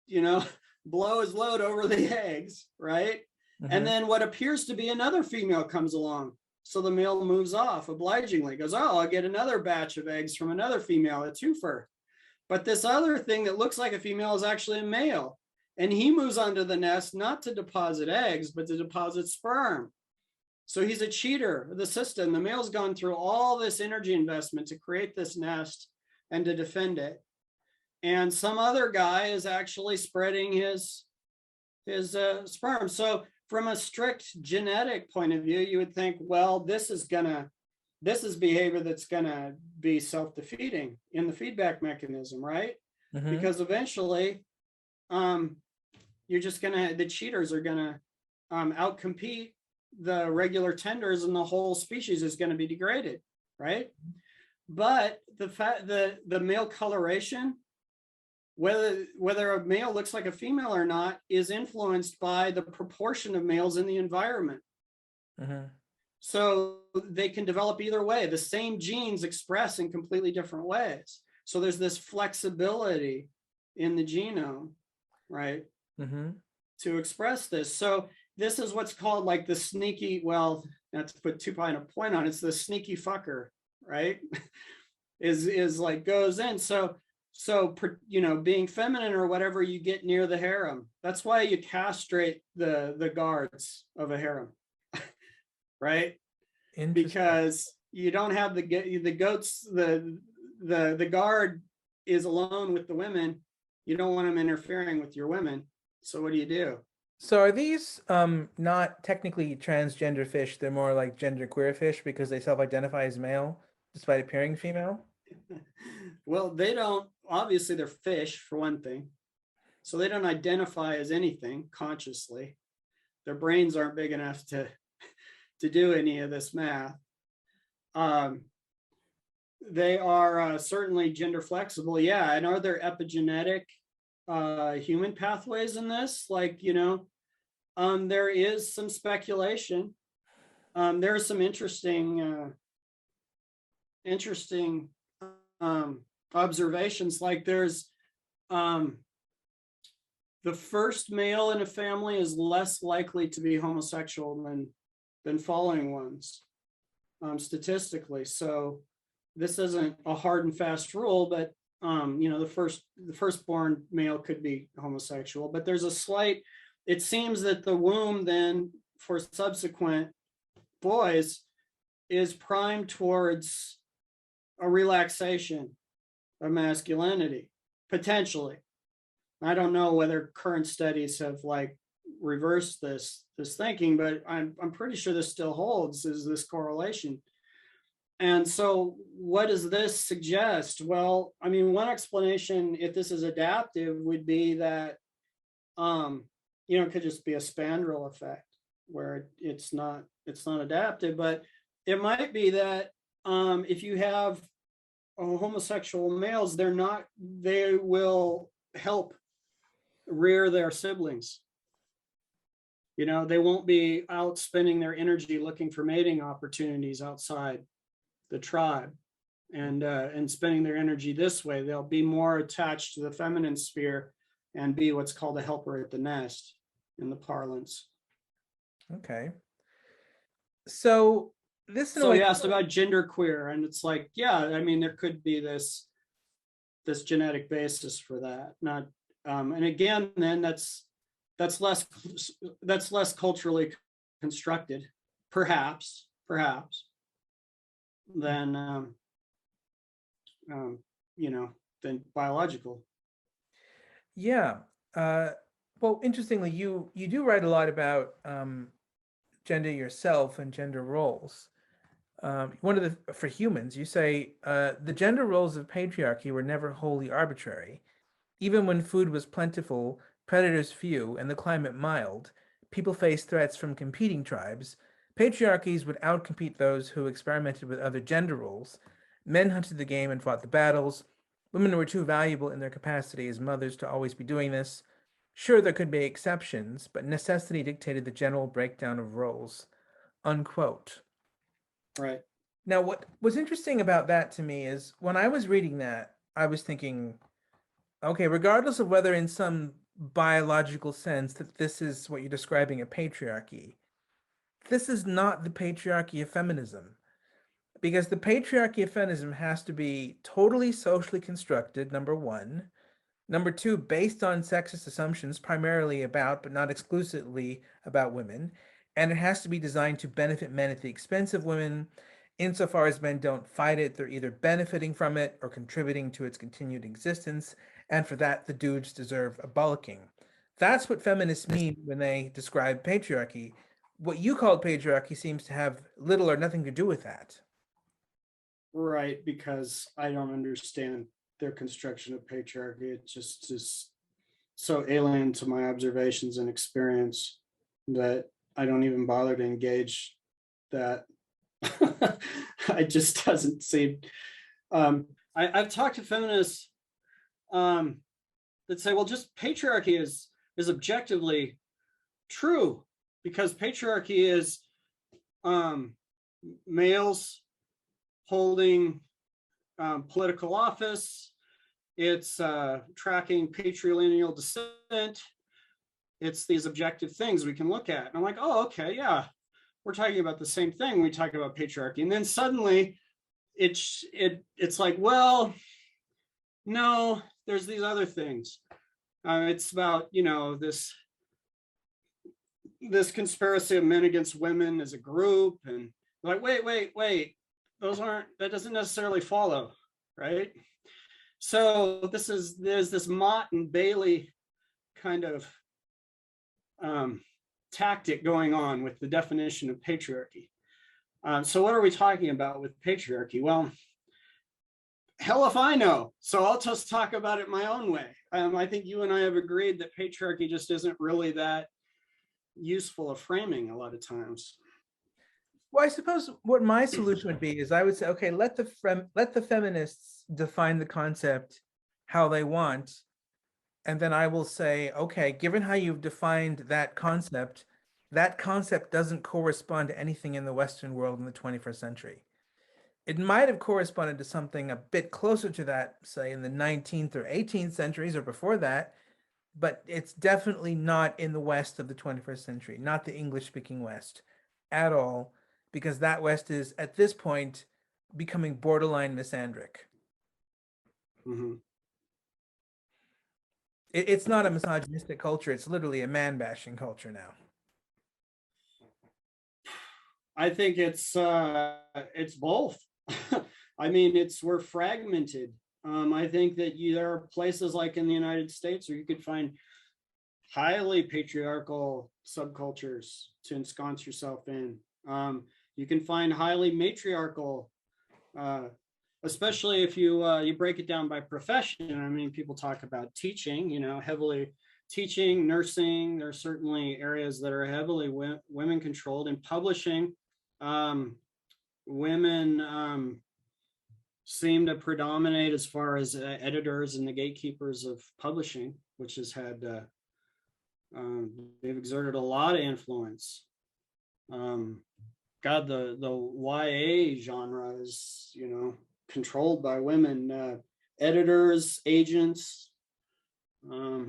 you know, blow his load over the eggs, right? And then what appears to be another female comes along. So the male moves off obligingly, goes, oh, I'll get another batch of eggs from another female, a twofer. But this other thing that looks like a female is actually a male. And he moves onto the nest not to deposit eggs, but to deposit sperm. So he's a cheater of the system. The male's gone through all this energy investment to create this nest and to defend it. And some other guy is actually spreading his sperm. So from a strict genetic point of view, you would think, well, this is behavior that's gonna be self-defeating in the feedback mechanism, right? Because eventually, the cheaters are gonna outcompete the regular tenders, and the whole species is gonna be degraded, right? But the male coloration, whether a male looks like a female or not, is influenced by the proportion of males in the environment. So they can develop either way. The same genes express in completely different ways. So there's this flexibility in the genome, right? To express this. So this is what's called like the sneaky, well, not to put too fine a point on it, it's the sneaky fucker, right? is like goes in. So, you know, being feminine or whatever, you get near the harem. That's why you castrate the guards of a harem, right? Because you don't have the goats, the guard is alone with the women. You don't want them interfering with your women. So what do? So are these not technically transgender fish? They're more like genderqueer fish because they self-identify as male despite appearing female? Well, they don't, obviously they're fish for one thing. So they don't identify as anything consciously. Their brains aren't big enough to do any of this math. They are certainly gender flexible. Yeah. And are there epigenetic human pathways in this? Like, you know, there is some speculation. There are some interesting observations. Like there's the first male in a family is less likely to be homosexual than following ones, statistically. So this isn't a hard and fast rule, but you know, the firstborn male could be homosexual, but there's a slight, it seems that the womb then for subsequent boys is primed towards a relaxation of masculinity, potentially. I don't know whether current studies have like reversed this thinking, but I'm pretty sure this still holds, is this correlation. And so what does this suggest? Well, I mean, one explanation, if this is adaptive, would be that, you know, it could just be a spandrel effect where it's not adaptive, but it might be that if you have homosexual males, they will help rear their siblings. You know, they won't be out spending their energy looking for mating opportunities outside the tribe and spending their energy this way. They'll be more attached to the feminine sphere and be what's called a helper at the nest in the parlance. Okay. So this, in a So way, you asked about genderqueer, and it's like, yeah, I mean, there could be this genetic basis for that. Not, and again, then that's less culturally constructed, perhaps, than than biological. yeah. Well, interestingly, you do write a lot about gender yourself and gender roles. One of the For humans, you say the gender roles of patriarchy were never wholly arbitrary. Even when food was plentiful, predators few, and the climate mild, people faced threats from competing tribes. Patriarchies would outcompete those who experimented with other gender roles. Men hunted the game and fought the battles. Women were too valuable in their capacity as mothers to always be doing this. Sure, there could be exceptions, but necessity dictated the general breakdown of roles. Unquote. Right. Now, what was interesting about that to me is when I was reading that, I was thinking, okay, regardless of whether in some biological sense that this is what you're describing a patriarchy, this is not the patriarchy of feminism. Because the patriarchy of feminism has to be totally socially constructed, number one. Number two, based on sexist assumptions, primarily about, but not exclusively about women. And it has to be designed to benefit men at the expense of women. Insofar as men don't fight it, they're either benefiting from it or contributing to its continued existence. And for that, the dudes deserve a bullocking. That's what feminists mean when they describe patriarchy. What you called patriarchy seems to have little or nothing to do with that. Right, because I don't understand their construction of patriarchy. It just is so alien to my observations and experience that I don't even bother to engage that. It just doesn't seem. I've talked to feminists that say, well, just patriarchy is objectively true because patriarchy is males holding political office. It's tracking patrilineal descent. It's these objective things we can look at. And I'm like, oh, okay, yeah, we're talking about the same thing. We talk about patriarchy. And then suddenly it's like, well, no, there's these other things. It's about, this conspiracy of men against women as a group. And like, wait. That doesn't necessarily follow, right? So there's this Mott and Bailey kind of tactic going on with the definition of patriarchy. So what are we talking about with patriarchy? Well, hell if I know. So I'll just talk about it my own way. I think you and I have agreed that patriarchy just isn't really that useful a framing a lot of times. Well, I suppose what my solution would be is I would say, okay, let the feminists define the concept how they want, and then I will say, okay, given how you've defined that concept doesn't correspond to anything in the Western world in the 21st century. It might have corresponded to something a bit closer to that, say in the 19th or 18th centuries or before that, but it's definitely not in the West of the 21st century, not the English-speaking West at all, because that West is, at this point, becoming borderline misandric. Mm-hmm. It's not a misogynistic culture. It's literally a man-bashing culture now. I think it's both. I mean, we're fragmented. I think that there are places like in the United States where you could find highly patriarchal subcultures to ensconce yourself in. You can find highly matriarchal, especially if you break it down by profession. I mean, people talk about teaching, heavily teaching, nursing. There are certainly areas that are heavily women controlled, and publishing. women seem to predominate as far as editors and the gatekeepers of publishing, which has had they've exerted a lot of influence. God, the YA genre is, you know, controlled by women, editors, agents, a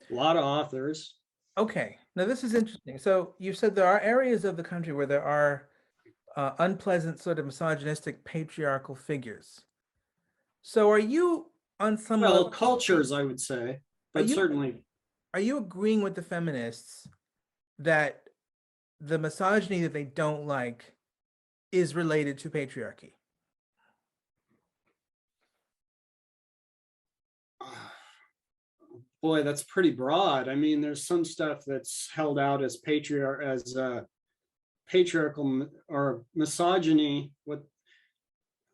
lot of authors. Okay, now this is interesting. So you said there are areas of the country where there are unpleasant, sort of misogynistic, patriarchal figures. So are you on some Well, level, cultures, I would say, are but you certainly. are you agreeing with the feminists that the misogyny that they don't like is related to patriarchy? Boy, that's pretty broad. I mean, there's some stuff that's held out as patriarchal or misogyny. What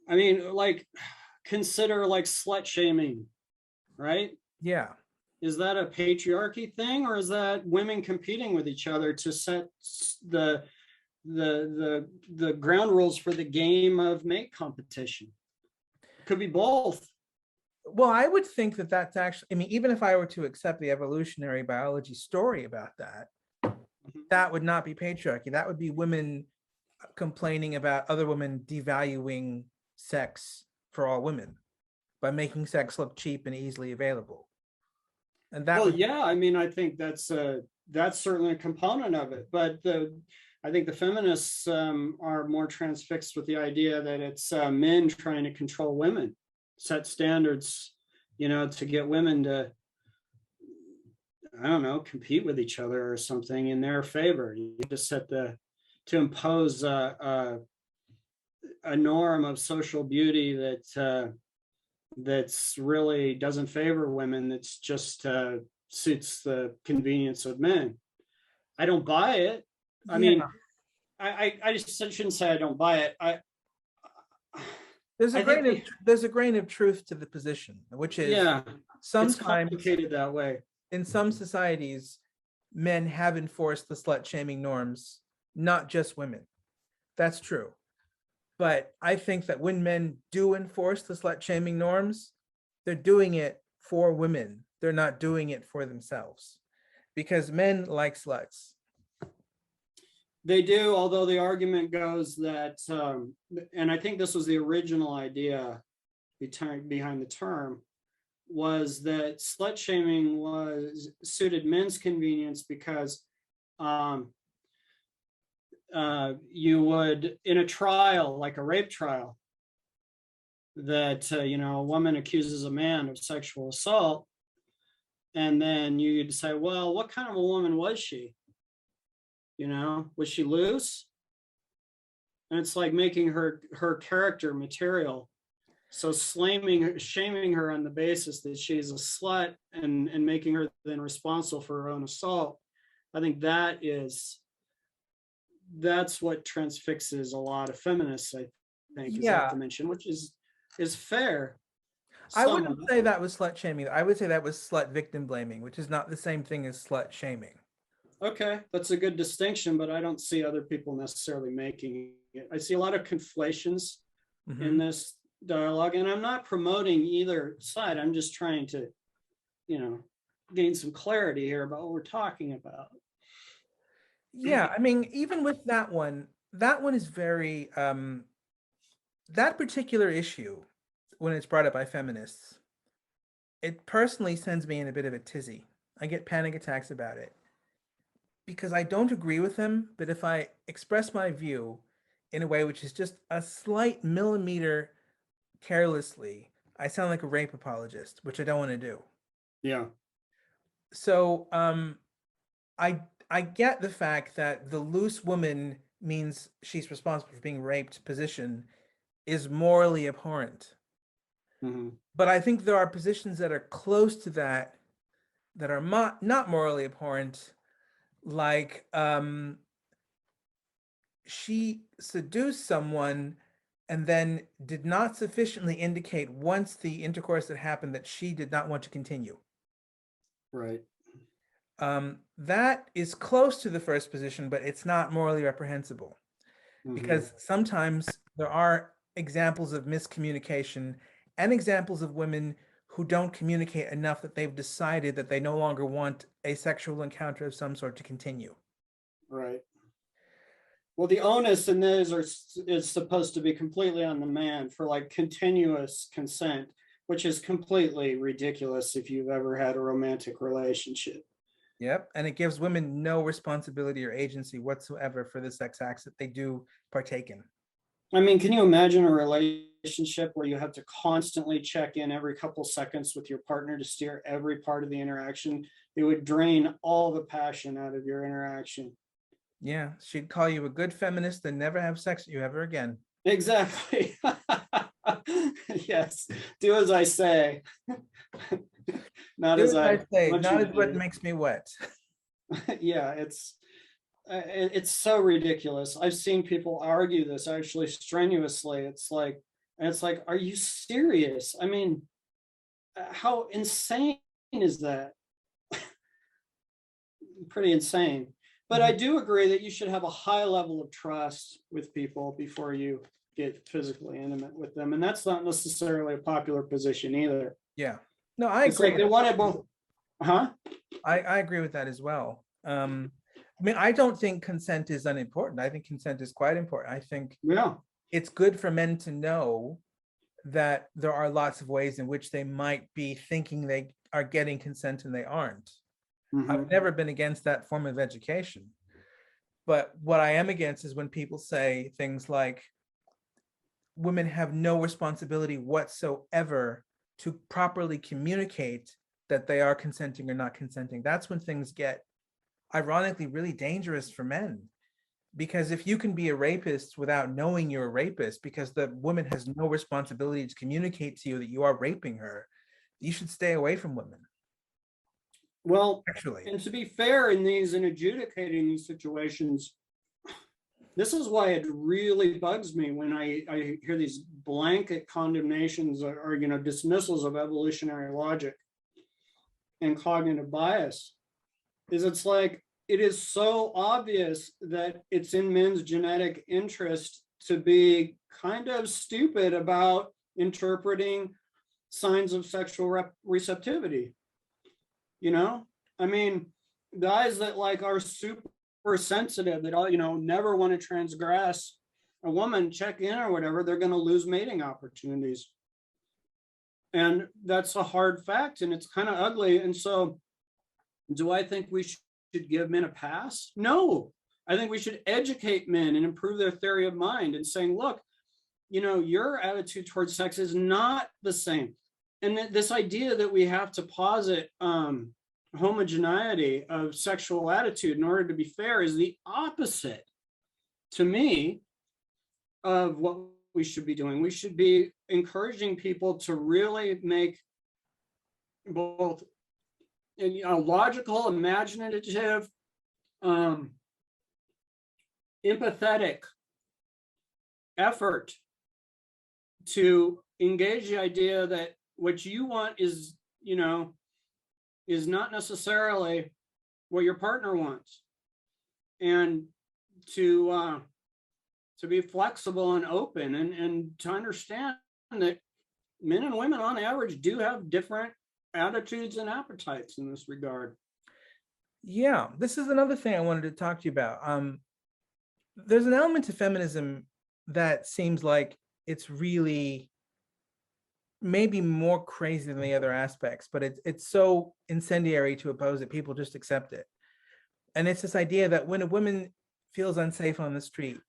I mean, like, consider like slut shaming, right? Yeah. Is that a patriarchy thing, or is that women competing with each other to set the the ground rules for the game of mate competition? Could be both. Well, I would think that that's actually, I mean, even if I were to accept the evolutionary biology story about that, that would not be patriarchy. That would be women complaining about other women devaluing sex for all women by making sex look cheap and easily available. And that Well, would, yeah, I mean, I think that's certainly a component of it, but I think the feminists are more transfixed with the idea that it's men trying to control women, set standards, you know, to get women to, I don't know, compete with each other or something in their favor. You just to impose a norm of social beauty that's really doesn't favor women. That's just suits the convenience of men. I don't buy it. I yeah, mean, I just shouldn't say I don't buy it. there's a I think grain of there's a grain of truth to the position, which is yeah, it's sometimes complicated that way. in some societies, men have enforced the slut shaming norms, not just women. That's true. But I think that when men do enforce the slut shaming norms, they're doing it for women. They're not doing it for themselves because men like sluts. They do, although the argument goes that, and I think this was the original idea behind the term, was that slut shaming was suited men's convenience because you would, in a trial, like a rape trial, that you know, a woman accuses a man of sexual assault, and then you'd say, well, what kind of a woman was she? You know, was she loose? And it's like making her character material. So shaming her on the basis that she's a slut and making her then responsible for her own assault. I think that's what transfixes a lot of feminists, I think, is that Yeah, dimension, which is fair. I wouldn't Somewhat. say that was slut shaming. I would say that was slut victim blaming, which is not the same thing as slut shaming. Okay, that's a good distinction, but I don't see other people necessarily making it. I see a lot of conflations in Mm-hmm. this dialogue, and I'm not promoting either side. I'm just trying to, you know, gain some clarity here about what we're talking about. Yeah, I mean, even with that one is very that particular issue, when it's brought up by feminists, it personally sends me in a bit of a tizzy. I get panic attacks about it because I don't agree with them, but if I express my view in a way which is just a slight millimeter carelessly, I sound like a rape apologist, which I don't want to do. Yeah, So, I get the fact that the loose woman means she's responsible for being raped position is morally abhorrent. mm-hmm. But I think there are positions that are close to that that are not morally abhorrent, like she seduced someone and then did not sufficiently indicate once the intercourse had happened that she did not want to continue. Right. That is close to the first position, but it's not morally reprehensible. because sometimes there are examples of miscommunication and examples of women who don't communicate enough that they've decided that they no longer want a sexual encounter of some sort to continue. Right. Well, the onus in those is supposed to be completely on the man for like continuous consent, which is completely ridiculous if you've ever had a romantic relationship. Yep. And it gives women no responsibility or agency whatsoever for the sex acts that they do partake in. I mean, can you imagine a relationship where you have to constantly check in every couple seconds with your partner to steer every part of the interaction? It would drain all the passion out of your interaction. Yeah. She'd call you a good feminist and never have sex with you ever again. Exactly. Yes. Do as I say. Not as I say, want not you as to what do. makes me wet. Yeah, it's so ridiculous. I've seen people argue this actually strenuously. It's like, are you serious? I mean, how insane is that? Pretty insane. But I do agree that you should have a high level of trust with people before you get physically intimate with them. And that's not necessarily a popular position either. Yeah. No, I It's agree. like they want to both, huh? I agree with that as well. I mean, I don't think consent is unimportant. I think consent is quite important. I think Yeah. it's good for men to know that there are lots of ways in which they might be thinking they are getting consent and they aren't. I've never been against that form of education. But what I am against is when people say things like women have no responsibility whatsoever to properly communicate that they are consenting or not consenting. That's when things get, ironically, really dangerous for men. Because if you can be a rapist without knowing you're a rapist, because the woman has no responsibility to communicate to you that you are raping her, you should stay away from women. Well, Actually, and to be fair in adjudicating these situations, this is why it really bugs me when I hear these blanket condemnations or dismissals of evolutionary logic and cognitive bias. It's like, it is so obvious that it's in men's genetic interest to be kind of stupid about interpreting signs of sexual receptivity. I mean, guys that like are super sensitive, that all never want to transgress a woman, check in or whatever, they're going to lose mating opportunities. And that's a hard fact, and it's kind of ugly. And so, do I think we should give men a pass? No. I think we should educate men and improve their theory of mind and saying, look, your attitude towards sex is not the same. And this idea that we have to posit homogeneity of sexual attitude in order to be fair is the opposite, to me, of what we should be doing. We should be encouraging people to really make both logical, imaginative, empathetic effort to engage the idea that what you want is not necessarily what your partner wants, and to be flexible and open, and to understand that men and women on average do have different attitudes and appetites in this regard. Yeah, this is another thing I wanted to talk to you about. There's an element to feminism that seems like it's really maybe more crazy than the other aspects, but it's so incendiary to oppose it, people just accept it. And it's this idea that when a woman feels unsafe on the street,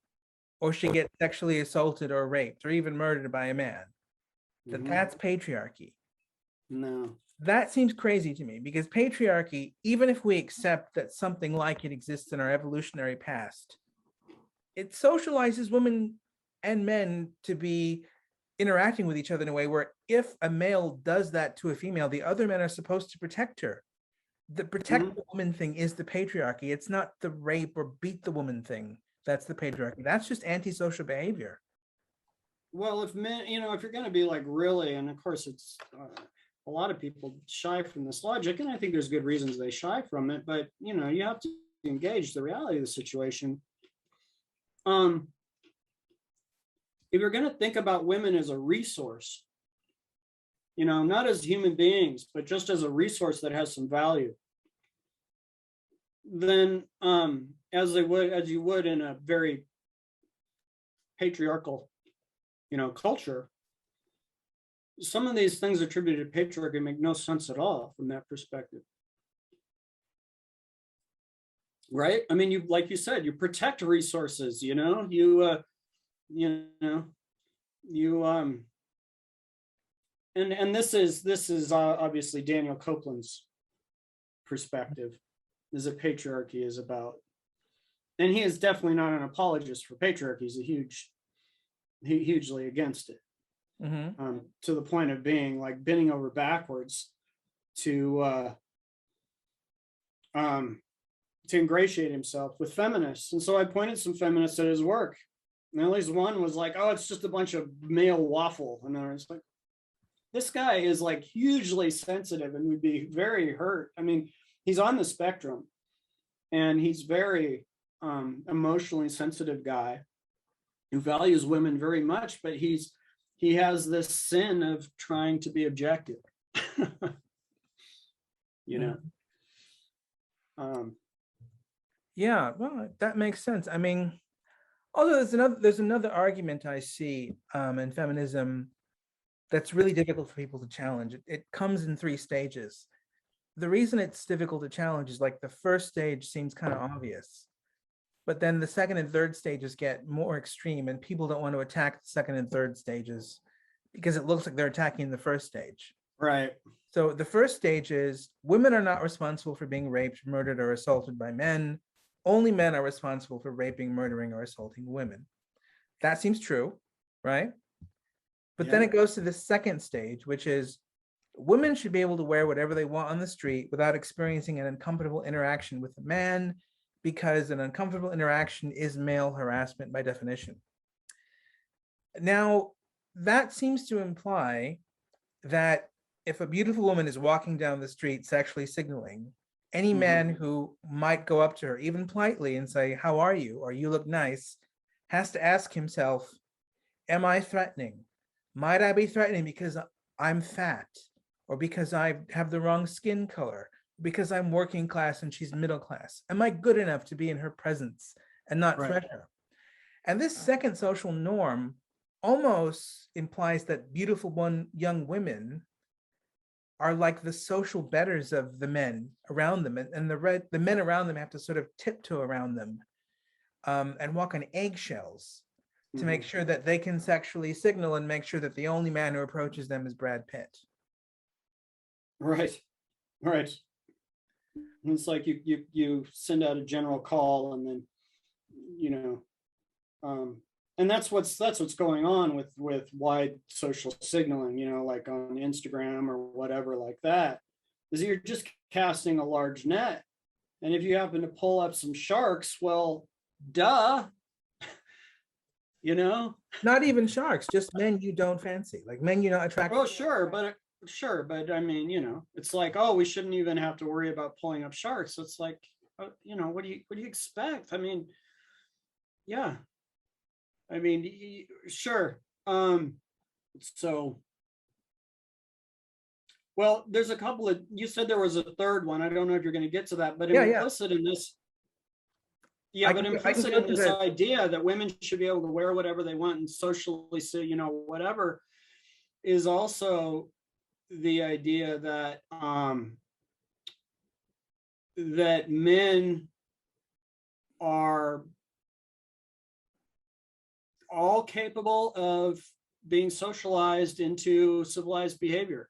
or she gets sexually assaulted or raped or even murdered by a man, that's patriarchy. No. That seems crazy to me, because patriarchy, even if we accept that something like it exists in our evolutionary past, it socializes women and men to be interacting with each other in a way where if a male does that to a female, the other men are supposed to protect her. The protect the woman thing is the patriarchy. It's not the rape or beat the woman thing. That's the patriarchy. That's just antisocial behavior. Well, if men, if you're going to be like really, and of course it's a lot of people shy from this logic, and I think there's good reasons they shy from it, but you have to engage the reality of the situation. if you're going to think about women as a resource, not as human beings, but just as a resource that has some value, then as you would in a very patriarchal, culture, some of these things attributed to patriarchy make no sense at all from that perspective. Right? I mean, like you said, you protect resources, and this is obviously Daniel Copeland's perspective, is that patriarchy is about, and he is definitely not an apologist for patriarchy. He's hugely against it, to the point of being like bending over backwards to ingratiate himself with feminists. And so I pointed some feminists at his work, and at least one was like, "Oh, it's just a bunch of male waffle," and I was like, this guy is like hugely sensitive and would be very hurt. I mean, he's on the spectrum, and he's very emotionally sensitive guy who values women very much, but he has this sin of trying to be objective. Yeah, well, that makes sense. I mean, although there's another argument I see in feminism that's really difficult for people to challenge. It comes in 3 stages. The reason it's difficult to challenge is like the first stage seems kind of obvious, but then the second and third stages get more extreme, and people don't want to attack the second and third stages because it looks like they're attacking the first stage. Right. So the first stage is women are not responsible for being raped, murdered, or assaulted by men. Only men are responsible for raping, murdering, or assaulting women. That seems true, right? But then it goes to the second stage, which is women should be able to wear whatever they want on the street without experiencing an uncomfortable interaction with a man, because an uncomfortable interaction is male harassment by definition. Now, that seems to imply that if a beautiful woman is walking down the street sexually signaling, any man who might go up to her, even politely, and say, "How are you?" or "You look nice," has to ask himself, am I threatening? Might I be threatening because I'm fat, or because I have the wrong skin color, because I'm working class and she's middle class? Am I good enough to be in her presence and not threaten her? And this second social norm almost implies that beautiful young women are like the social betters of the men around them, and the men around them have to sort of tiptoe around them and walk on eggshells to make sure that they can sexually signal and make sure that the only man who approaches them is Brad Pitt. Right. And it's like you send out a general call, and then and that's what's going on with wide social signaling, like on Instagram or whatever like that, is you're just casting a large net. And if you happen to pull up some sharks, well, duh. Not even sharks, just men you don't fancy, like men you're not attracted to. Oh, sure, but I mean, it's like, oh, we shouldn't even have to worry about pulling up sharks. It's like, what do you expect? I mean, yeah. I mean, sure. So, well, there's a couple of, you said there was a third one. I don't know if you're going to get to that, but implicit in this, implicit in this idea that women should be able to wear whatever they want and socially say, whatever, is also the idea that that men are all capable of being socialized into civilized behavior,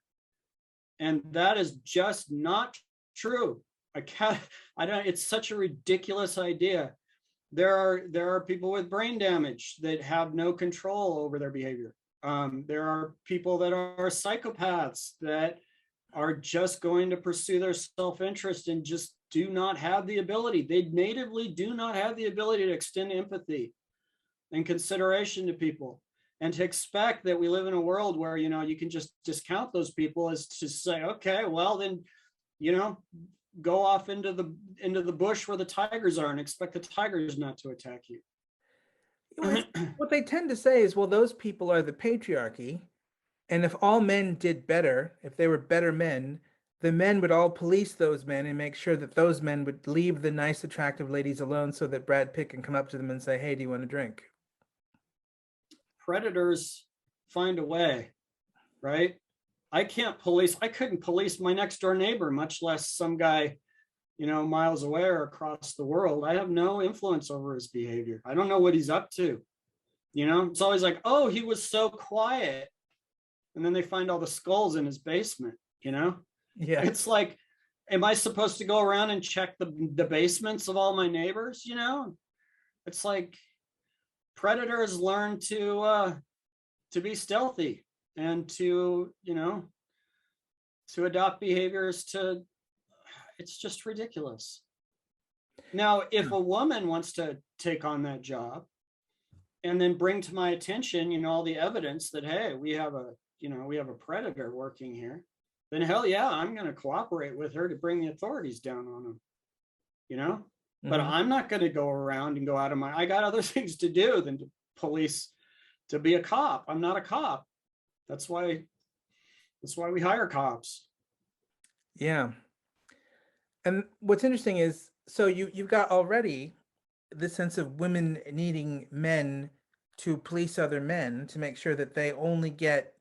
and that is just not true. It's such a ridiculous idea. There are people with brain damage that have no control over their behavior. There are people that are psychopaths that are just going to pursue their self-interest and just do not have the ability. They natively do not have the ability to extend empathy and consideration to people, and to expect that we live in a world where you can just discount those people as to say, okay, well then go off into the bush where the tigers are and expect the tigers not to attack you. what they tend to say is, well, those people are the patriarchy, and if all men did better, if they were better men, the men would all police those men and make sure that those men would leave the nice, attractive ladies alone so that Brad Pitt can come up to them and say, hey, do you want a drink? Predators find a way, right? I couldn't police my next door neighbor, much less some guy, miles away or across the world. I have no influence over his behavior. I don't know what he's up to. It's always like, oh, he was so quiet. And then they find all the skulls in his basement, Yeah. It's like, am I supposed to go around and check the basements of all my neighbors? It's like predators learn to be stealthy and to adopt behaviors it's just ridiculous. Now, if a woman wants to take on that job and then bring to my attention, all the evidence that, hey, we have a predator working here, then hell yeah, I'm going to cooperate with her to bring the authorities down on them, but I'm not going to go around and I got other things to do than to police, to be a cop. I'm not a cop. That's why we hire cops. Yeah. And what's interesting is, so you've got already this sense of women needing men to police other men to make sure that they only get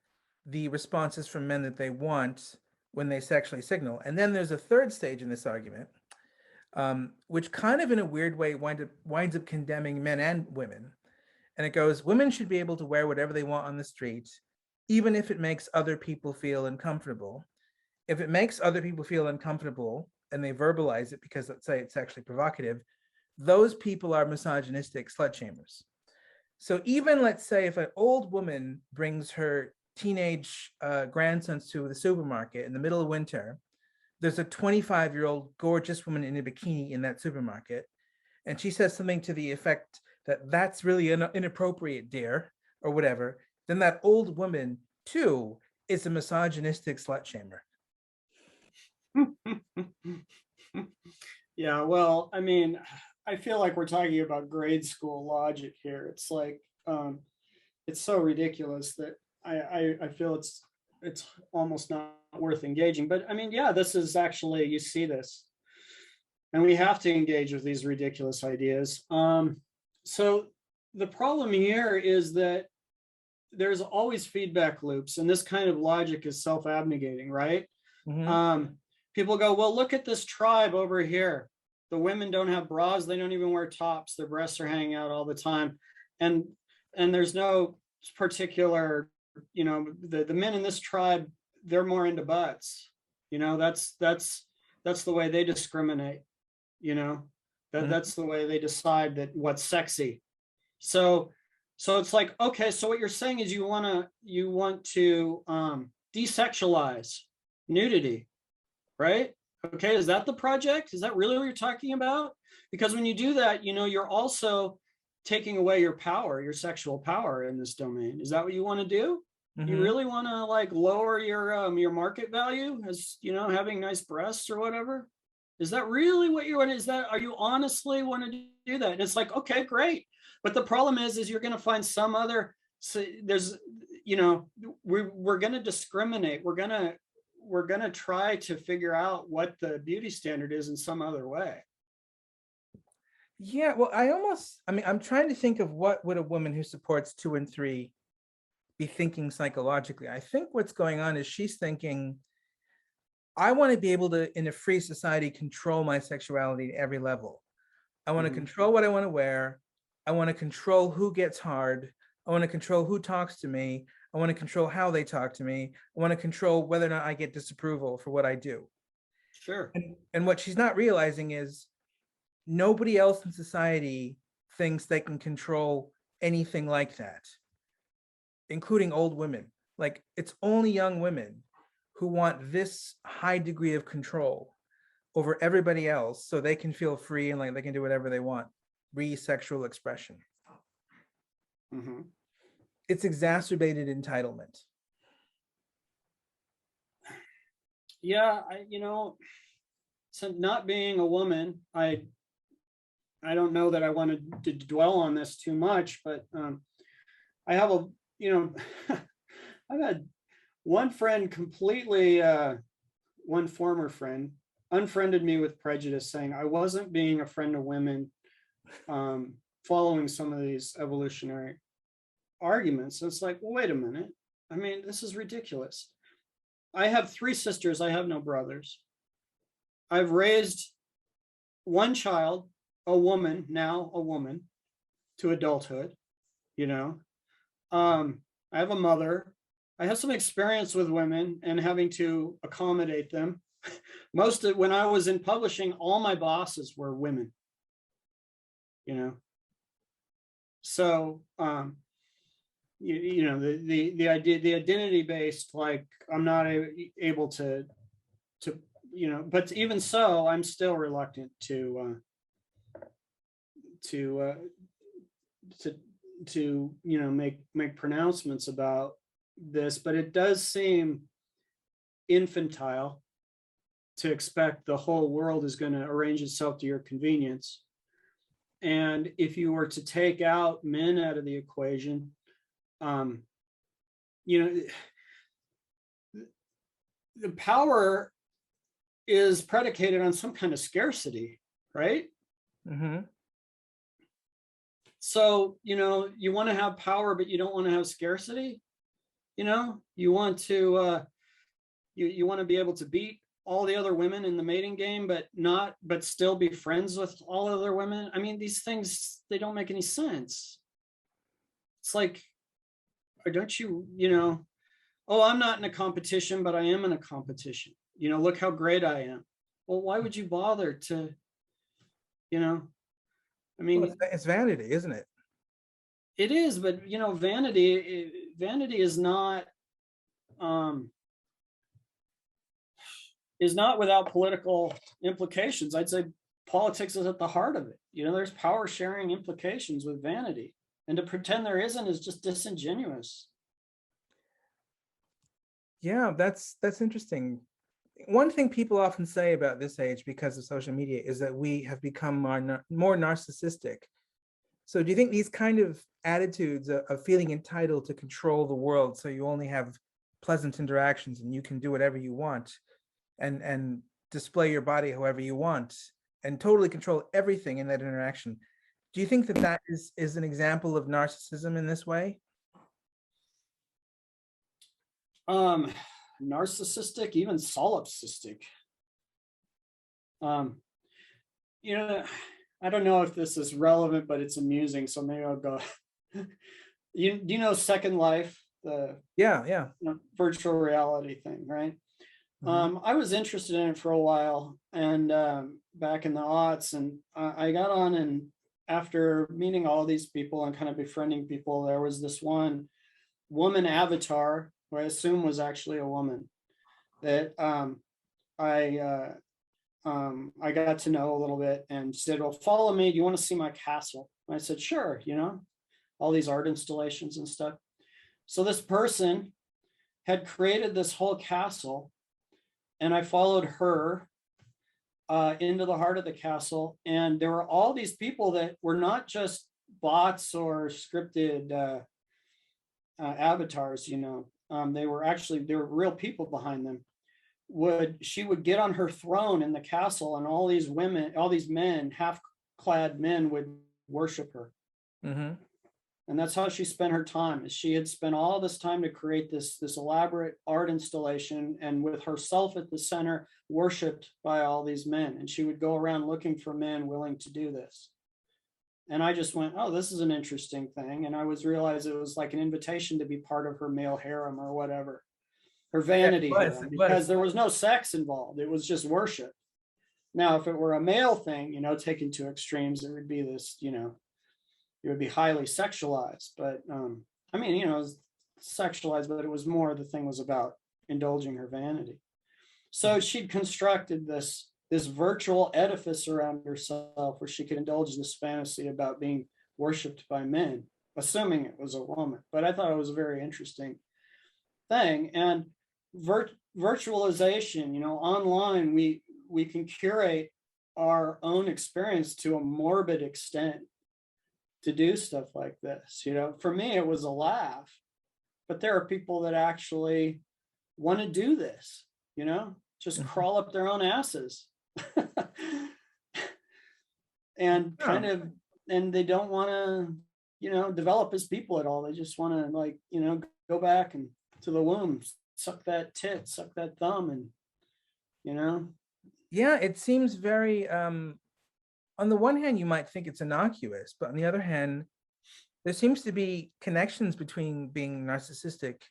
the responses from men that they want when they sexually signal. And then there's a third stage in this argument, which kind of in a weird way winds up condemning men and women. And it goes, women should be able to wear whatever they want on the street, even if it makes other people feel uncomfortable. If it makes other people feel uncomfortable and they verbalize it because, let's say, it's sexually provocative, those people are misogynistic slut shamers. So even, let's say, if an old woman brings her teenage grandsons to the supermarket in the middle of winter, there's a 25-year-old gorgeous woman in a bikini in that supermarket, and she says something to the effect that that's really inappropriate, dear, or whatever, then that old woman, too, is a misogynistic slut shamer. Yeah, well, I mean, I feel like we're talking about grade school logic here. It's like, it's so ridiculous that I feel it's almost not worth engaging. But I mean, yeah, this is actually, you see this, and we have to engage with these ridiculous ideas. So the problem here is that there's always feedback loops, and this kind of logic is self-abnegating, right? People go, well, look at this tribe over here. The women don't have bras. They don't even wear tops. Their breasts are hanging out all the time. And there's no particular, the men in this tribe, they're more into butts. That's the way they discriminate. That's the way they decide that what's sexy. So it's like, okay, so what you're saying is you want to desexualize nudity, right? Okay, is that the project? Is that really what you're talking about? Because when you do that, you're also taking away your power, your sexual power in this domain. Is that what you want to do? You really want to like lower your market value as having nice breasts or whatever? Is that really what you want? Are you honestly want to do that? And it's like, okay, great. But the problem is you're going to find some other. So there's, we're going to discriminate. We're going to try to figure out what the beauty standard is in some other way. Yeah, well, I'm trying to think of what would a woman who supports 2 and 3 be thinking psychologically. I think what's going on is she's thinking, I want to be able to, in a free society, control my sexuality at every level. I want to control what I want to wear. I want to control who gets hard. I want to control who talks to me. I want to control how they talk to me. I want to control whether or not I get disapproval for what I do. Sure. And what she's not realizing is nobody else in society thinks they can control anything like that, including old women. Like, it's only young women who want this high degree of control over everybody else so they can feel free and like they can do whatever they want. Sexual expression. It's exacerbated entitlement. Yeah, so not being a woman, I I don't know that I wanted to dwell on this too much, but I have a, I've had one friend completely, one former friend unfriended me with prejudice, saying I wasn't being a friend of women, following some of these evolutionary arguments. And it's like, well, wait a minute. I mean, this is ridiculous. I have 3 sisters. I have no brothers. I've raised one child, a woman, to adulthood, I have a mother. I have some experience with women and having to accommodate them. When I was in publishing, all my bosses were women, So, the idea, the identity based, like I'm not able to, but even so, I'm still reluctant to make pronouncements about this. But it does seem infantile to expect the whole world is going to arrange itself to your convenience. And if you were to take out men out of the equation, the power is predicated on some kind of scarcity, right? Mm-hmm. So, you want to have power, but you don't want to have scarcity. You want to, you want to be able to beat all the other women in the mating game, but still be friends with all other women. I mean, these things, they don't make any sense. It's like, or don't you, oh, I'm not in a competition, but I am in a competition. Look how great I am. Well, why would you bother to, I mean, well, it's vanity, isn't it? It is, but vanity is not without political implications. I'd say politics is at the heart of it. There's power sharing implications with vanity, and to pretend there isn't is just disingenuous. Yeah, that's interesting. One thing people often say about this age because of social media is that we have become more narcissistic. So do you think these kind of attitudes of feeling entitled to control the world, so you only have pleasant interactions and you can do whatever you want and display your body however you want and totally control everything in that interaction, do you think that is an example of narcissism in this way? Narcissistic, even solipsistic. I don't know if this is relevant, but it's amusing, so maybe I'll go. Do you know Second Life, the virtual reality thing, right? Mm-hmm. I was interested in it for a while, and back in the aughts, and I got on, and after meeting all these people and kind of befriending people, there was this one woman avatar, who I assume was actually a woman, that I got to know a little bit, and said, well, follow me. Do you want to see my castle? And I said, sure, all these art installations and stuff. So this person had created this whole castle, and I followed her into the heart of the castle. And there were all these people that were not just bots or scripted avatars, they were real people behind them. She would get on her throne in the castle, and all these men, half-clad men, would worship her. Mm-hmm. And that's how she spent her time. She had spent all this time to create this elaborate art installation, and with herself at the center, worshipped by all these men. And she would go around looking for men willing to do this. And I just went, oh, this is an interesting thing. And I realized it was like an invitation to be part of her male harem or whatever, her vanity harem, because there was no sex involved. It was just worship. Now, if it were a male thing, taken to extremes, it would be this, it would be highly sexualized. But it was sexualized, but it was more, the thing was about indulging her vanity. So she'd constructed this virtual edifice around herself where she could indulge this fantasy about being worshipped by men, assuming it was a woman. But I thought it was a very interesting thing. And virtualization, online, we can curate our own experience to a morbid extent to do stuff like this. You know, for me, it was a laugh, but there are people that actually want to do this, you know, just crawl up their own asses and kind of, and they don't want to, you know, develop as people at all. They just want to, like, you know, go back and to the womb, suck that tit, suck that thumb, and, you know. Yeah, it seems very, on the one hand, you might think it's innocuous, but on the other hand, there seems to be connections between being narcissistic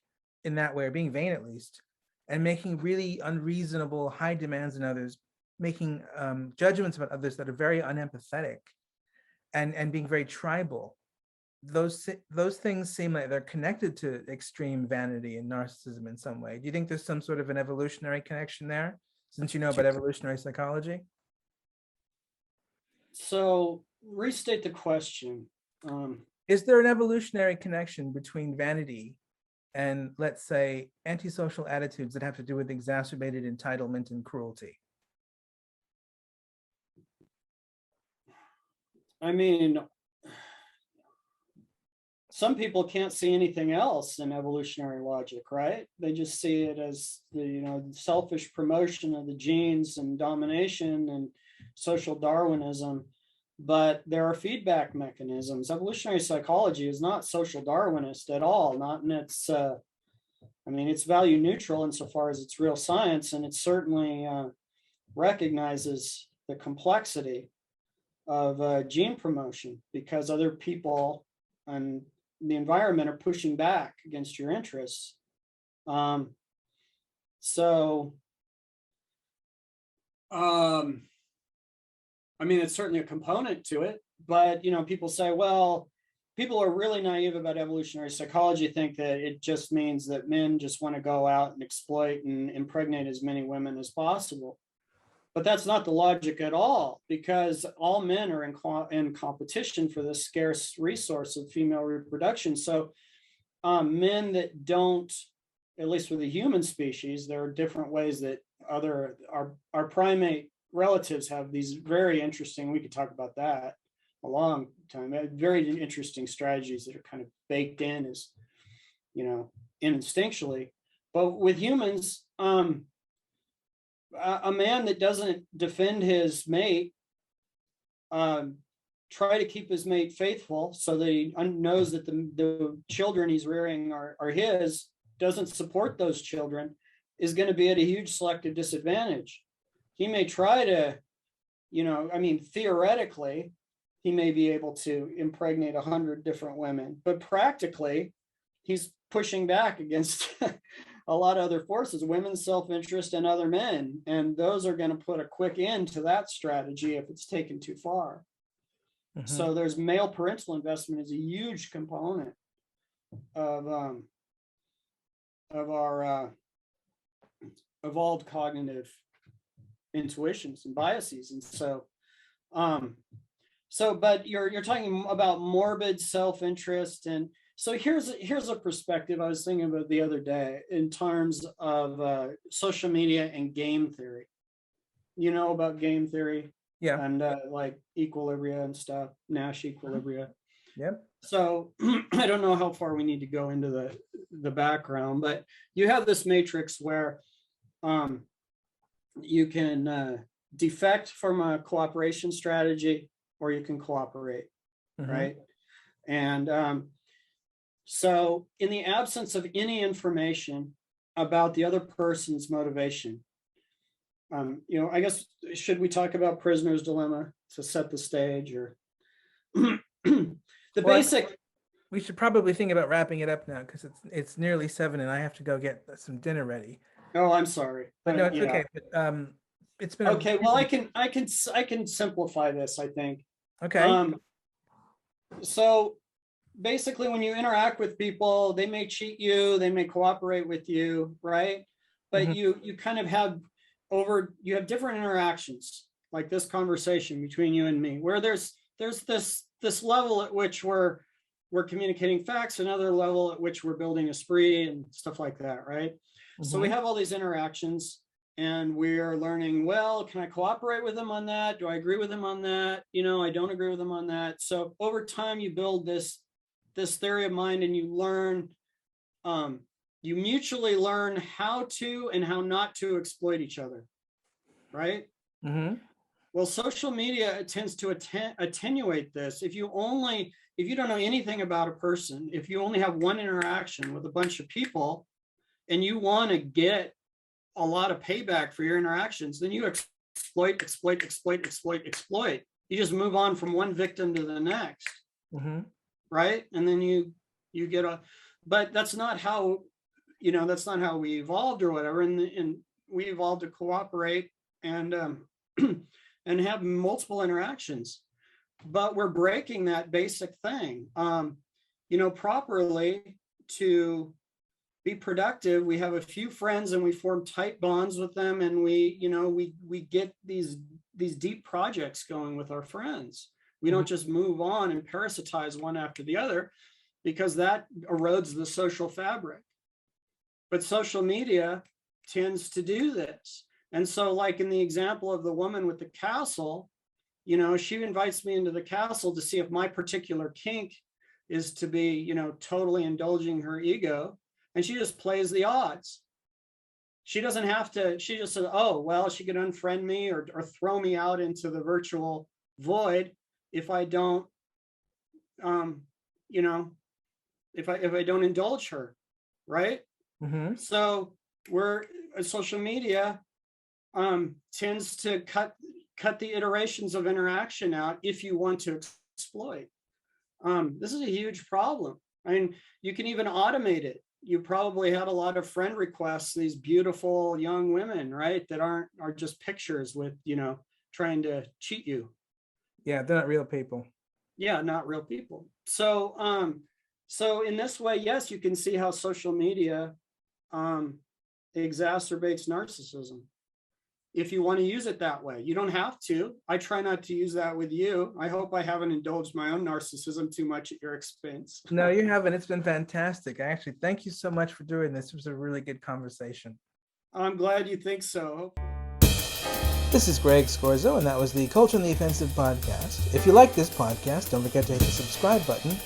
in that way, or being vain at least, and making really unreasonable, high demands in others, making judgments about others that are very unempathetic, and being very tribal. Those things seem like they're connected to extreme vanity and narcissism in some way. Do you think there's some sort of an evolutionary connection there, since you know about evolutionary psychology? So restate the question. Is there an evolutionary connection between vanity and, let's say, antisocial attitudes that have to do with exacerbated entitlement and cruelty? I mean, some people can't see anything else in evolutionary logic, right? They just see it as the, you know, selfish promotion of the genes and domination and social Darwinism. But there are feedback mechanisms. Evolutionary psychology is not social Darwinist at all, not in its, I mean, it's value neutral insofar as it's real science, and it certainly recognizes the complexity of gene promotion, because other people and the environment are pushing back against your interests. I mean, it's certainly a component to it, but, you know, people say, well, people are really naive about evolutionary psychology, think that it just means that men just want to go out and exploit and impregnate as many women as possible. But that's not the logic at all, because all men are in competition for the scarce resource of female reproduction. So men that don't, at least for the human species, there are different ways that our primate relatives have these very interesting, we could talk about that a long time, very interesting strategies that are kind of baked in as, you know, instinctually. But with humans, a man that doesn't defend his mate, try to keep his mate faithful so that he knows that the children he's rearing are his, doesn't support those children, is going to be at a huge selective disadvantage. He may try to, you know, I mean, theoretically, he may be able to impregnate 100 different women, but practically, he's pushing back against a lot of other forces, women's self-interest and other men. And those are going to put a quick end to that strategy if it's taken too far. Mm-hmm. So there's male parental investment is a huge component of our evolved cognitive intuitions and biases. And so, but you're talking about morbid self-interest. And so here's a perspective I was thinking about the other day in terms of social media and game theory. You know about game theory? Yeah. And like equilibria and stuff, Nash equilibria. Yep. So I don't know how far we need to go into the background, but you have this matrix where you can defect from a cooperation strategy, or you can cooperate, mm-hmm. right? And so in the absence of any information about the other person's motivation, you know, I guess, should we talk about prisoner's dilemma to set the stage, or basic? We should probably think about wrapping it up now, because it's nearly 7 and I have to go get some dinner ready. Oh, I'm sorry. But no, it's okay. But, it's been okay. Well, I can simplify this, I think. Okay. So basically, when you interact with people, they may cheat you, they may cooperate with you, right? But mm-hmm. you kind of have different interactions, like this conversation between you and me, where there's this level at which we're communicating facts, another level at which we're building a spree and stuff like that, right? Mm-hmm. So we have all these interactions, And we're learning, well, can I cooperate with him on that? Do I agree with him on that? I don't agree with him on that. So over time, you build this theory of mind, and you learn, you mutually learn how to and how not to exploit each other, right? Mm-hmm. Well, social media tends to attenuate this. If you don't know anything about a person, if you only have one interaction with a bunch of people, and you want to get a lot of payback for your interactions, then you exploit. You just move on from one victim to the next, Mm-hmm. right? And then you get but that's not how we evolved or whatever. And we evolved to cooperate and and have multiple interactions. But we're breaking that basic thing. Properly, to be productive, we have a few friends and we form tight bonds with them, and we get these deep projects going with our friends. We don't just move on and parasitize one after the other, because that erodes the social fabric. But social media tends to do this. And so, like in the example of the woman with the castle, she invites me into the castle to see if my particular kink is to be, totally indulging her ego. And she just plays the odds. She doesn't have to, she just says, oh, well, she could unfriend me or throw me out into the virtual void if I don't, if I don't indulge her, right? Mm-hmm. So social media tends to cut the iterations of interaction out if you want to exploit. This is a huge problem. I mean, you can even automate it. You probably had a lot of friend requests, these beautiful young women, right, that are just pictures with, trying to cheat you. Yeah, they're not real people. Yeah, not real people. So in this way, yes, you can see how social media exacerbates narcissism. If you want to use it that way, you don't have to. I try not to use that with you. I hope I haven't indulged my own narcissism too much at your expense. No, you haven't. It's been fantastic. Actually, thank you so much for doing this. It was a really good conversation. I'm glad you think so. This is Greg Scorzo, and that was the Culture and the Offensive podcast. If you like this podcast, don't forget to hit the subscribe button.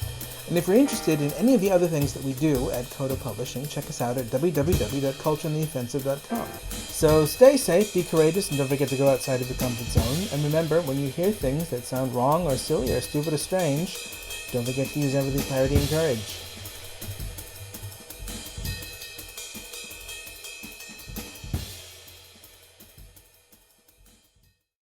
And if you're interested in any of the other things that we do at Coda Publishing, check us out at www.cultureandtheoffensive.com. So stay safe, be courageous, and don't forget to go outside of your comfort zone. And remember, when you hear things that sound wrong or silly or stupid or strange, don't forget to use empathy, clarity, and courage.